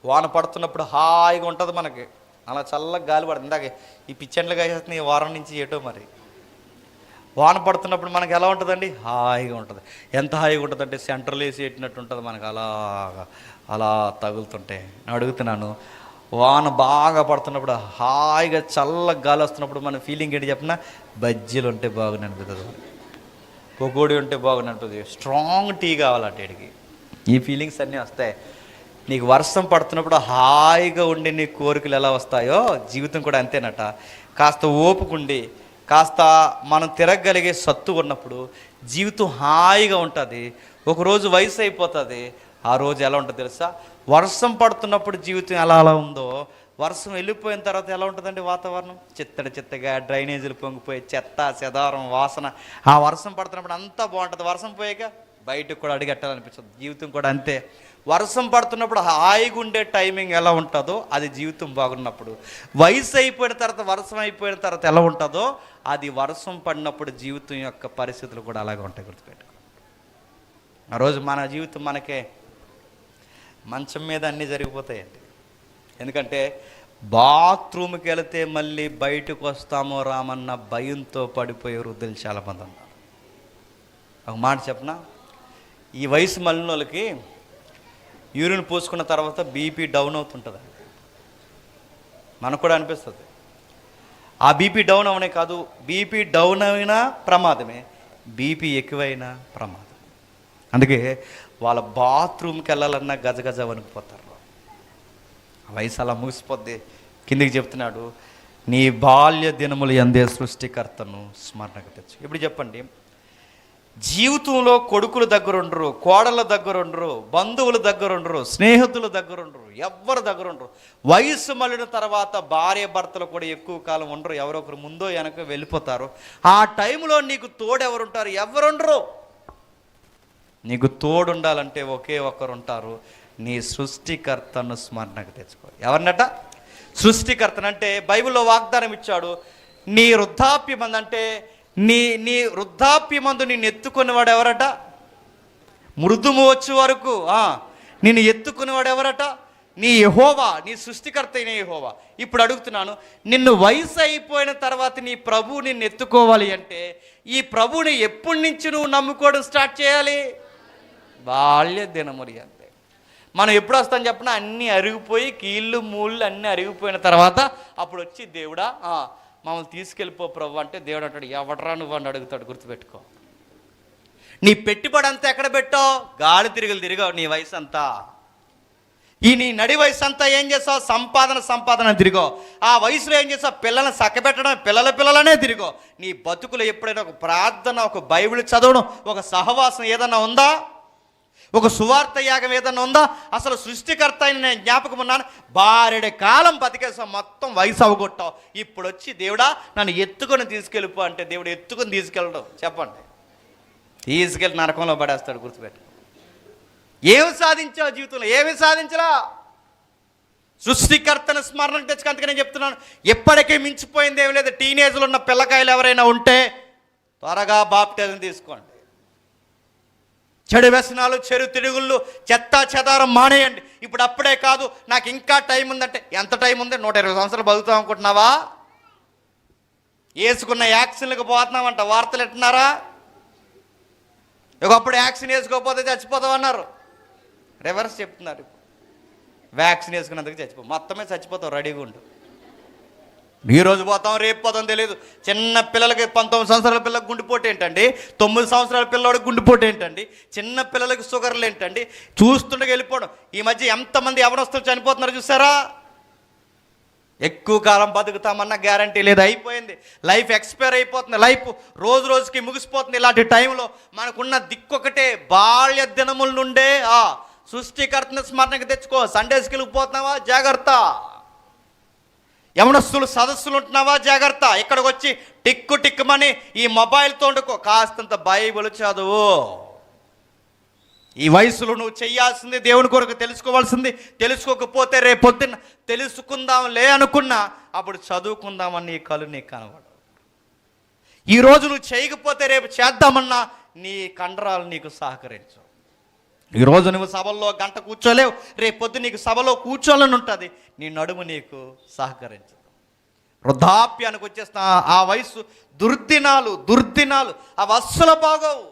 వాన పడుతున్నప్పుడు హాయిగా ఉంటుంది మనకి, అలా చల్లగా గాలి పడుతుంది. ఇందాక ఈ పిచ్చెండ్లుగా వేస్తుంది ఈ వారం నుంచి ఏటో మరి. వాన పడుతున్నప్పుడు మనకి ఎలా ఉంటుందండి? హాయిగా ఉంటుంది. ఎంత హాయిగా ఉంటుందంటే సెంట్రల్ వేసి పెట్టినట్టు ఉంటుంది మనకు, అలా తగులుతుంటే. నేను అడుగుతున్నాను, వాన బాగా పడుతున్నప్పుడు హాయిగా చల్లగా గాలి వస్తున్నప్పుడు మన ఫీలింగ్ ఏంటి చెప్పినా? బజ్జీలు ఉంటే బాగుంది అనిపిస్తుంది, పకోడీ ఉంటే బాగుంది అనిపిస్తుంది, స్ట్రాంగ్ టీ కావాలంటే ఇడికి. ఈ ఫీలింగ్స్ అన్నీ వస్తాయి. నీకు వర్షం పడుతున్నప్పుడు హాయిగా ఉండి నీ కోరికలు ఎలా వస్తాయో జీవితం కూడా అంతేనట. కాస్త ఓపుకుండి కాస్త మనం తిరగగలిగే సత్తు ఉన్నప్పుడు జీవితం హాయిగా ఉంటుంది. ఒకరోజు వయసు అయిపోతుంది, ఆ రోజు ఎలా ఉంటుంది తెలుసా? వర్షం పడుతున్నప్పుడు జీవితం ఎలా అలా ఉందో, వర్షం వెళ్ళిపోయిన తర్వాత ఎలా ఉంటుందండి వాతావరణం? చిత్తగా డ్రైనేజీలు పొంగిపోయి చెత్త చెదారం వాసన. ఆ వర్షం పడుతున్నప్పుడు అంతా బాగుంటుంది, వర్షం పోయాక బయటకు కూడా అడిగట్టాలనిపిస్తుంది. జీవితం కూడా అంతే. వర్షం పడుతున్నప్పుడు హాయిగా ఉండే టైమింగ్ ఎలా ఉంటుందో అది జీవితం బాగున్నప్పుడు, వయసు అయిపోయిన తర్వాత వర్షం అయిపోయిన తర్వాత ఎలా ఉంటుందో అది వర్షం పడినప్పుడు జీవితం యొక్క పరిస్థితులు కూడా అలాగే ఉంటాయి. గుర్తుపెట్టుకో. ఆ రోజు మన జీవితం మనకే మంచం మీద అన్నీ జరిగిపోతాయండి. ఎందుకంటే బాత్రూమ్కి వెళితే మళ్ళీ బయటకు వస్తామో రామన్న భయంతో పడిపోయే వృద్ధులు చాలామంది ఉన్నారు. ఒక మాట చెప్పనా, ఈ వయసు మళ్ళిన వాళ్ళకి యూరిన్ పోసుకున్న తర్వాత బీపీ డౌన్ అవుతుంటుంది. మనకు కూడా అనిపిస్తుంది. ఆ బీపీ డౌన్ అవనే కాదు, బీపీ డౌన్ అయినా ప్రమాదమే, బీపీ ఎక్కువైనా ప్రమాదం. అందుకే వాళ్ళ బాత్రూమ్కి వెళ్ళాలన్నా గజగజ వణికిపోతారు. వయసు అలా ముగిసిపోద్ది. కిందికి చెప్తున్నాడు, నీ బాల్య దినములు యందే సృష్టికర్తను స్మరణకు తెచ్చు. ఇప్పుడు చెప్పండి, జీవితంలో కొడుకుల దగ్గర ఉండరు, కోడళ్ళ దగ్గర ఉండరు, బంధువుల దగ్గర ఉండరు, స్నేహితుల దగ్గర ఉండరు, ఎవ్వరి దగ్గర ఉండరు. వయసు మళ్ళిన తర్వాత భార్య భర్తలు కూడా ఎక్కువ కాలం ఉండరు. ఎవరొకరు ముందో వెనక వెళ్ళిపోతారు. ఆ టైంలో నీకు తోడు ఎవరుంటారు? ఎవరుండరు. నీకు తోడు ఉండాలంటే ఒకే ఒక్కరు ఉంటారు, నీ సృష్టికర్తను స్మరణకు తెచ్చుకో. ఎవరినట? సృష్టికర్తనంటే బైబిల్లో వాగ్దానం ఇచ్చాడు. నీ వృద్ధాప్యమందు అంటే నీ వృద్ధాప్యమందు నిన్ను ఎత్తుకునేవాడు ఎవరట? మృదుము వచ్చే వరకు నిన్ను ఎత్తుకునేవాడు ఎవరట? నీ యెహోవా, నీ సృష్టికర్త అయిన యెహోవా. ఇప్పుడు అడుగుతున్నాను, నిన్ను వయసు అయిపోయిన తర్వాత నీ ప్రభువు నిన్ను ఎత్తుకోవాలి అంటే ఈ ప్రభువుని ఎప్పటి నుంచి నువ్వు నమ్ముకోవడం స్టార్ట్ చేయాలి? బాల్య దినములు అంతే. మనం ఎప్పుడు వస్తాం చెప్పినా అన్నీ అరిగిపోయి కీళ్ళు మూళ్ళు అన్నీ అరిగిపోయిన తర్వాత అప్పుడు వచ్చి దేవుడా మమ్మల్ని తీసుకెళ్ళిపో ప్రభు అంటే దేవుడు అంటాడు, ఎవడరా నువ్వు అని అడుగుతాడు. గుర్తుపెట్టుకో. నీ పెట్టుబడి అంతా ఎక్కడ పెట్టావు? గాలి తిరిగావు నీ వయసు అంతా. నీ నడి వయసు అంతా ఏం చేస్తావు? సంపాదన తిరిగావు. ఆ వయసులో ఏం చేస్తావు? పిల్లల్ని చక్కబెట్టడం, పిల్లలనే తిరిగావు. నీ బతుకులో ఎప్పుడైనా ఒక ప్రార్థన, ఒక బైబిల్ చదవడం, ఒక సహవాసం ఏదన్నా ఉందా? ఒక సువార్త యాగం ఏదన్నా ఉందా? అసలు సృష్టికర్త అయిన నేను జ్ఞాపకం ఉన్నాను. బారెడే కాలం బతికేసాం, మొత్తం వయసు అవగొట్టావు. ఇప్పుడు వచ్చి దేవుడా నన్ను ఎత్తుకొని తీసుకెళ్ళిపో అంటే దేవుడు ఎత్తుకొని తీసుకెళ్ళడం. చెప్పండి, తీసుకెళ్ళి నరకంలో పడేస్తాడు. గుర్తుపెట్టు. ఏమి సాధించావు జీవితంలో? ఏమి సాధించలా. సృష్టికర్తను స్మరణకు తెచ్చుకు. అందుకే నేను చెప్తున్నాను, ఎప్పటికీ మించిపోయింది ఏమి లేదు. టీనేజ్లో ఉన్న పిల్లకాయలు ఎవరైనా ఉంటే త్వరగా బాప్టిజం తీసుకోండి. చెడు వ్యసనాలు, చెడు తిరుగుళ్ళు, చెత్త చెదారం మానేయండి. ఇప్పుడు అప్పుడే కాదు, నాకు ఇంకా టైం ఉందంటే ఎంత టైం ఉంది? 120 సంవత్సరాలు బతుకుతాం అనుకుంటున్నావా? వేసుకున్న యాక్సిన్లకు పోతున్నామంట. వార్తలు ఎట్టున్నారా? ఒకప్పుడు యాక్సిన్ వేసుకోకపోతే చచ్చిపోతావు అన్నారు. రివర్స్ చెప్తున్నారు. వ్యాక్సిన్ వేసుకున్నందుకు చచ్చిపో, మొత్తమే చచ్చిపోతావు. రెడీగా ఉండు. ఈరోజు పోతాం, రేపు పోతాం తెలియదు. చిన్న పిల్లలకి 19 సంవత్సరాల పిల్లలకు గుండెపోటు ఏంటండి? 9 సంవత్సరాల పిల్లవాడికి గుండెపోటు ఏంటండి? చిన్న పిల్లలకి షుగర్లు ఏంటండి? చూస్తుండగా వెళ్ళిపోవడం. ఈ మధ్య ఎంతమంది యవనస్తులు చనిపోతున్నారు చూసారా? ఎక్కువ కాలం బతుకుతామన్న గ్యారంటీ లేదు. అయిపోయింది. లైఫ్ ఎక్స్పైర్ అయిపోతుంది. లైఫ్ రోజు రోజుకి ముగిసిపోతుంది. ఇలాంటి టైంలో మనకున్న దిక్కొకటే, బాల్య దినముల నుండే సృష్టికర్తను స్మరణకు తెచ్చుకో. సండే స్కూల్కి పోతున్నావా? జాగ్రత్త. యవనస్తులు సదస్సులు ఉంటున్నావా? జాగ్రత్త. ఇక్కడికి వచ్చి టిక్కుమని ఈ మొబైల్తో వండుకో. కాస్తంత బైబిల్ చదువు. ఈ వయసులో నువ్వు చెయ్యాల్సింది, దేవుని కొరకు తెలుసుకోవాల్సింది. తెలుసుకోకపోతే రేపొద్దున తెలుసుకుందాంలే అనుకున్నా అప్పుడు చదువుకుందామని నీ కళ్ళు నీకు కనబడు. ఈరోజు నువ్వు చేయకపోతే రేపు చేద్దామన్నా నీ కండరాలు నీకు సహకరించు. ఈరోజు నువ్వు సభల్లో గంట కూర్చోలేవు, రేపొద్దు నీకు సభలో కూర్చోవాలని ఉంటుంది, నీ నడుము నీకు సహకరించదు. వృద్ధాప్యానికి వచ్చేస్తా ఆ వయసు దుర్దినాలు అవి అస్సలు బాగోవు.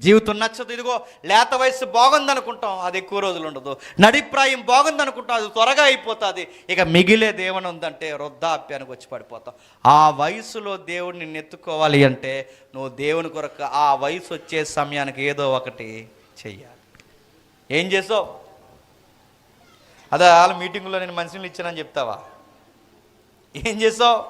జీవితం నచ్చదు. ఇదిగో లేత వయసు బాగుంది అనుకుంటాం, అది ఎక్కువ రోజులు ఉండదు. నడిప్రాయం బాగుంది అనుకుంటాం, అది త్వరగా అయిపోతుంది. ఇక మిగిలేది ఏమైనా ఉందంటే వృద్ధాప్యానికి వచ్చి పడిపోతాం. ఆ వయసులో దేవుడిని నెత్తుకోవాలి అంటే నువ్వు దేవుని కొరకు ఆ వయసు వచ్చే సమయానికి ఏదో ఒకటి చెయ్యాలి. ఏం చేసావు? అదే వాళ్ళ మీటింగ్లో నేను మనుషులు ఇచ్చానని చెప్తావా? ఏం చేసావు?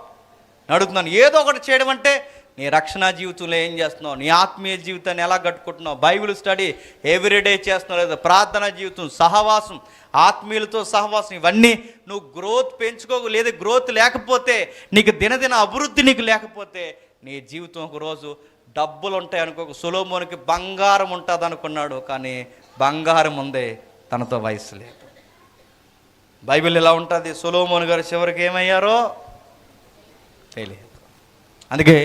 అడుగుతున్నాను, ఏదో ఒకటి చేయడం అంటే నీ రక్షణ జీవితంలో ఏం చేస్తున్నావు, నీ ఆత్మీయ జీవితాన్ని ఎలా కట్టుకుంటున్నావు, బైబిల్ స్టడీ ఎవ్రీడే చేస్తున్నావు లేదా, ప్రార్థన జీవితం, సహవాసం, ఆత్మీయులతో సహవాసం, ఇవన్నీ నువ్వు గ్రోత్ పెంచుకోకు, లేదా గ్రోత్ లేకపోతే, నీకు దినదిన అభివృద్ధి నీకు లేకపోతే, నీ జీవితం ఒకరోజు డబ్బులు ఉంటాయి అనుకో. సొలొమోనుకి బంగారం ఉంటుంది అనుకున్నాడు, కానీ బంగారం ఉందే, తనతో వయసు లేదు. బైబిల్ ఎలా ఉంటుంది, సొలొమోను గారు చివరికి ఏమయ్యారో తెలియదు. అందుకే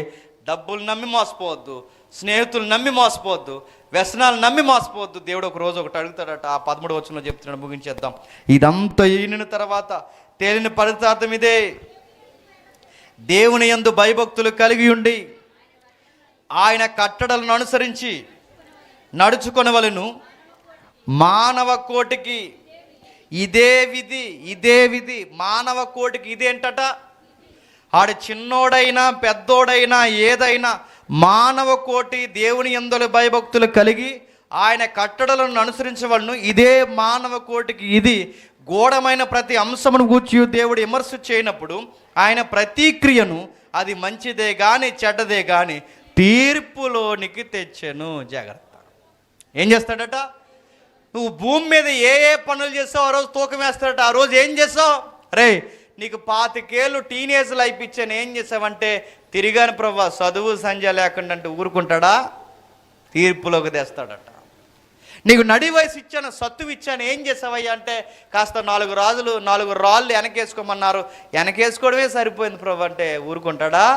డబ్బులు నమ్మి మోసపోవద్దు, స్నేహితులు నమ్మి మోసపోవద్దు, వ్యసనాలు నమ్మి మోసపోవద్దు. దేవుడు ఒక రోజు ఒకటి అడుగుతాడట. ఆ 13వ వచనంలో చెప్తున్నాడు, ముగించేద్దాం. ఇదంతా ఈనిన తర్వాత తేలిన పదార్థం ఇదే, దేవుని యందు భయభక్తులు కలిగి ఉండి ఆయన కట్టడలను అనుసరించి నడుచుకొనవలెను. మానవ కోటికి ఇదే విధి. మానవ కోటికి ఇదేంటట, ఆడు చిన్నోడైనా పెద్దోడైనా ఏదైనా మానవ కోటి దేవుని యందు భయభక్తులు కలిగి ఆయన కట్టడలను అనుసరించవలను. ఇదే మానవ కోటికి ఇది. గూఢమైన ప్రతి అంశమును గూర్చి దేవుడు విమర్శ చేయనప్పుడు ఆయన ప్రతి క్రియను, అది మంచిదే కానీ చెడ్డదే కానీ, తీర్పులోనికి తెచ్చెను. జాగ్రత్త. ఏం చేస్తాడట, నువ్వు భూమి మీద ఏ పనులు చేస్తావు ఆ రోజు తూకం వేస్తాడట. ఆ రోజు ఏం చేస్తావు, రే నీకు 25 ఏళ్ళు టీనేజ్ లైఫ్ ఇచ్చాను, ఏం చేసావంటే తిరిగాను ప్రభా, చదువు సంధ్య లేకుండా అంటే ఊరుకుంటాడా, తీర్పులోకి తెస్తాడట. నీకు నడి వయసు ఇచ్చాను, సత్తువు ఇచ్చాను, ఏం చేసావయ్యా అంటే కాస్త 4 రాళ్ళు వెనకేసుకోమన్నారు, వెనకేసుకోవడమే సరిపోయింది ప్రభు అంటే ఊరుకుంటాడా.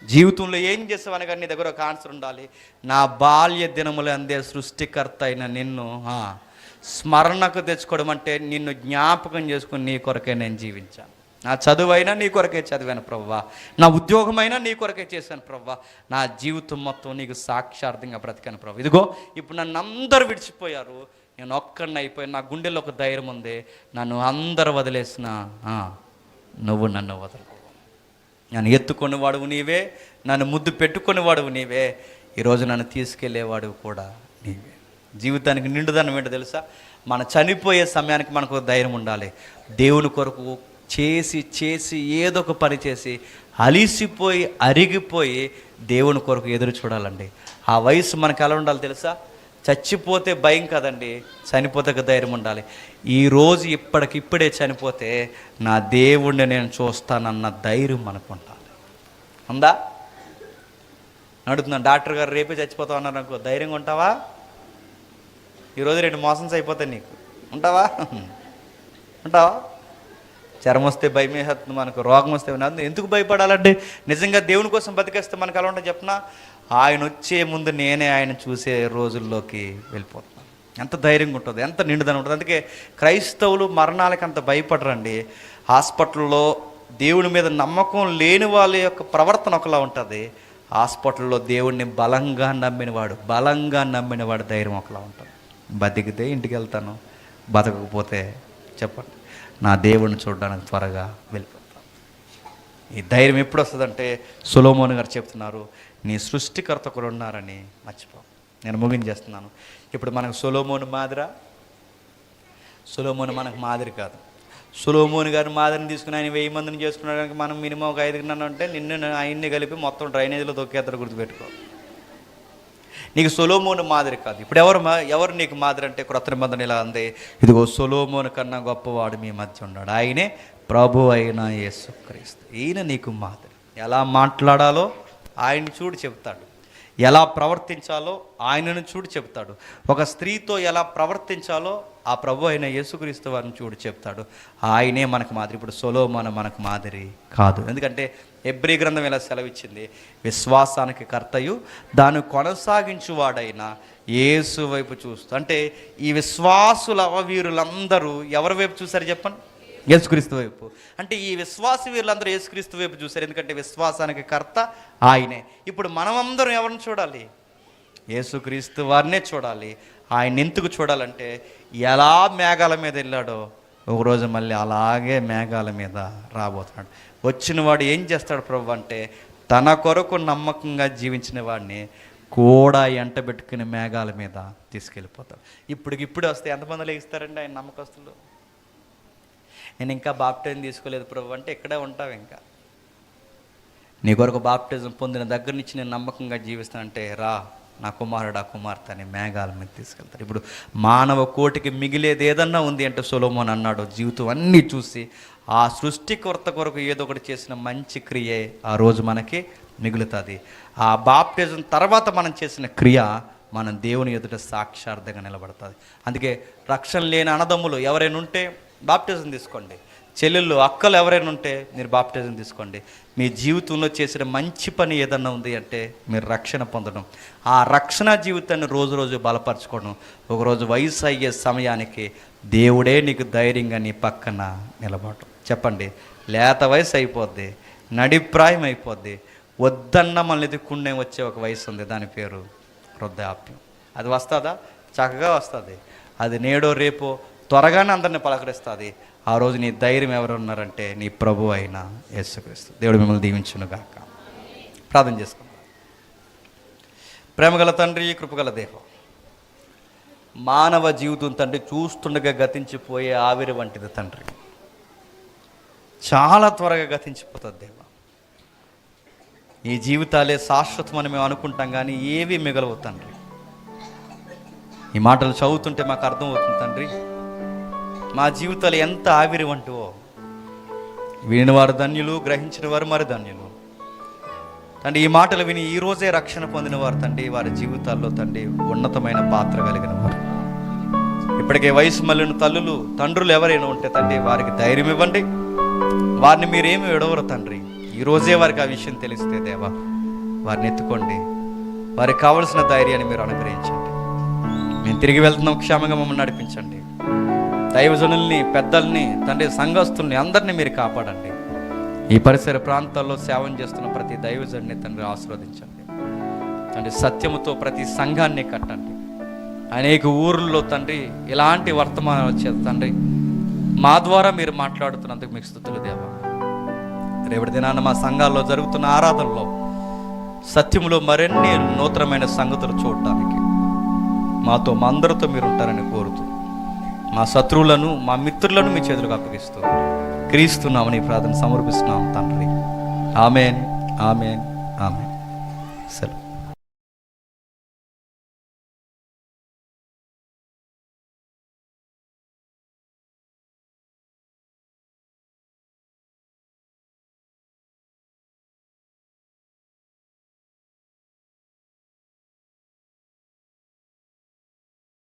జీవితంలో ఏం చేసావని కానీ నీ దగ్గర ఒక ఆన్సర్ ఉండాలి. నా బాల్య దినములు అందే సృష్టికర్త అయిన నిన్ను స్మరణకు తెచ్చుకోవడం అంటే నిన్ను జ్ఞాపకం చేసుకుని నీ కొరకే నేను జీవించాను. నా చదువైనా నీ కొరకే చదివాను ప్రవ్వా, నా ఉద్యోగమైనా నీ కొరకే చేశాను ప్రవ్వా, నా జీవితం మొత్తం నీకు సాక్షార్థంగా బ్రతికాను ప్రభు. ఇదిగో ఇప్పుడు నన్ను అందరూ విడిచిపోయారు, నేను ఒక్కడిని అయిపోయాను, నా గుండెల్లో ఒక ధైర్యం ఉంది, నన్ను అందరూ వదిలేసిన నువ్వు నన్ను వదలకు. నన్ను ఎత్తుకొని వాడువు నీవే, నన్ను ముద్దు పెట్టుకొని వాడువు నీవే, ఈరోజు నన్ను తీసుకెళ్ళేవాడు కూడా నీవే. జీవితానికి నిండుదనం ఏంటో తెలుసా, మన చనిపోయే సమయానికి మనకు ధైర్యం ఉండాలి. దేవుని కొరకు చేసి ఏదో ఒక పని చేసి అలిసిపోయి అరిగిపోయి దేవుని కొరకు ఎదురు చూడాలండి. ఆ వయసు మనకు ఎలా ఉండాలి తెలుసా, చచ్చిపోతే భయం కదండి, చనిపోతే ధైర్యం ఉండాలి. ఈరోజు ఇప్పటికిప్పుడే చనిపోతే నా దేవుణ్ణి నేను చూస్తానన్న ధైర్యం మనకు ఉండాలి. ఉందా? అడుగుతున్నాను, డాక్టర్ గారు రేపే చచ్చిపోతావు అన్నారు అనుకో, ధైర్యంగా ఉంటావా? ఈరోజు 2 మోషన్స్ అయిపోతాయి నీకు, ఉంటావా? జ్వరం వస్తే భయమే హత్తుంది, మనకు రోగం వస్తే ఎందుకు భయపడాలంటే, నిజంగా దేవుని కోసం బతికేస్తే మనకు ఎలా ఉంటుంది చెప్పనా, ఆయన వచ్చే ముందు నేనే ఆయన చూసే రోజుల్లోకి వెళ్ళిపోతున్నాను. ఎంత ధైర్యంగా ఉంటుంది, ఎంత నిండుదనం ఉంటుంది. అందుకే క్రైస్తవులు మరణాలకి అంత భయపడరండి. హాస్పిటల్లో దేవుని మీద నమ్మకం లేని వాళ్ళ యొక్క ప్రవర్తన ఒకలా ఉంటుంది, హాస్పిటల్లో దేవుణ్ణి బలంగా నమ్మినవాడు ధైర్యం ఒకలా ఉంటుంది. బతికితే ఇంటికి వెళ్తాను, బతకకపోతే చెప్పండి నా దేవుణ్ణి చూడడానికి త్వరగా వెళ్ళిపోతాను. ఈ ధైర్యం ఎప్పుడు వస్తుందంటే సొలొమోను గారు చెప్తున్నారు, నీ సృష్టికర్త కూడా ఉన్నారని మర్చిపో. నేను ముగించేస్తున్నాను. ఇప్పుడు మనకు సొలొమోను మనకు మాదిరి కాదు. సొలొమోను గారి మాదిరిని తీసుకుని ఆయన 1000 మందిని చేసుకున్నాడానికి మనం మినిమం ఒక 5 అంటే నిన్ను ఆయన్ని కలిపి మొత్తం డ్రైనేజీలో తొక్కేద్దరు, గుర్తుపెట్టుకో. నీకు సొలొమోను మాదిరి కాదు. ఇప్పుడు ఎవరు నీకు మాదిరి అంటే క్రొత్త నిబంధన ఇలా అంది, ఇదిగో సొలొమోను కన్నా గొప్పవాడు మీ మధ్య ఉన్నాడు, ఆయనే ప్రభు అయిన యేసుక్రీస్తు. ఈయన నీకు మాదిరి. ఎలా మాట్లాడాలో ఆయన్ని చూడు చెప్తాడు, ఎలా ప్రవర్తించాలో ఆయనను చూడు చెప్తాడు, ఒక స్త్రీతో ఎలా ప్రవర్తించాలో ఆ ప్రభు అయిన యేసుక్రీస్తు వారిని చూడు చెప్తాడు. ఆయనే మనకు మాదిరి. ఇప్పుడు సొలొమోను మనకు మాదిరి కాదు. ఎందుకంటే హెబ్రీ గ్రంథం ఇలా సెలవిచ్చింది, విశ్వాసానికి కర్తయు దాన్ని కొనసాగించువాడైన యేసు వైపు చూస్తూ. అంటే ఈ విశ్వాసుల వీరులందరూ ఎవరి వైపు చూశారు చెప్పండి? యేసుక్రీస్తు వైపు. అంటే ఈ విశ్వాస వీరులందరూ యేసుక్రీస్తు వైపు చూశారు, ఎందుకంటే విశ్వాసానికి కర్త ఆయనే. ఇప్పుడు మనమందరం ఎవరిని చూడాలి? యేసుక్రీస్తు వారినే చూడాలి. ఆయన ఎందుకు చూడాలంటే ఎలా మేఘాల మీద వెళ్ళాడో ఒకరోజు మళ్ళీ అలాగే మేఘాల మీద రాబోతున్నాడు. వచ్చిన వాడు ఏం చేస్తాడు ప్రభు అంటే, తన కొరకు నమ్మకంగా జీవించిన వాడిని కూడా ఎంటబెట్టుకుని మేఘాల మీద తీసుకెళ్ళిపోతాడు. ఇప్పుడు వస్తే ఎంతమంది లేగిస్తారండి ఆయన నమ్మకస్తులు? నేను ఇంకా బాప్టిజం తీసుకోలేదు ప్రభు అంటే ఇక్కడే ఉంటావు, ఇంకా నీ కొరకు బాప్టిజం పొందిన దగ్గర నుంచి నేను నమ్మకంగా జీవిస్తానంటే రా నా కుమారుడు ఆ కుమార్తె అని మేఘాల మీద తీసుకెళ్తారు. ఇప్పుడు మానవ కోటికి మిగిలేది ఏదన్నా ఉంది అంటే సొలొమోన్ అన్నాడు, జీవితం అన్నీ చూసి ఆ సృష్టికర్త కొరకు ఏదో ఒకటి చేసిన మంచి క్రియే ఆ రోజు మనకి మిగులుతుంది. ఆ బాప్టిజం తర్వాత మనం చేసిన క్రియ మనం దేవుని ఎదుట సాక్షార్థంగా నిలబడుతుంది. అందుకే రక్షణ లేని అన్నదమ్ములు ఎవరైనా ఉంటే బాప్టిజం తీసుకోండి. చెల్లెళ్ళు అక్కలు ఎవరైనా ఉంటే మీరు బాప్టిజం తీసుకోండి. మీ జీవితంలో చేసిన మంచి పని ఏదన్నా ఉంది అంటే మీరు రక్షణ పొందడం, ఆ రక్షణ జీవితాన్ని రోజు రోజు బలపరచుకోవడం. ఒకరోజు వయసు అయ్యే సమయానికి దేవుడే నీకు ధైర్యంగా నీ పక్కన నిలబడటం. చెప్పండి, లేత వయసు అయిపోద్ది, నడిప్రాయం అయిపోద్ది, వద్దన్న మనల్ని ఎదుక్కుండే వచ్చే ఒక వయసు ఉంది, దాని పేరు వృద్ధాప్యం. అది వస్తుందా? చక్కగా వస్తుంది. అది నేడో రేపో త్వరగానే అందరిని పలకరిస్తుంది. ఆ రోజు నీ ధైర్యం ఎవరు ఉన్నారంటే నీ ప్రభు అయిన యేసుక్రీస్తు. దేవుడు మిమ్మల్ని దీవించునుగాక. ప్రార్థన చేసుకుందాం. ప్రేమగల తండ్రి, కృపగల దేవం, మానవ జీవితం తండ్రి చూస్తుండగా గతించిపోయే ఆవిరి వంటిది తండ్రి. చాలా త్వరగా గతించిపోతుంది దేవా. ఈ జీవితాలే శాశ్వతమని మేము అనుకుంటాం కానీ ఏవి మిగలవు తండ్రి. ఈ మాటలు చదువుతుంటే మాకు అర్థమవుతుంది తండ్రి, మా జీవితాలు ఎంత ఆవిరి వంటివో. విని వారు ధన్యులు, గ్రహించిన వారు మరి ధన్యులు తండ్రి. ఈ మాటలు విని ఈరోజే రక్షణ పొందిన వారు తండ్రి, వారి జీవితాల్లో తండ్రి ఉన్నతమైన పాత్ర కలిగిన వారు. ఇప్పటికే వయసు మళ్ళిన తల్లులు తండ్రులు ఎవరైనా ఉంటే తండ్రి వారికి ధైర్యం ఇవ్వండి. వారిని మీరేమి విడవరు తండ్రి. ఈరోజే వారికి ఆ విషయం తెలిస్తే దేవా వారిని ఎత్తుకోండి. వారికి కావలసిన ధైర్యాన్ని మీరు అనుగ్రహించండి. మేము తిరిగి వెళ్తున్నాం, క్షేమంగా మమ్మల్ని నడిపించండి. దైవజనుల్ని, పెద్దల్ని తండ్రి, సంఘస్థుల్ని అందరినీ మీరు కాపాడండి. ఈ పరిసర ప్రాంతాల్లో సేవం చేస్తున్న ప్రతి దైవజనుని తండ్రి ఆశీర్వదించండి తండ్రి. సత్యముతో ప్రతి సంఘాన్ని కట్టండి. అనేక ఊర్లలో తండ్రి ఇలాంటి వర్తమానం వచ్చేది తండ్రి. మా ద్వారా మీరు మాట్లాడుతున్నందుకు మీకు స్తుతులు దేవా. రేపటి దినాన మా సంఘాల్లో జరుగుతున్న ఆరాధనలో సత్యములో మరిన్ని నూతనమైన సంగతులు చూడటానికి మాతో, మా అందరితో మీరు ఉంటారని కోరుతూ మా శత్రువులను, మా మిత్రులను మీ చేతులకు అప్పగిస్తూ క్రీస్తున్నామని ప్రార్థన సమర్పిస్తున్నాం తండ్రి. Amen, amen, amen. సెలవు.